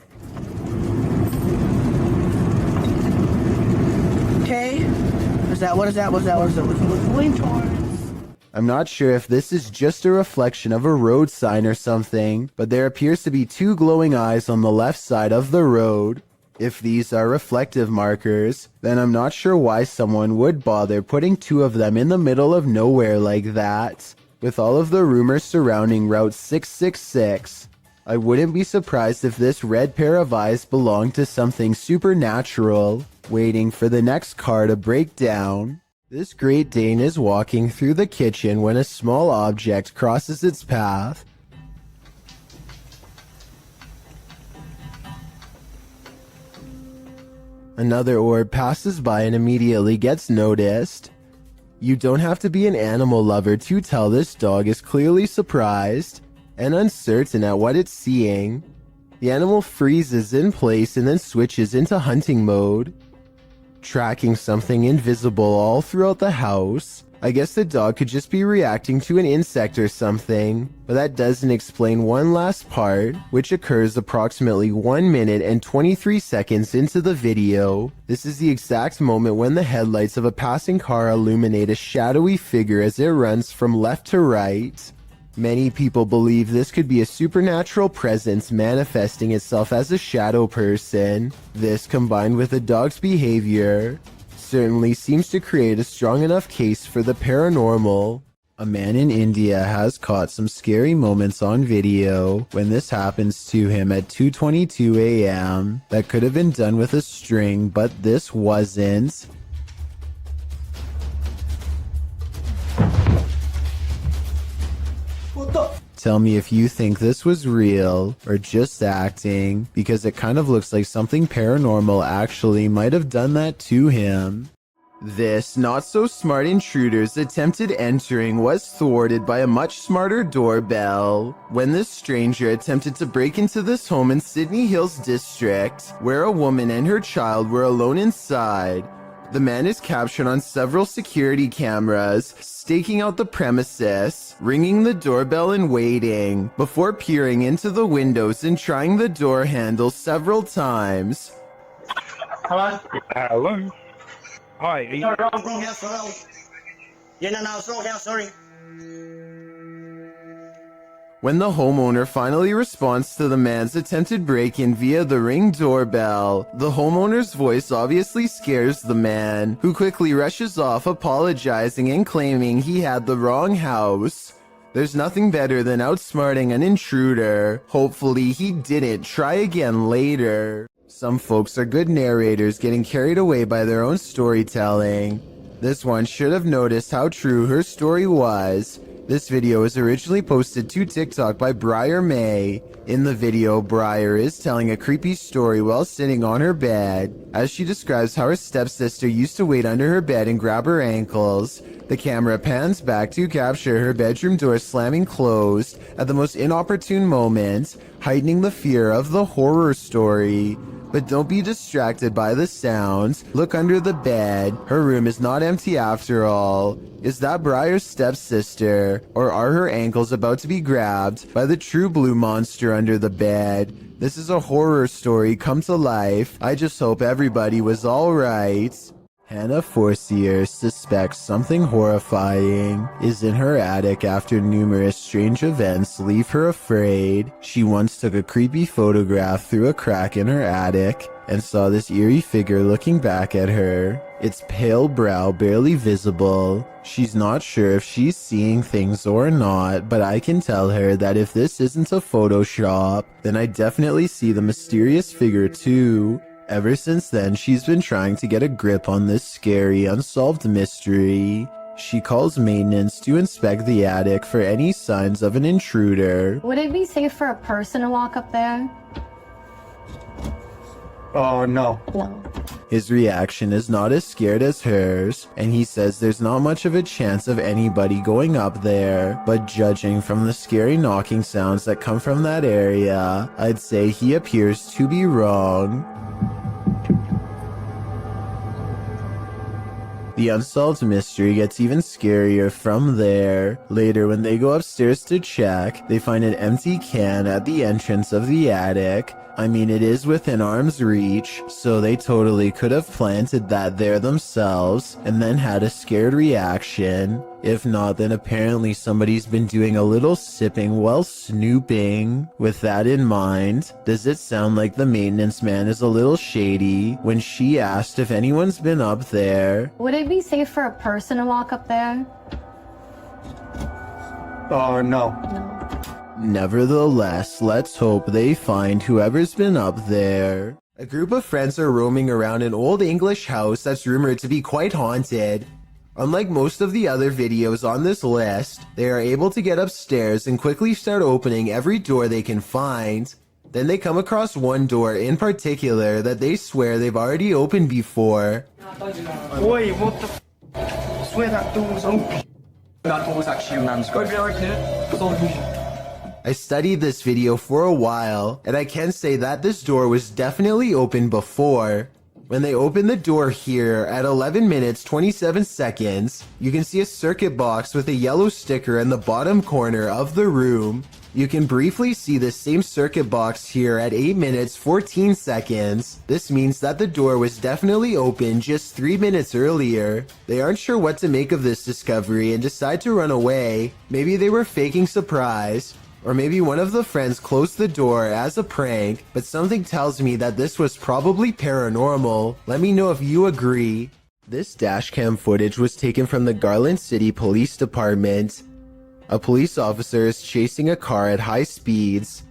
Okay. What is that? What's going towards? I'm not sure if this is just a reflection of a road sign or something, but there appears to be 2 glowing eyes on the left side of the road. If these are reflective markers, then I'm not sure why someone would bother putting 2 of them in the middle of nowhere like that. With all of the rumors surrounding Route 666, I wouldn't be surprised if this red pair of eyes belonged to something supernatural, waiting for the next car to break down. This Great Dane is walking through the kitchen when a small object crosses its path. Another orb passes by and immediately gets noticed. You don't have to be an animal lover to tell this dog is clearly surprised and uncertain at what it's seeing. The animal freezes in place and then switches into hunting mode. tracking something invisible all throughout the house. I guess the dog could just be reacting to an insect or something, but that doesn't explain one last part, which occurs approximately 1 minute and 23 seconds into the video. This is the exact moment when the headlights of a passing car illuminate a shadowy figure as it runs from left to right. Many people believe this could be a supernatural presence manifesting itself as a shadow person. This, combined with the dog's behavior, certainly seems to create a strong enough case for the paranormal. A man in India has caught some scary moments on video when this happens to him at 2:22 a.m. That could have been done with a string, but this wasn't. Tell me if you think this was real or just acting, because it kind of looks like something paranormal actually might have done that to him. This not-so-smart intruder's attempted entering was thwarted by a much smarter doorbell. When this stranger attempted to break into this home in Sydney Hills District, where a woman and her child were alone inside, the man is captured on several security cameras, staking out the premises, ringing the doorbell and waiting, before peering into the windows and trying the door handle several times. Hello? Hello? Hi, are you... Wrong house, hello? Yeah, no, it's wrong house, sorry. When the homeowner finally responds to the man's attempted break-in via the Ring doorbell, the homeowner's voice obviously scares the man, who quickly rushes off apologizing and claiming he had the wrong house. There's nothing better than outsmarting an intruder. Hopefully he didn't try again later. Some folks are good narrators getting carried away by their own storytelling. This one should have noticed how true her story was. This video was originally posted to TikTok by Briar May. In the video, Briar is telling a creepy story while sitting on her bed, as she describes how her stepsister used to wait under her bed and grab her ankles. The camera pans back to capture her bedroom door slamming closed at the most inopportune moment, heightening the fear of the horror story. But don't be distracted by the sounds. Look under the bed. Her room is not empty after all. Is that Briar's stepsister? Or are her ankles about to be grabbed by the true blue monster under the bed? This is a horror story come to life. I just hope everybody was alright. Hannah Forcier suspects something horrifying is in her attic after numerous strange events leave her afraid. She once took a creepy photograph through a crack in her attic and saw this eerie figure looking back at her, its pale brow barely visible. She's not sure if she's seeing things or not, but I can tell her that if this isn't a Photoshop, then I definitely see the mysterious figure too. Ever since then, she's been trying to get a grip on this scary, unsolved mystery. She calls maintenance to inspect the attic for any signs of an intruder. Would it be safe for a person to walk up there? Oh, no. No. His reaction is not as scared as hers, and he says there's not much of a chance of anybody going up there, but judging from the scary knocking sounds that come from that area, I'd say he appears to be wrong. The unsolved mystery gets even scarier from there. Later, when they go upstairs to check, they find an empty can at the entrance of the attic. I mean, it is within arm's reach, so they totally could have planted that there themselves and then had a scared reaction. If not, then apparently somebody's been doing a little sipping while snooping. With that in mind, does it sound like the maintenance man is a little shady when she asked if anyone's been up there? Would it be safe for a person to walk up there? Oh, no. No. Nevertheless, let's hope they find whoever's been up there. A group of friends are roaming around an old English house that's rumored to be quite haunted. Unlike most of the other videos on this list, they are able to get upstairs and quickly start opening every door they can find. Then they come across one door in particular that they swear they've already opened before. Wait, what the f***? I swear that door was open. That door was actually a man's grave. I studied this video for a while, and I can say that this door was definitely open before. When they open the door here at 11 minutes 27 seconds, you can see a circuit box with a yellow sticker in the bottom corner of the room. You can briefly see the same circuit box here at 8 minutes 14 seconds. This means that the door was definitely open just 3 minutes earlier. They aren't sure what to make of this discovery and decide to run away. Maybe they were faking surprise. Or maybe one of the friends closed the door as a prank, but something tells me that this was probably paranormal. Let me know if you agree. This dashcam footage was taken from the Garland City Police Department. A police officer is chasing a car at high speeds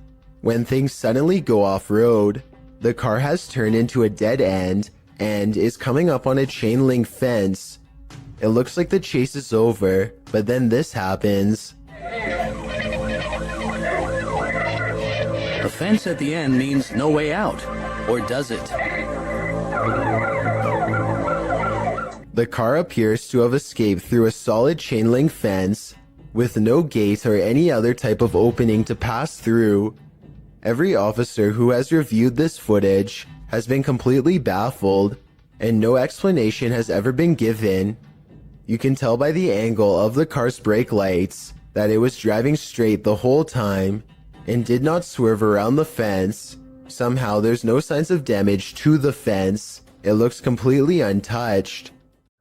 when things suddenly go off-road. The car has turned into a dead end and is coming up on a chain link fence. It looks like the chase is over, but then this happens. The fence at the end means no way out, or does it? The car appears to have escaped through a solid chain link fence with no gate or any other type of opening to pass through. Every officer who has reviewed this footage has been completely baffled, and no explanation has ever been given. You can tell by the angle of the car's brake lights that it was driving straight the whole time and did not swerve around the fence. Somehow there's no signs of damage to the fence. It looks completely untouched.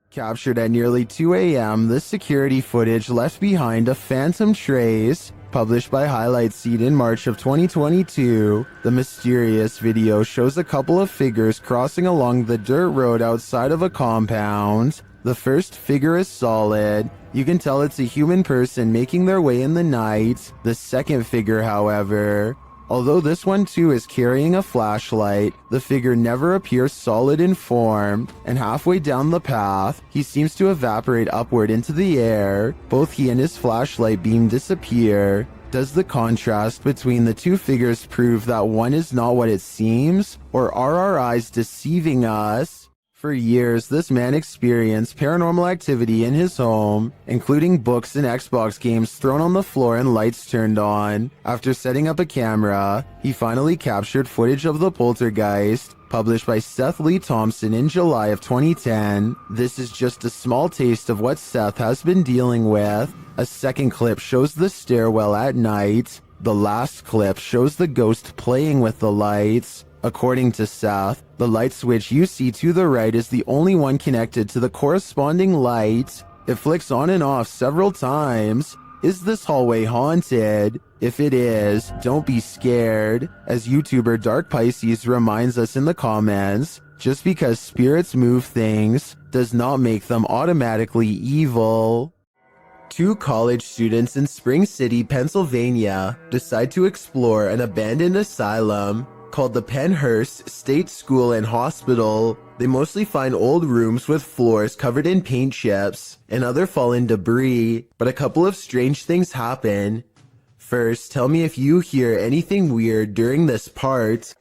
Captured at nearly 2 a.m., this security footage left behind a phantom trace. Published by Highlight Seed in March of 2022, the mysterious video shows a couple of figures crossing along the dirt road outside of a compound. The first figure is solid. You can tell it's a human person making their way in the night. The second figure, however, although this one too is carrying a flashlight, the figure never appears solid in form, and halfway down the path, he seems to evaporate upward into the air. Both he and his flashlight beam disappear. Does the contrast between the two figures prove that one is not what it seems, or are our eyes deceiving us? For years, this man experienced paranormal activity in his home, including books and Xbox games thrown on the floor and lights turned on. After setting up a camera, he finally captured footage of the poltergeist, published by Seth Lee Thompson in July of 2010. This is just a small taste of what Seth has been dealing with. A second clip shows the stairwell at night. The last clip shows the ghost playing with the lights. According to Seth, the light switch you see to the right is the only one connected to the corresponding light. It flicks on and off several times. Is this hallway haunted? If it is, don't be scared. As YouTuber Dark Pisces reminds us in the comments, just because spirits move things does not make them automatically evil. Two college students in Spring City, Pennsylvania, decide to explore an abandoned asylum called the Pennhurst State School and Hospital. They mostly find old rooms with floors covered in paint chips and other fallen debris, but a couple of strange things happen. First, tell me if you hear anything weird during this part.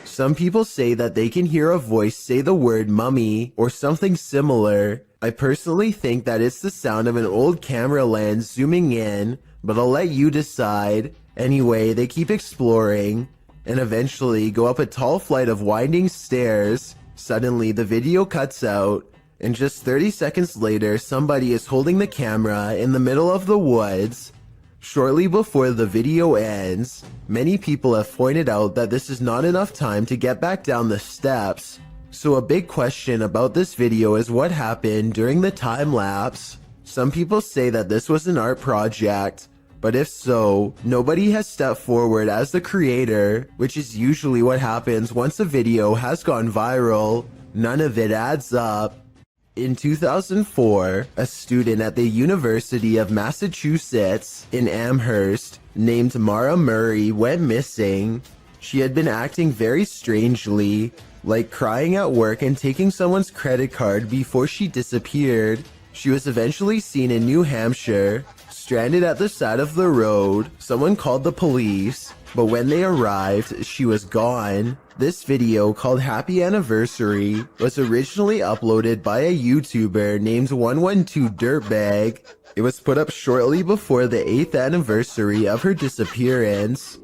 Some people say that they can hear a voice say the word mummy or something similar. I personally think that it's the sound of an old camera lens zooming in, but I'll let you decide. Anyway, they keep exploring and eventually go up a tall flight of winding stairs. Suddenly, the video cuts out, and just 30 seconds later, somebody is holding the camera in the middle of the woods. Shortly before the video ends, many people have pointed out that this is not enough time to get back down the steps. So a big question about this video is what happened during the time lapse. Some people say that this was an art project, but if so, nobody has stepped forward as the creator, which is usually what happens once a video has gone viral. None of it adds up. In 2004, a student at the University of Massachusetts in Amherst named Mara Murray went missing. She had been acting very strangely, like crying at work and taking someone's credit card before she disappeared. She was eventually seen in New Hampshire, stranded at the side of the road. Someone called the police, but when they arrived, she was gone. This video, called Happy Anniversary, was originally uploaded by a YouTuber named 112 Dirtbag. It was put up shortly before the 8th anniversary of her disappearance.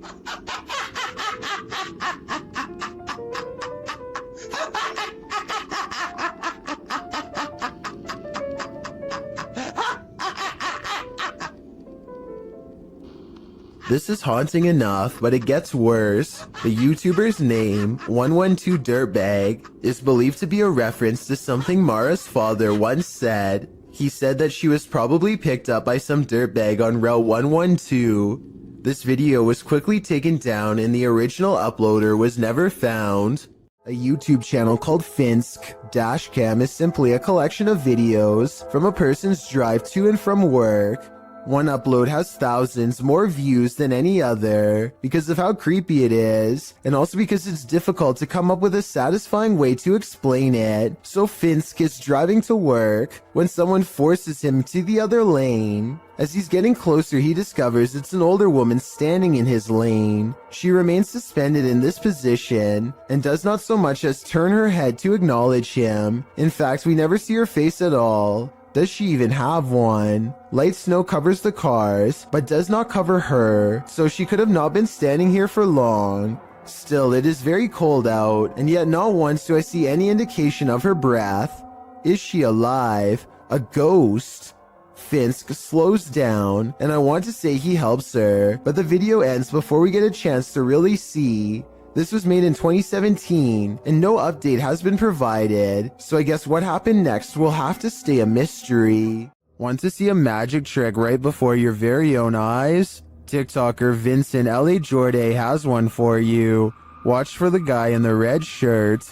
This is haunting enough, but it gets worse. The YouTuber's name, 112 Dirtbag, is believed to be a reference to something Mara's father once said. He said that she was probably picked up by some dirtbag on Route 112. This video was quickly taken down and the original uploader was never found. A YouTube channel called Finsk Dashcam is simply a collection of videos from a person's drive to and from work. One upload has thousands more views than any other because of how creepy it is, and also because it's difficult to come up with a satisfying way to explain it. So Finsk is driving to work when someone forces him to the other lane. As he's getting closer, he discovers it's an older woman standing in his lane. She remains suspended in this position and does not so much as turn her head to acknowledge him. In fact, we never see her face at all. Does she even have one? Light snow covers the cars, but does not cover her, so she could have not been standing here for long. Still, it is very cold out, and yet not once do I see any indication of her breath. Is she alive? A ghost? Finsk slows down, and I want to say he helps her, but the video ends before we get a chance to really see. This was made in 2017, and no update has been provided, so I guess what happened next will have to stay a mystery. Want to see a magic trick right before your very own eyes? TikToker Vincent L.A. Jordan has one for you. Watch for the guy in the red shirt.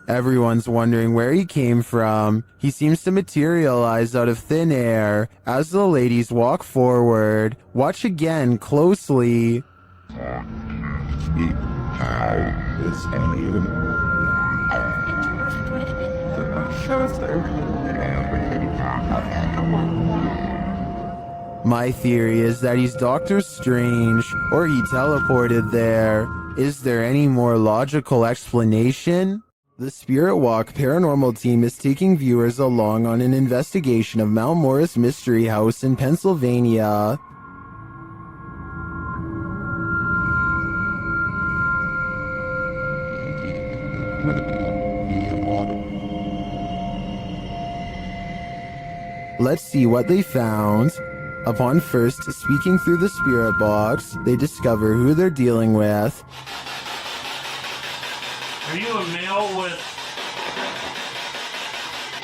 Everyone's wondering where he came from. He seems to materialize out of thin air. As the ladies walk forward, watch again closely. My theory is that he's Doctor Strange, or he teleported there. Is there any more logical explanation? The Spirit Walk paranormal team is taking viewers along on an investigation of Mount Morris Mystery House in Pennsylvania. Let's see what they found. Upon first speaking through the Spirit Box, they discover who they're dealing with. Are you a male with...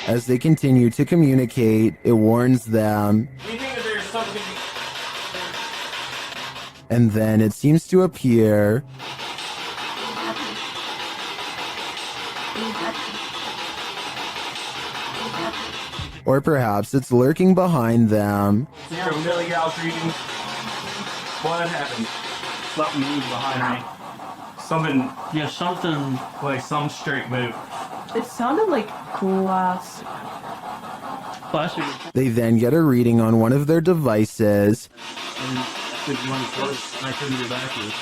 As they continue to communicate, it warns them. Do you think that there's something... And then it seems to appear. Or perhaps it's lurking behind them. You're a million gals reading. What happened? Something moved behind me. Something, yeah, something like some straight move. It sounded like glass. They then get a reading on one of their devices. And I couldn't get back to it.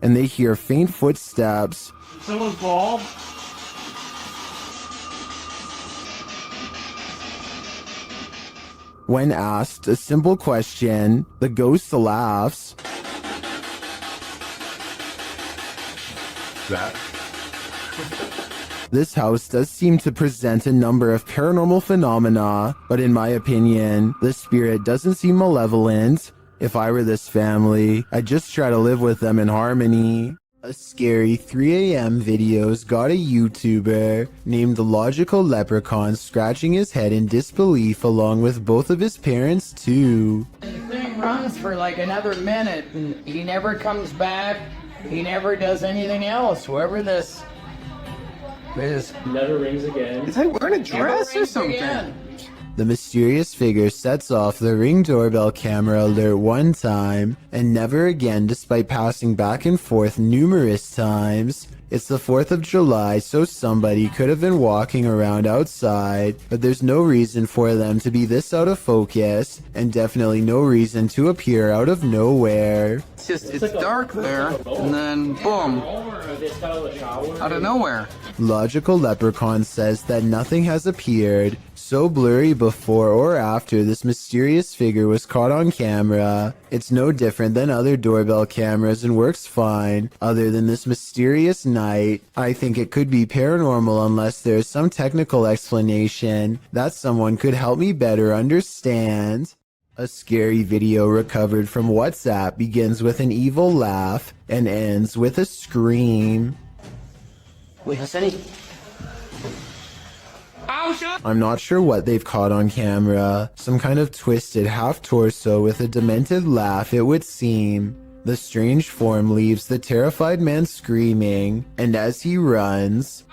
And they hear faint footsteps. Someone's bald. When asked a simple question, the ghost laughs. That? This house does seem to present a number of paranormal phenomena, but in my opinion, the spirit doesn't seem malevolent. If I were this family, I'd just try to live with them in harmony. A scary 3 a.m. video's got a YouTuber named the Logical Leprechaun scratching his head in disbelief along with both of his parents too. The thing runs for like another minute and he never comes back. He never does anything else. Whoever this never rings again. Is he wearing a dress or something? Again. The mysterious figure sets off the Ring doorbell camera alert one time, and never again despite passing back and forth numerous times. It's the 4th of July, so somebody could have been walking around outside, but there's no reason for them to be this out of focus, and definitely no reason to appear out of nowhere. It's dark there, and then boom, out of nowhere. Logical Leprechaun says that nothing has appeared so blurry before or after this mysterious figure was caught on camera. It's no different than other doorbell cameras and works fine. Other than this mysterious night, I think it could be paranormal unless there's some technical explanation that someone could help me better understand. A scary video recovered from WhatsApp begins with an evil laugh and ends with a scream. I'm not sure what they've caught on camera. Some kind of twisted half-torso with a demented laugh, it would seem. The strange form leaves the terrified man screaming, and as he runs,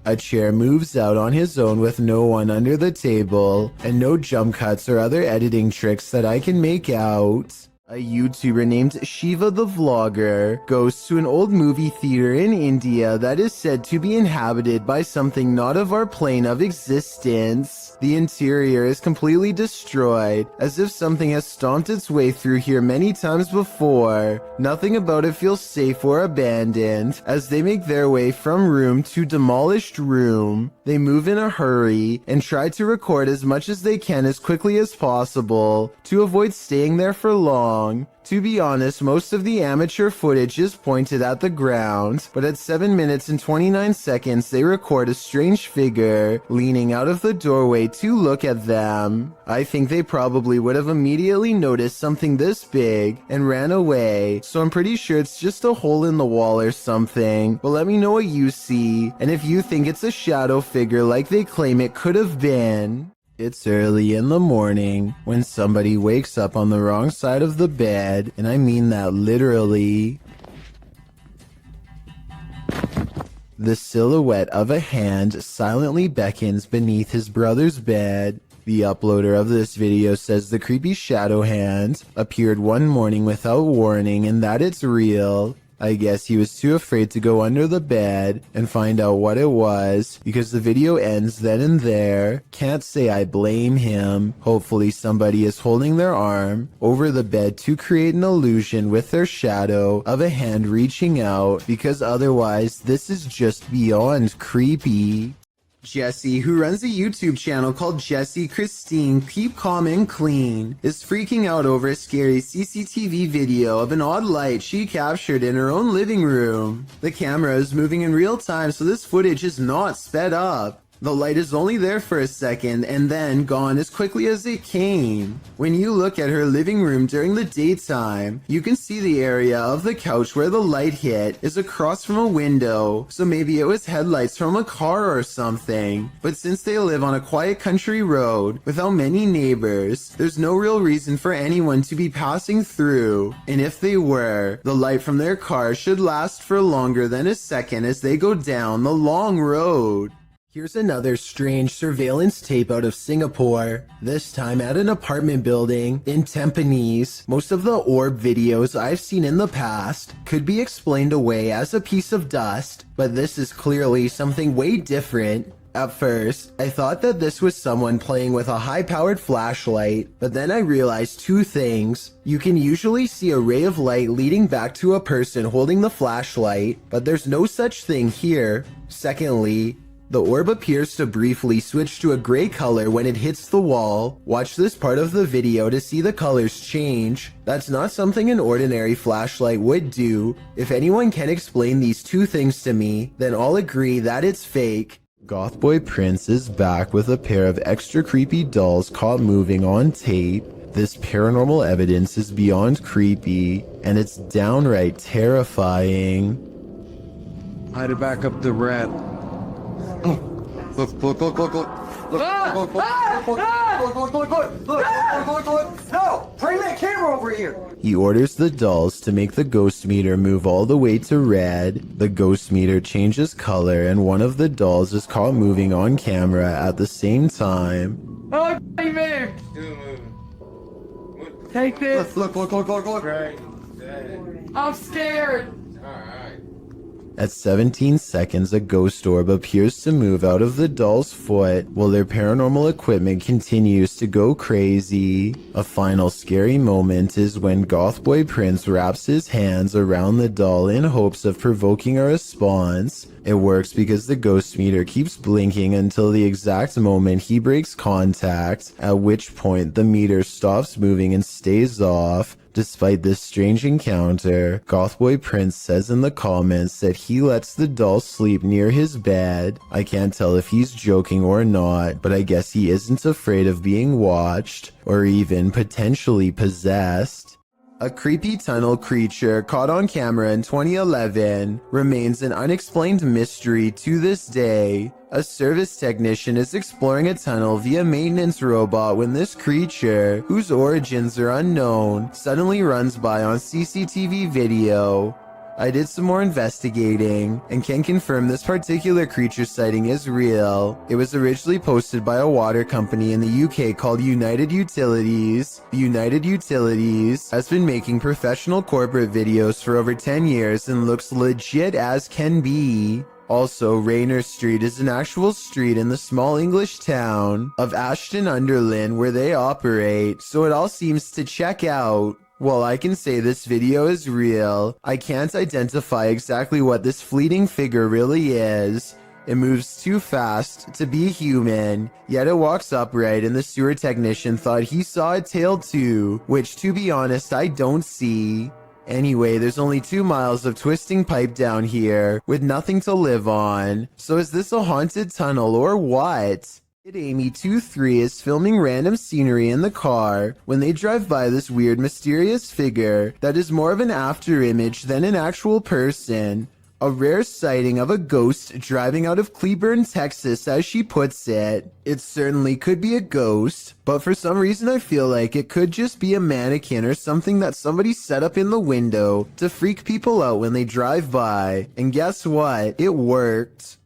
a chair moves out on his own with no one under the table, and no jump cuts or other editing tricks that I can make out. A YouTuber named Shiva the Vlogger goes to an old movie theater in India that is said to be inhabited by something not of our plane of existence. The interior is completely destroyed, as if something has stomped its way through here many times before. Nothing about it feels safe or abandoned, as they make their way from room to demolished room. They move in a hurry and try to record as much as they can as quickly as possible to avoid staying there for long. To be honest, most of the amateur footage is pointed at the ground, but at 7 minutes and 29 seconds they record a strange figure leaning out of the doorway to look at them. I think they probably would have immediately noticed something this big and ran away, so I'm pretty sure it's just a hole in the wall or something. But let me know what you see, and if you think it's a shadow figure like they claim it could have been. It's early in the morning when somebody wakes up on the wrong side of the bed, and I mean that literally. The silhouette of a hand silently beckons beneath his brother's bed. The uploader of this video says the creepy shadow hand appeared one morning without warning and that it's real. I guess he was too afraid to go under the bed and find out what it was, because the video ends then and there. Can't say I blame him. Hopefully somebody is holding their arm over the bed to create an illusion with their shadow of a hand reaching out, because otherwise this is just beyond creepy. Jessie, who runs a YouTube channel called Jessie Christine Keep Calm and Clean, is freaking out over a scary CCTV video of an odd light she captured in her own living room. The camera is moving in real time, so this footage is not sped up. The light is only there for a second and then gone as quickly as it came. When you look at her living room during the daytime, you can see the area of the couch where the light hit is across from a window, so maybe it was headlights from a car or something. But since they live on a quiet country road without many neighbors, there's no real reason for anyone to be passing through. And if they were, the light from their car should last for longer than a second as they go down the long road. Here's another strange surveillance tape out of Singapore, this time at an apartment building in Tampines. Most of the orb videos I've seen in the past could be explained away as a piece of dust, but this is clearly something way different. At first, I thought that this was someone playing with a high-powered flashlight, but then I realized two things. You can usually see a ray of light leading back to a person holding the flashlight, but there's no such thing here. Secondly, the orb appears to briefly switch to a gray color when it hits the wall. Watch this part of the video to see the colors change. That's not something an ordinary flashlight would do. If anyone can explain these two things to me, then I'll agree that it's fake. Gothboy Prince is back with a pair of extra creepy dolls caught moving on tape. This paranormal evidence is beyond creepy, and it's downright terrifying. Hide it back up the rat. Look, look, look, look, look. Look, no! Bring that camera over here! He orders the dolls to make the ghost meter move all the way to red. The ghost meter changes color and one of the dolls is caught moving on camera at the same time. Oh, he moved! Take this! Look, look, look, look, look. I'm scared! At 17 seconds, a ghost orb appears to move out of the doll's foot while their paranormal equipment continues to go crazy. A final scary moment is when Goth Boy Prince wraps his hands around the doll in hopes of provoking a response. It works because the ghost meter keeps blinking until the exact moment he breaks contact, at which point the meter stops moving and stays off. Despite this strange encounter, Gothboy Prince says in the comments that he lets the doll sleep near his bed. I can't tell if he's joking or not, but I guess he isn't afraid of being watched, or even potentially possessed. A creepy tunnel creature caught on camera in 2011 remains an unexplained mystery to this day. A service technician is exploring a tunnel via maintenance robot when this creature, whose origins are unknown, suddenly runs by on CCTV video. I did some more investigating and can confirm this particular creature sighting is real. It was originally posted by a water company in the UK called United Utilities. United Utilities has been making professional corporate videos for over 10 years and looks legit as can be. Also, Rayner Street is an actual street in the small English town of Ashton-under-Lyne where they operate, so it all seems to check out. While I can say this video is real, I can't identify exactly what this fleeting figure really is. It moves too fast to be human, yet it walks upright and the sewer technician thought he saw a tail too, which to be honest I don't see. Anyway, there's only 2 miles of twisting pipe down here, with nothing to live on. So is this a haunted tunnel or what? Amy23 is filming random scenery in the car when they drive by this weird mysterious figure that is more of an after image than an actual person. A rare sighting of a ghost driving out of Cleburne, Texas, as she puts it. It certainly could be a ghost, but for some reason I feel like it could just be a mannequin or something that somebody set up in the window to freak people out when they drive by. And guess what? It worked.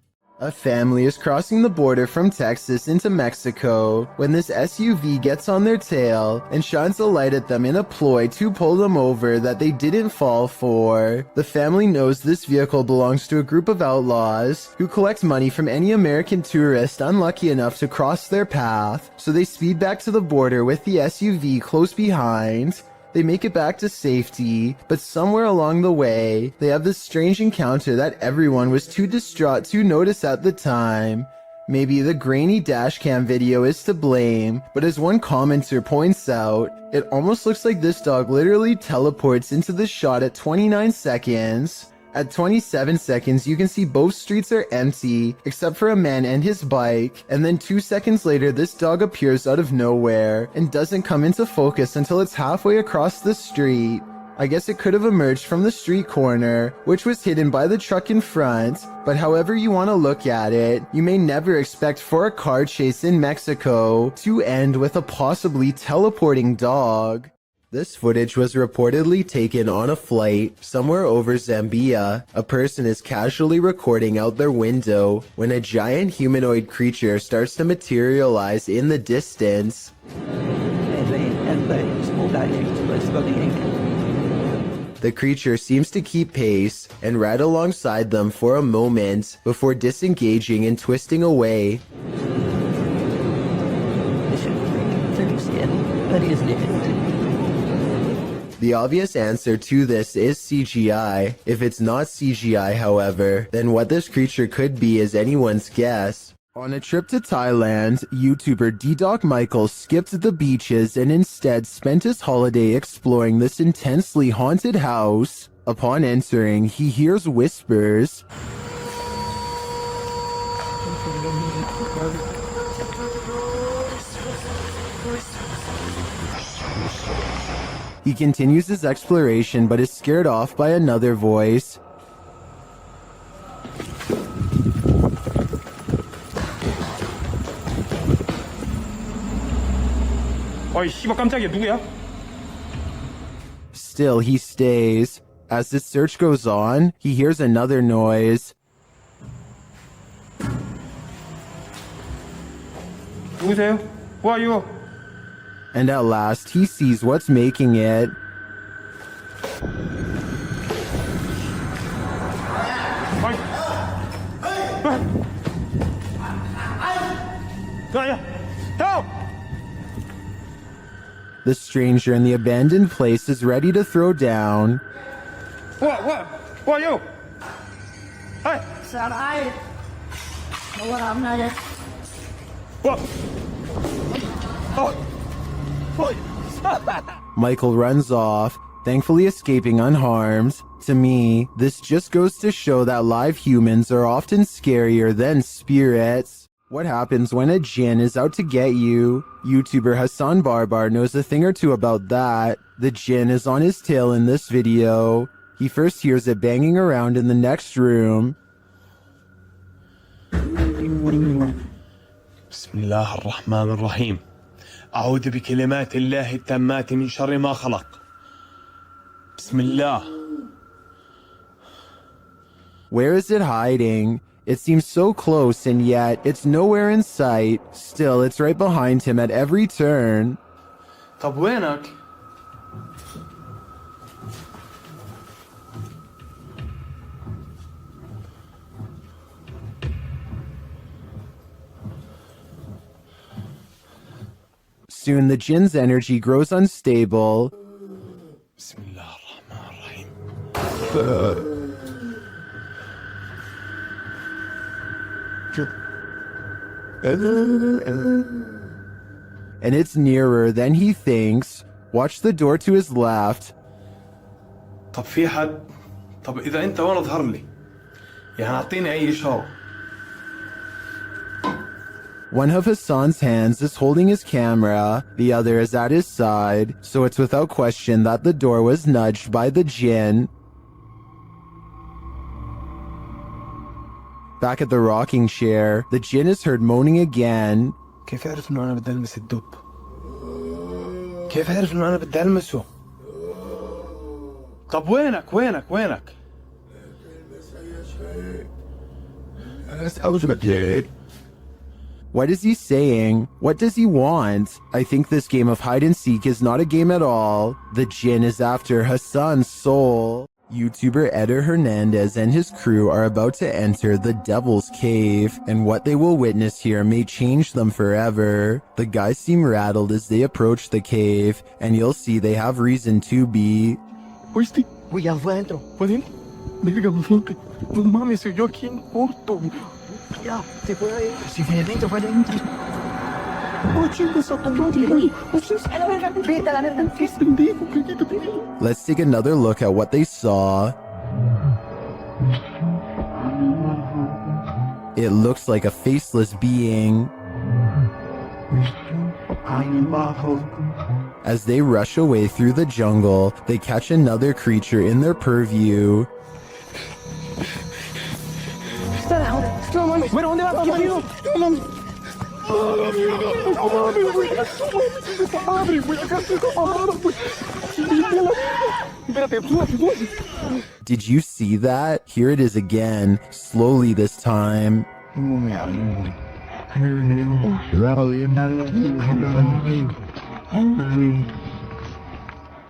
A family is crossing the border from Texas into Mexico when this SUV gets on their tail and shines a light at them in a ploy to pull them over that they didn't fall for. The family knows this vehicle belongs to a group of outlaws who collect money from any American tourist unlucky enough to cross their path, so they speed back to the border with the SUV close behind. They make it back to safety, but somewhere along the way, they have this strange encounter that everyone was too distraught to notice at the time. Maybe the grainy dashcam video is to blame, but as one commenter points out, it almost looks like this dog literally teleports into the shot at 29 seconds. At 27 seconds, you can see both streets are empty, except for a man and his bike, and then 2 seconds later, this dog appears out of nowhere, and doesn't come into focus until it's halfway across the street. I guess it could have emerged from the street corner, which was hidden by the truck in front, but however you want to look at it, you may never expect for a car chase in Mexico to end with a possibly teleporting dog. This footage was reportedly taken on a flight somewhere over Zambia. A person is casually recording out their window when a giant humanoid creature starts to materialize in the distance. The creature seems to keep pace and ride alongside them for a moment before disengaging and twisting away. The obvious answer to this is CGI. If it's not CGI, however, then what this creature could be is anyone's guess. On a trip to Thailand, YouTuber D-Doc Michael skipped the beaches and instead spent his holiday exploring this intensely haunted house. Upon entering, he hears whispers. He continues his exploration but is scared off by another voice. 어이 씨발 깜짝이야 누구야? Still, he stays. As the search goes on, he hears another noise. 누구세요? Who are you? And at last, he sees what's making it. Help! The stranger in the abandoned place is ready to throw down. What, you? Hey! Sao đây? Đâu có làm này vậy? What? Michael runs off, thankfully escaping unharmed. To me, this just goes to show that live humans are often scarier than spirits. What happens when a jinn is out to get you? YouTuber Hassan Barbar knows a thing or two about that. The jinn is on his tail in this video. He first hears it banging around in the next room. بسم الله الرحمن الرحيم أعوذ بكلمات الله التامات من شر ما خلق بسم الله. Where is it hiding? It seems so close and yet it's nowhere in sight. Still, it's right behind him at every turn. طب وينك؟ Soon the jinn's energy grows unstable. بسم الله الرحمن الرحيم. And it's nearer than he thinks. Watch the door to his left. طب في حد؟ طب إذا أنت وين اظهر لي؟ يعني أعطيني أي إشارة. One of Hassan's hands is holding his camera, the other is at his side, so it's without question that the door was nudged by the jinn. Back at the rocking chair, the jinn is heard moaning again. كيف أعرف إنه أنا بدي ألمس الدب؟ كيف أعرف إنه أنا بدي ألمسه؟ طب وينك؟ What is he saying? What does he want? I think this game of hide and seek is not a game at all. The jinn is after Hassan's soul. YouTuber Eder Hernandez and his crew are about to enter the Devil's Cave, and what they will witness here may change them forever. The guys seem rattled as they approach the cave, and you'll see they have reason to be. ¿Oíste? Güey, ya fue adentro. ¿Fue adentro? Verga, gente. No mames, soy yo aquí en corto. Ya, se fue ahí. Si fue adentro, fue adentro. Let's take another look at what they saw. It looks like a faceless being. As they rush away through the jungle, they catch another creature in their purview. Did you see that? Here it is again, slowly this time.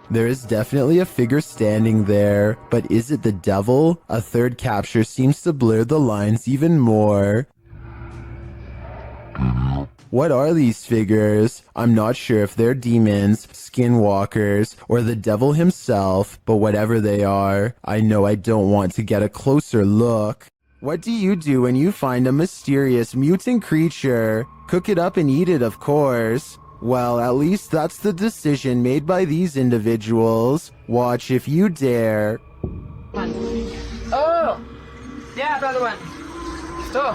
There is definitely a figure standing there, but is it the devil? A third capture seems to blur the lines even more. What are these figures? I'm not sure if they're demons, skinwalkers, or the devil himself, but whatever they are, I know I don't want to get a closer look. What do you do when you find a mysterious mutant creature? Cook it up and eat it, of course. Well, at least that's the decision made by these individuals. Watch if you dare. Oh, ya teman-teman. Tuh,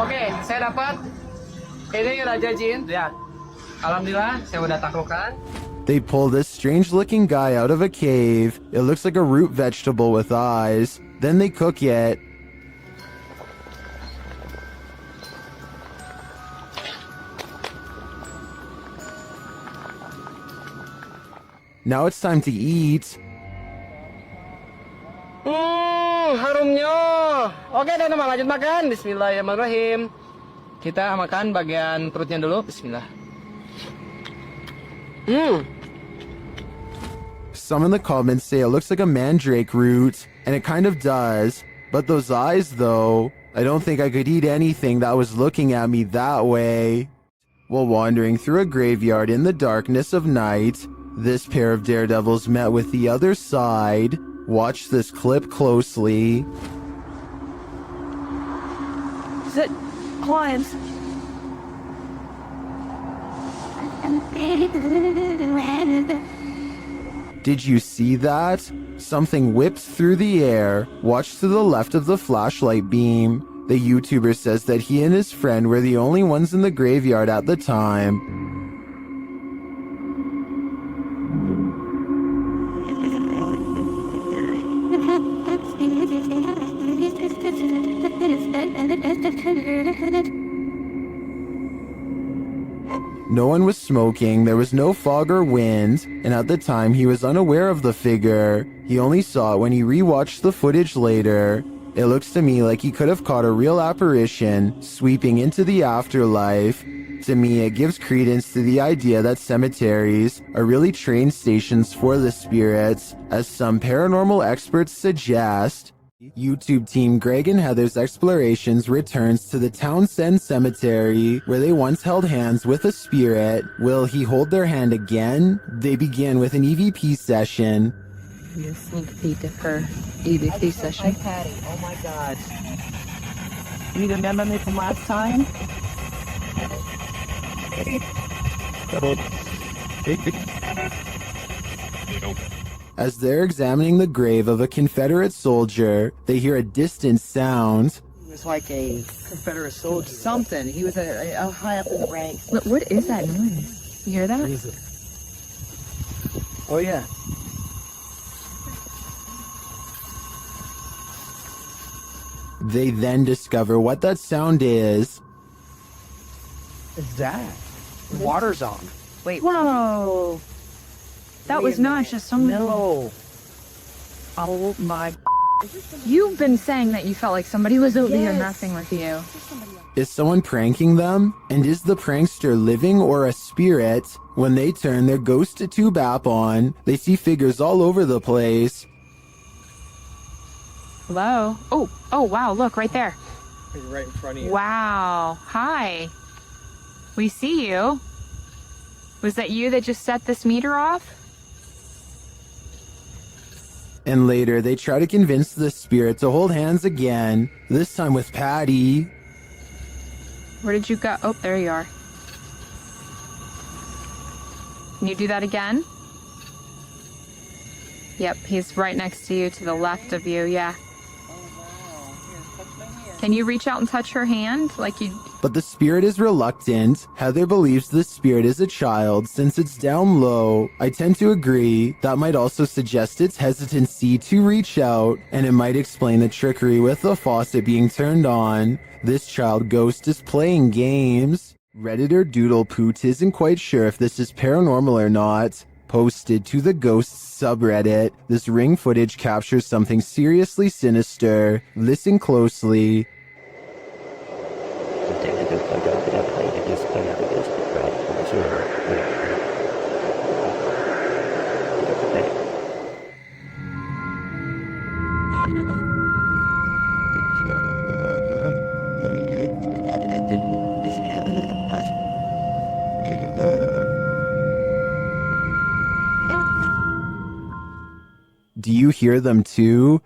oke, saya dapat. Ini Raja Jin, lihat. Alhamdulillah, saya udah taklukkan. They pull this strange-looking guy out of a cave. It looks like a root vegetable with eyes. Then they cook it. Now it's time to eat. Harumnya. Oke, teman-teman, lanjut makan. Bismillahirrahmanirrahim. Kita makan bagian perutnya dulu. Bismillah. Some in the comments say it looks like a mandrake root, and it kind of does, But those eyes, though, I don't think I could eat anything that was looking at me that way. While wandering through a graveyard in the darkness of night, this pair of daredevils met with the other side. Watch this clip closely. Is it clients? Did you see that? Something whips through the air. Watch to the left of the flashlight beam. The YouTuber says that he and his friend were the only ones in the graveyard at the time. No one was smoking, there was no fog or wind, and at the time he was unaware of the figure. He only saw it when he rewatched the footage later. It looks to me like he could have caught a real apparition sweeping into the afterlife. To me, it gives credence to the idea that cemeteries are really train stations for the spirits, as some paranormal experts suggest. YouTube team Greg and Heather's Explorations returns to the Townsend Cemetery, where they once held hands with a spirit. Will he hold their hand again? They begin with an EVP session. A sneak peek of her EVP session. Hi, Patty. Oh my God. You remember me from last time? As they're examining the grave of a Confederate soldier, they hear a distant sound. He was like a Confederate soldier. Something. He was a high up in the ranks. What is that noise? You hear that? What is it? Oh, yeah. They then discover what that sound is. Is that? The water's on. Wait. Whoa. That was not just some... No. Oh my... You've been saying that you felt like somebody was over here messing with you. Is someone pranking them? And is the prankster living or a spirit? When they turn their ghost tube app on, they see figures all over the place. Hello? Oh, wow, look, right there. Right in front of you. Wow. Hi. We see you. Was that you that just set this meter off? And later, they try to convince the spirit to hold hands again, this time with Patty. Where did you go? Oh, there you are. Can you do that again? Yep, he's right next to you, to the left of you, yeah. Can you reach out and touch her hand like you... But the spirit is reluctant. Heather believes the spirit is a child since it's down low. I tend to agree. That might also suggest its hesitancy to reach out, and it might explain the trickery with the faucet being turned on. This child ghost is playing games. Redditor Doodlepoot isn't quite sure if this is paranormal or not. Posted to the Ghosts subreddit, this ring footage captures something seriously sinister. Listen closely. Do you hear them too?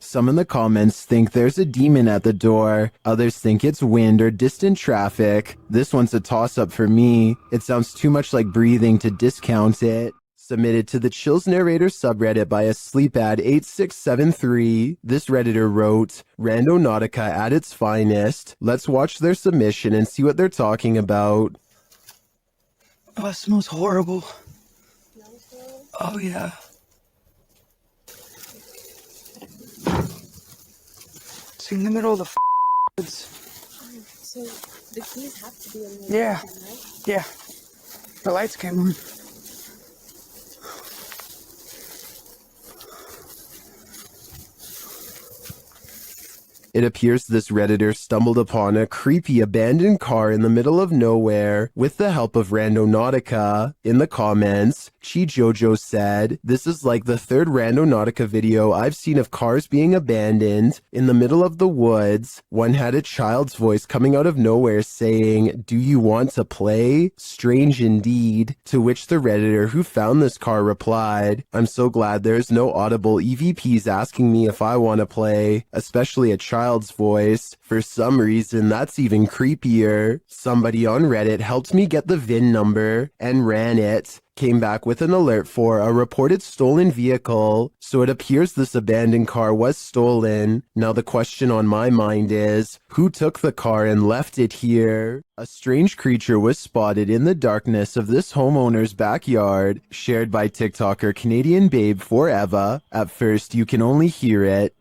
Some in the comments think there's a demon at the door. Others think it's wind or distant traffic. This one's a toss-up for me. It sounds too much like breathing to discount it. Submitted to the Chills Narrator subreddit by a sleepad8673. This Redditor wrote, Randonautica at its finest. Let's watch their submission and see what they're talking about. Oh, it smells horrible. Oh, yeah. It's in the middle of the woods. So the keys have to be in the Yeah. Yeah. The lights came on. It appears this Redditor stumbled upon a creepy abandoned car in the middle of nowhere with the help of Randonautica. In the comments, Chi Jojo said, "This is like the third Randonautica video I've seen of cars being abandoned in the middle of the woods. One had a child's voice coming out of nowhere saying, 'Do you want to play?' Strange indeed." To which the Redditor who found this car replied, "I'm so glad there's no audible EVPs asking me if I want to play, especially a child's voice. For some reason, that's even creepier. Somebody on Reddit helped me get the VIN number and ran it. Came back with an alert for a reported stolen vehicle, so it appears this abandoned car was stolen. Now the question on my mind is, who took the car and left it here?" A strange creature was spotted in the darkness of this homeowner's backyard, shared by TikToker Canadian Babe Forever. At first, you can only hear it.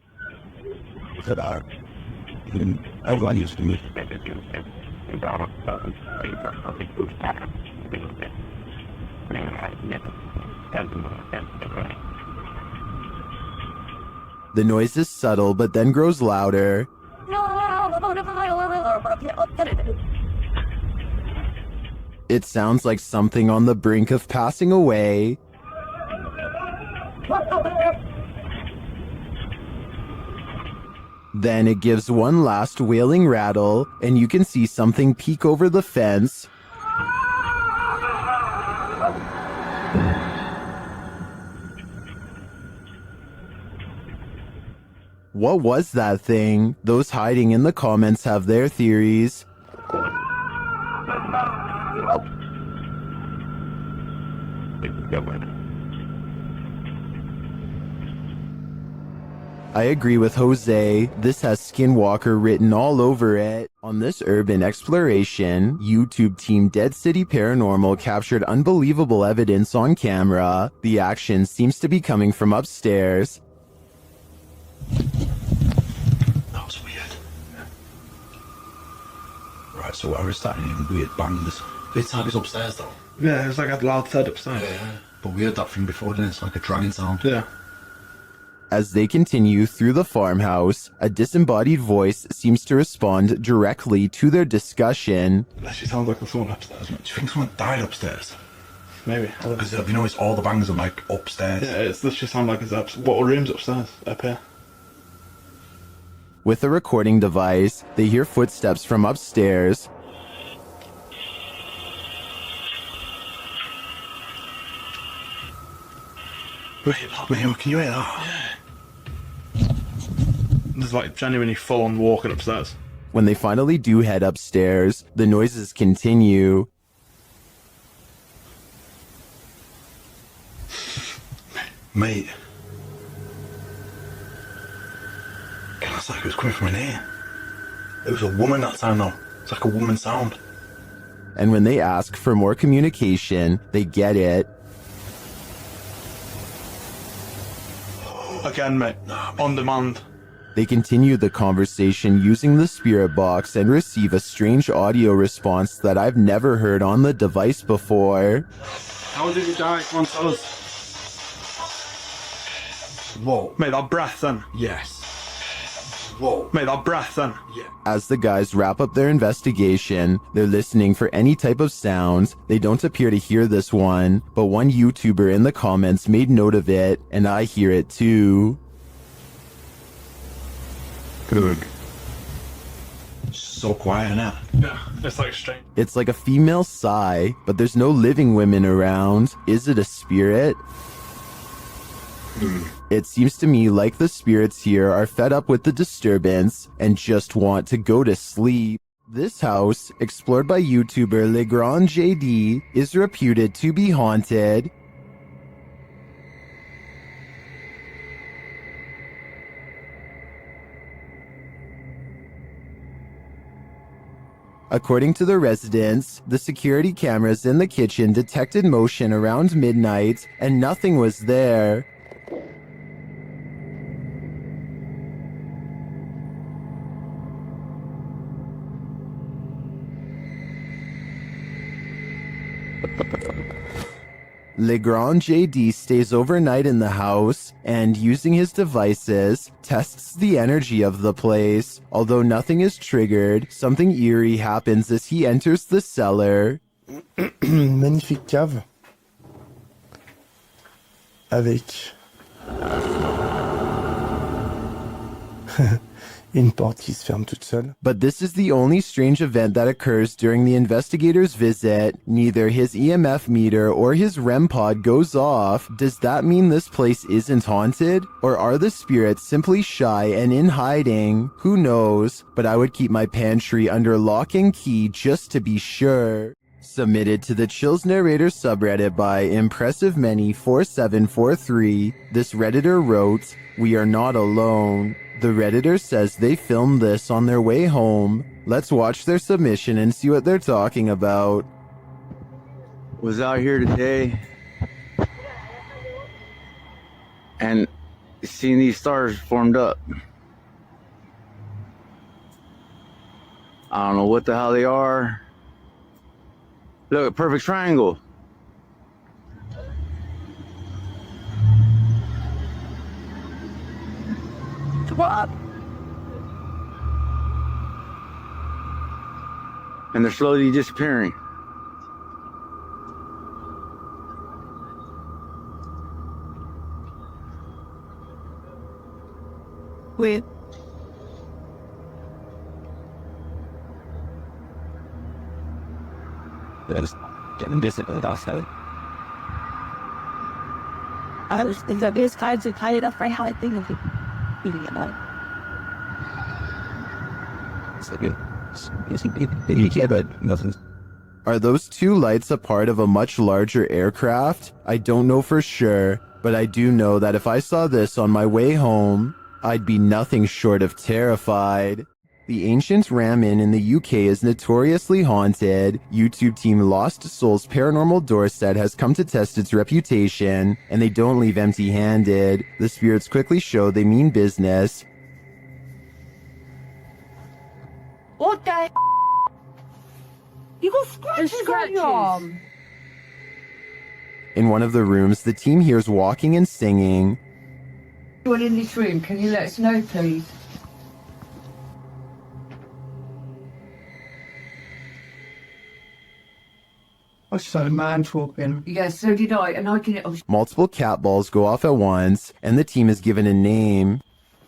The noise is subtle but then grows louder. It sounds like something on the brink of passing away. Then it gives one last wailing rattle, and you can see something peek over the fence. What was that thing? Those hiding in the comments have their theories. I agree with Jose. This has Skinwalker written all over it. On this urban exploration, YouTube team Dead City Paranormal captured unbelievable evidence on camera. The action seems to be coming from upstairs. That was weird. Right, so I was starting hearing weird bangs. This time it's upstairs though. Yeah, it was like a loud thud upstairs. Yeah, but we heard that thing before, didn't it? It's like a dragging sound. Yeah. As they continue through the farmhouse, a disembodied voice seems to respond directly to their discussion. That actually sounds like someone upstairs. Do you think someone died upstairs? Maybe. Because have you noticed all the bangs are like upstairs? Yeah, this just sounds like it's what room's upstairs? Up here. With a recording device, they hear footsteps from upstairs. Wait, can you hear that? Yeah. There's like genuinely full on walking upstairs. When they finally do head upstairs, the noises continue. Mate. It's like it was coming from in here. It was a woman that time though. It's like a woman sound. And when they ask for more communication, they get it. Again, mate. On demand. They continue the conversation using the spirit box and receive a strange audio response that I've never heard on the device before. How did you die? Come on, tell us. Whoa. Mate, that breath then. Yes. Whoa. Mate, that breath then. Yeah. As the guys wrap up their investigation, they're listening for any type of sounds. They don't appear to hear this one, but one YouTuber in the comments made note of it, and I hear it too. Good. So quiet now. Yeah, it's like strange. It's like a female sigh, but there's no living women around. Is it a spirit? It seems to me like the spirits here are fed up with the disturbance and just want to go to sleep. This house, explored by YouTuber Legrand JD, is reputed to be haunted. According to the residents, the security cameras in the kitchen detected motion around midnight and nothing was there. Legrand JD stays overnight in the house and, using his devices, tests the energy of the place. Although nothing is triggered, something eerie happens as he enters the cellar. Magnifique cave. Avec une porte qui se ferme toute seule. But this is the only strange event that occurs during the investigator's visit. Neither his EMF meter or his REM pod goes off. Does that mean this place isn't haunted? Or are the spirits simply shy and in hiding? Who knows? But I would keep my pantry under lock and key just to be sure. Submitted to the Chills Narrator subreddit by Impressive Many 4743, this Redditor wrote, "We are not alone." The Redditor says they filmed this on their way home. Let's watch their submission and see what they're talking about. Was out here today and seeing these stars formed up. I don't know what the hell they are. Look, a perfect triangle. What? And they're slowly disappearing. Wait. There's getting distant with us, though. I was in the best times to tie it up right how I think of it. Eating it out. It's like you can't, but nothing. Are those two lights a part of a much larger aircraft? I don't know for sure, but I do know that if I saw this on my way home, I'd be nothing short of terrified. The ancient Ram Inn in the UK is notoriously haunted. YouTube team Lost Souls Paranormal Dorset has come to test its reputation, and they don't leave empty-handed. The spirits quickly show they mean business. What the? You got scratches on your arm. In one of the rooms, the team hears walking and singing. Anyone in this room, can you let us know, please? I saw a man talking. Yeah, so did I, and I can... Multiple cat balls go off at once, and the team is given a name.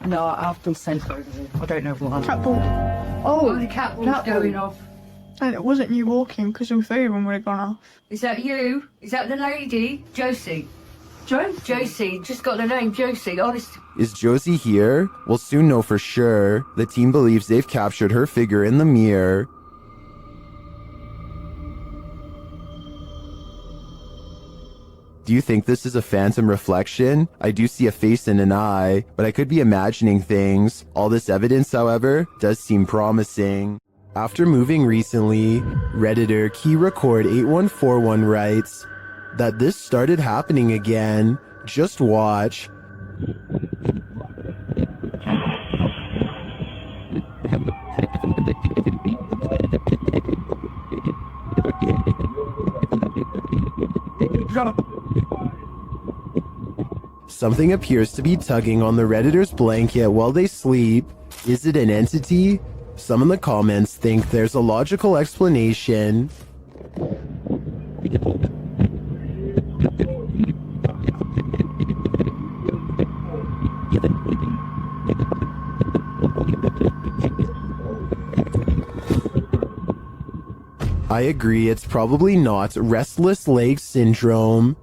No, I'll still send over there. I don't know what. Cat ball. Oh, the cat ball's going off. And it wasn't you walking, because all three of them would have gone off. Is that you? Is that the lady? Josie. Josie, just got the name, Josie, honest. Is Josie here? We'll soon know for sure. The team believes they've captured her figure in the mirror. Do you think this is a phantom reflection? I do see a face and an eye, but I could be imagining things. All this evidence, however, does seem promising. After moving recently, Redditor KeyRecord8141 writes that this started happening again. Just watch. Something appears to be tugging on the Redditor's blanket while they sleep. Is it an entity? Some in the comments think there's a logical explanation. I agree, it's probably not restless leg syndrome.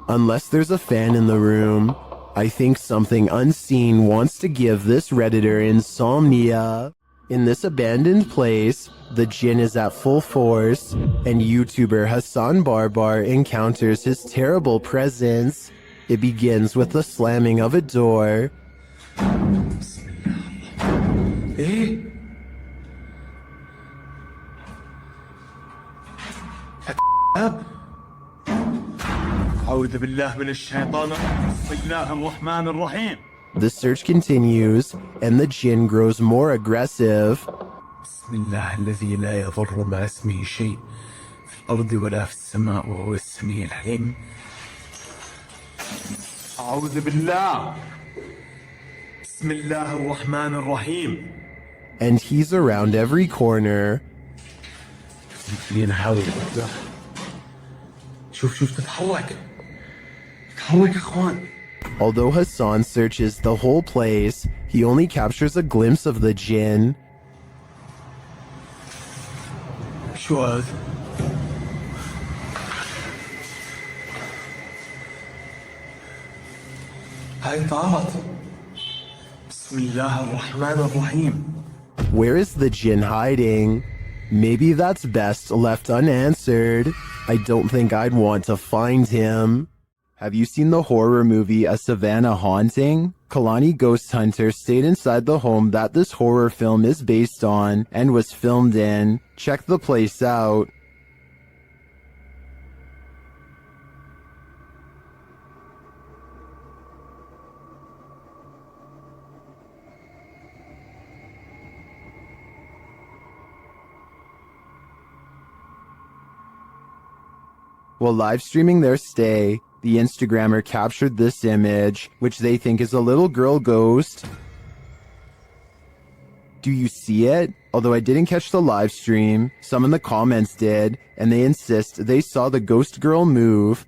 Unless there's a fan in the room, I think something unseen wants to give this Redditor insomnia. In this abandoned place, the djinn is at full force, and YouTuber Hassan Barbar encounters his terrible presence. It begins with the slamming of a door. Hey! Up! أعوذ بالله من الشيطان بسم الله الرحمن الرحيم. The search continues, and the jinn grows more aggressive. بسم الله الذي لا يضر مع اسمه شيء في الأرض ولا في السماء وهو السميع العليم. أعوذ بالله بسم الله الرحمن الرحيم. And he's around every corner. شوف تتحرك يا اخوان. Although Hassan searches the whole place, he only captures a glimpse of the jinn. شو هذا؟ هاي طارت. بسم الله الرحمن الرحيم. Where is the jinn hiding? Maybe that's best left unanswered. I don't think I'd want to find him. Have you seen the horror movie A Savannah Haunting? Kalani Ghost Hunter stayed inside the home that this horror film is based on and was filmed in. Check the place out. While live streaming their stay, the Instagrammer captured this image, which they think is a little girl ghost. Do you see it? Although I didn't catch the live stream, some in the comments did, and they insist they saw the ghost girl move.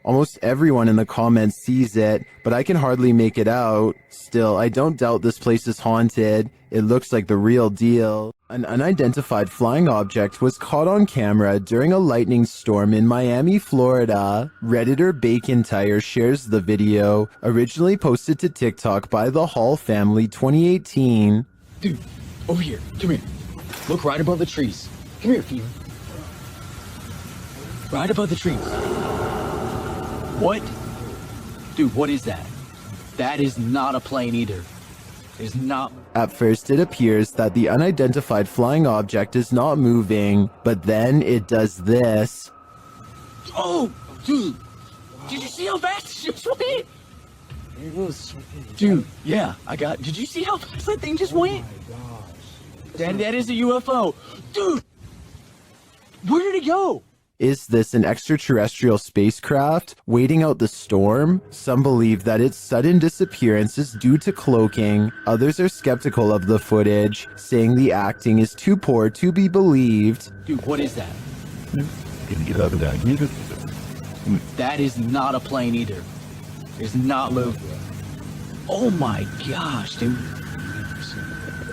Almost everyone in the comments sees it, but I can hardly make it out. Still, I don't doubt this place is haunted. It looks like the real deal. An unidentified flying object was caught on camera during a lightning storm in Miami, Florida. Redditor Bacon Tire shares the video, originally posted to TikTok by the Hall family 2018. Dude, over here. Come here. Look right above the trees. Come here, Fever. Right above the trees. What? Dude, what is that? That is not a plane either. It is not. At first, it appears that the unidentified flying object is not moving, but then it does this. Oh, dude. Did you see how fast it just went? It was. Dude, yeah, did you see how fast that thing just went? Oh my gosh. That is a UFO. Dude, where did it go? Is this an extraterrestrial spacecraft waiting out the storm? Some believe that its sudden disappearance is due to cloaking. Others are skeptical of the footage, saying the acting is too poor to be believed. Dude, what is that? That is not a plane either. It's not moving. Oh my gosh, dude.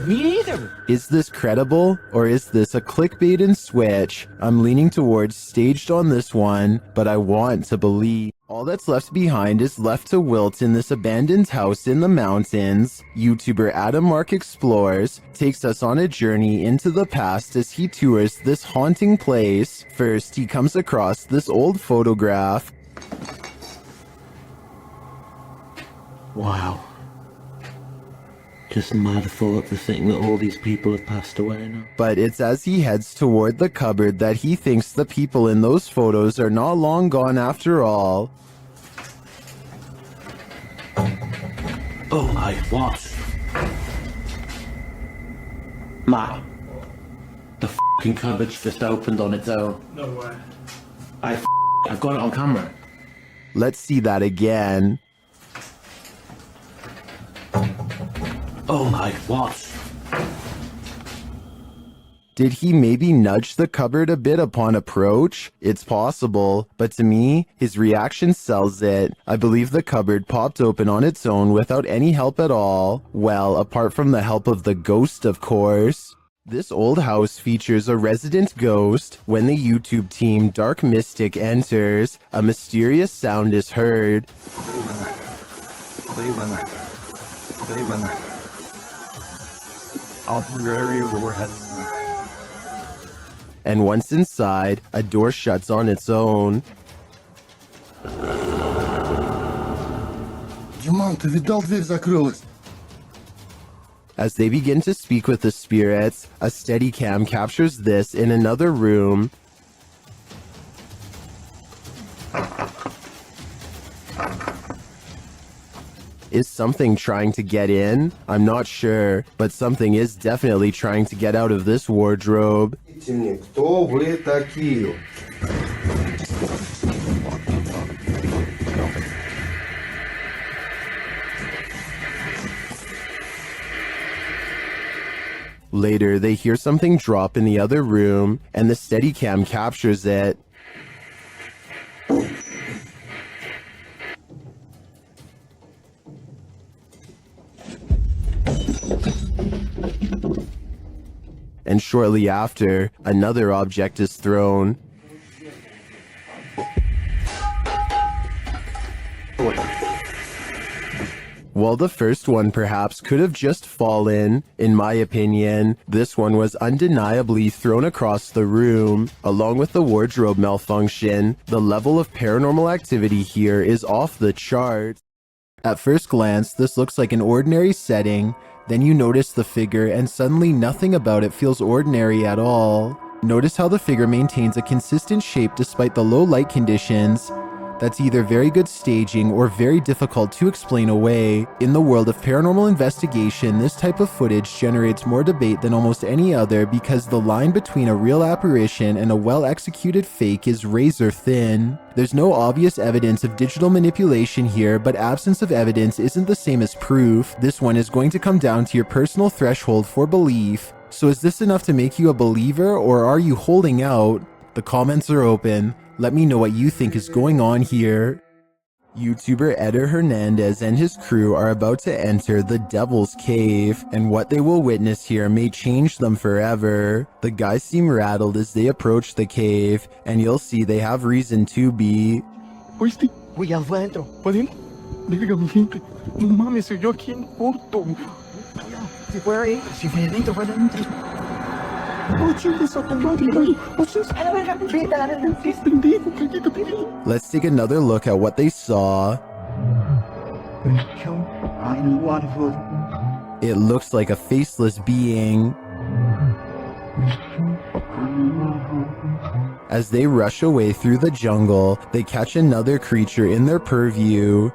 Me neither. Is this credible, or is this a clickbait and switch? I'm leaning towards staged on this one, but I want to believe. All that's left behind is left to wilt in this abandoned house in the mountains. YouTuber Adam Mark Explores takes us on a journey into the past as he tours this haunting place. First, he comes across this old photograph. Wow. Just mad thought to think that all these people have passed away now. But it's as he heads toward the cupboard that he thinks the people in those photos are not long gone after all. Oh my, what? Matt, the fucking cupboard's just opened on its own. No way. I've got it on camera. Let's see that again. Oh my, what? Did he maybe nudge the cupboard a bit upon approach? It's possible, but to me, his reaction sells it. I believe the cupboard popped open on its own without any help at all. Well, apart from the help of the ghost, of course. This old house features a resident ghost. When the YouTube team Dark Mystic enters, a mysterious sound is heard. and once inside, a door shuts on its own. Диман, ты видал, дверь закрылась? As they begin to speak with the spirits, a Steadicam captures this in another room. Is something trying to get in? I'm not sure, but something is definitely trying to get out of this wardrobe. Кто вы такие? Later, they hear something drop in the other room, and the Steadicam captures it. And shortly after, another object is thrown. While the first one perhaps could have just fallen, in my opinion, this one was undeniably thrown across the room. Along with the wardrobe malfunction, the level of paranormal activity here is off the chart. At first glance, this looks like an ordinary setting. Then you notice the figure and suddenly nothing about it feels ordinary at all. Notice how the figure maintains a consistent shape despite the low light conditions. That's either very good staging or very difficult to explain away. In the world of paranormal investigation, this type of footage generates more debate than almost any other because the line between a real apparition and a well-executed fake is razor thin. There's no obvious evidence of digital manipulation here, but absence of evidence isn't the same as proof. This one is going to come down to your personal threshold for belief. So is this enough to make you a believer, or are you holding out? The comments are open. Let me know what you think is going on here. YouTuber Eder Hernandez and his crew are about to enter the Devil's Cave, and what they will witness here may change them forever. The guys seem rattled as they approach the cave, and you'll see they have reason to be. ¿Oíste? Güey, ya fue adentro. ¿Fue adentro? Verga, mi gente. No mames, soy yo aquí en corto. Si fue ahí, si fue adentro, fue adentro. Let's take another look at what they saw. It looks like a faceless being. As they rush away through the jungle, they catch another creature in their purview.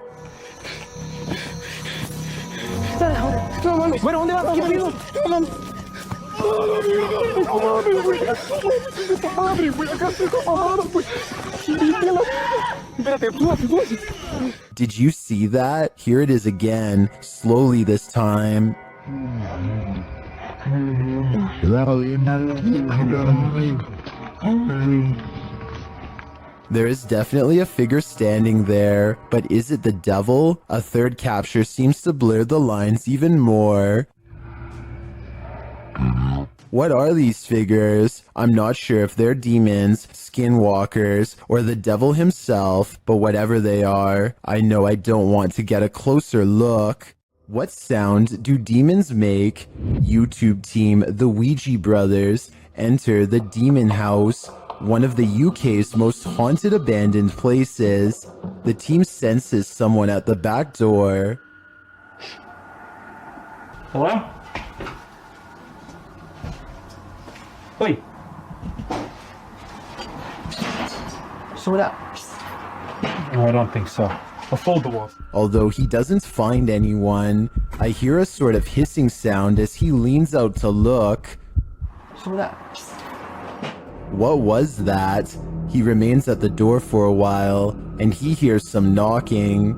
Did you see that? Here it is again, slowly this time. There is definitely a figure standing there, but is it the devil? A third capture seems to blur the lines even more. What are these figures? I'm not sure if they're demons, skinwalkers, or the devil himself, but whatever they are, I know I don't want to get a closer look. What sound do demons make? YouTube team The Ouija Brothers enter the Demon House, one of the UK's most haunted abandoned places. The team senses someone at the back door. Hello? Wait. So that. No, I don't think so. I'll fold the walls. Although he doesn't find anyone, I hear a sort of hissing sound as he leans out to look. So that. What was that? He remains at the door for a while, and he hears some knocking.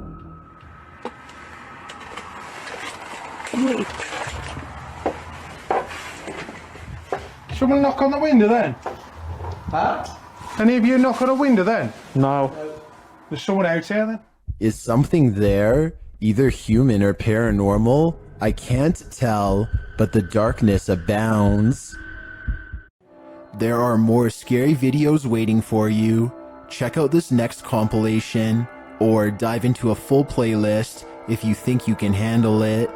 Someone knock on the window then? Huh? Any of you knock on a window then? No. There's someone out there then? Is something there? Either human or paranormal? I can't tell, but the darkness abounds. There are more scary videos waiting for you. Check out this next compilation, or dive into a full playlist if you think you can handle it.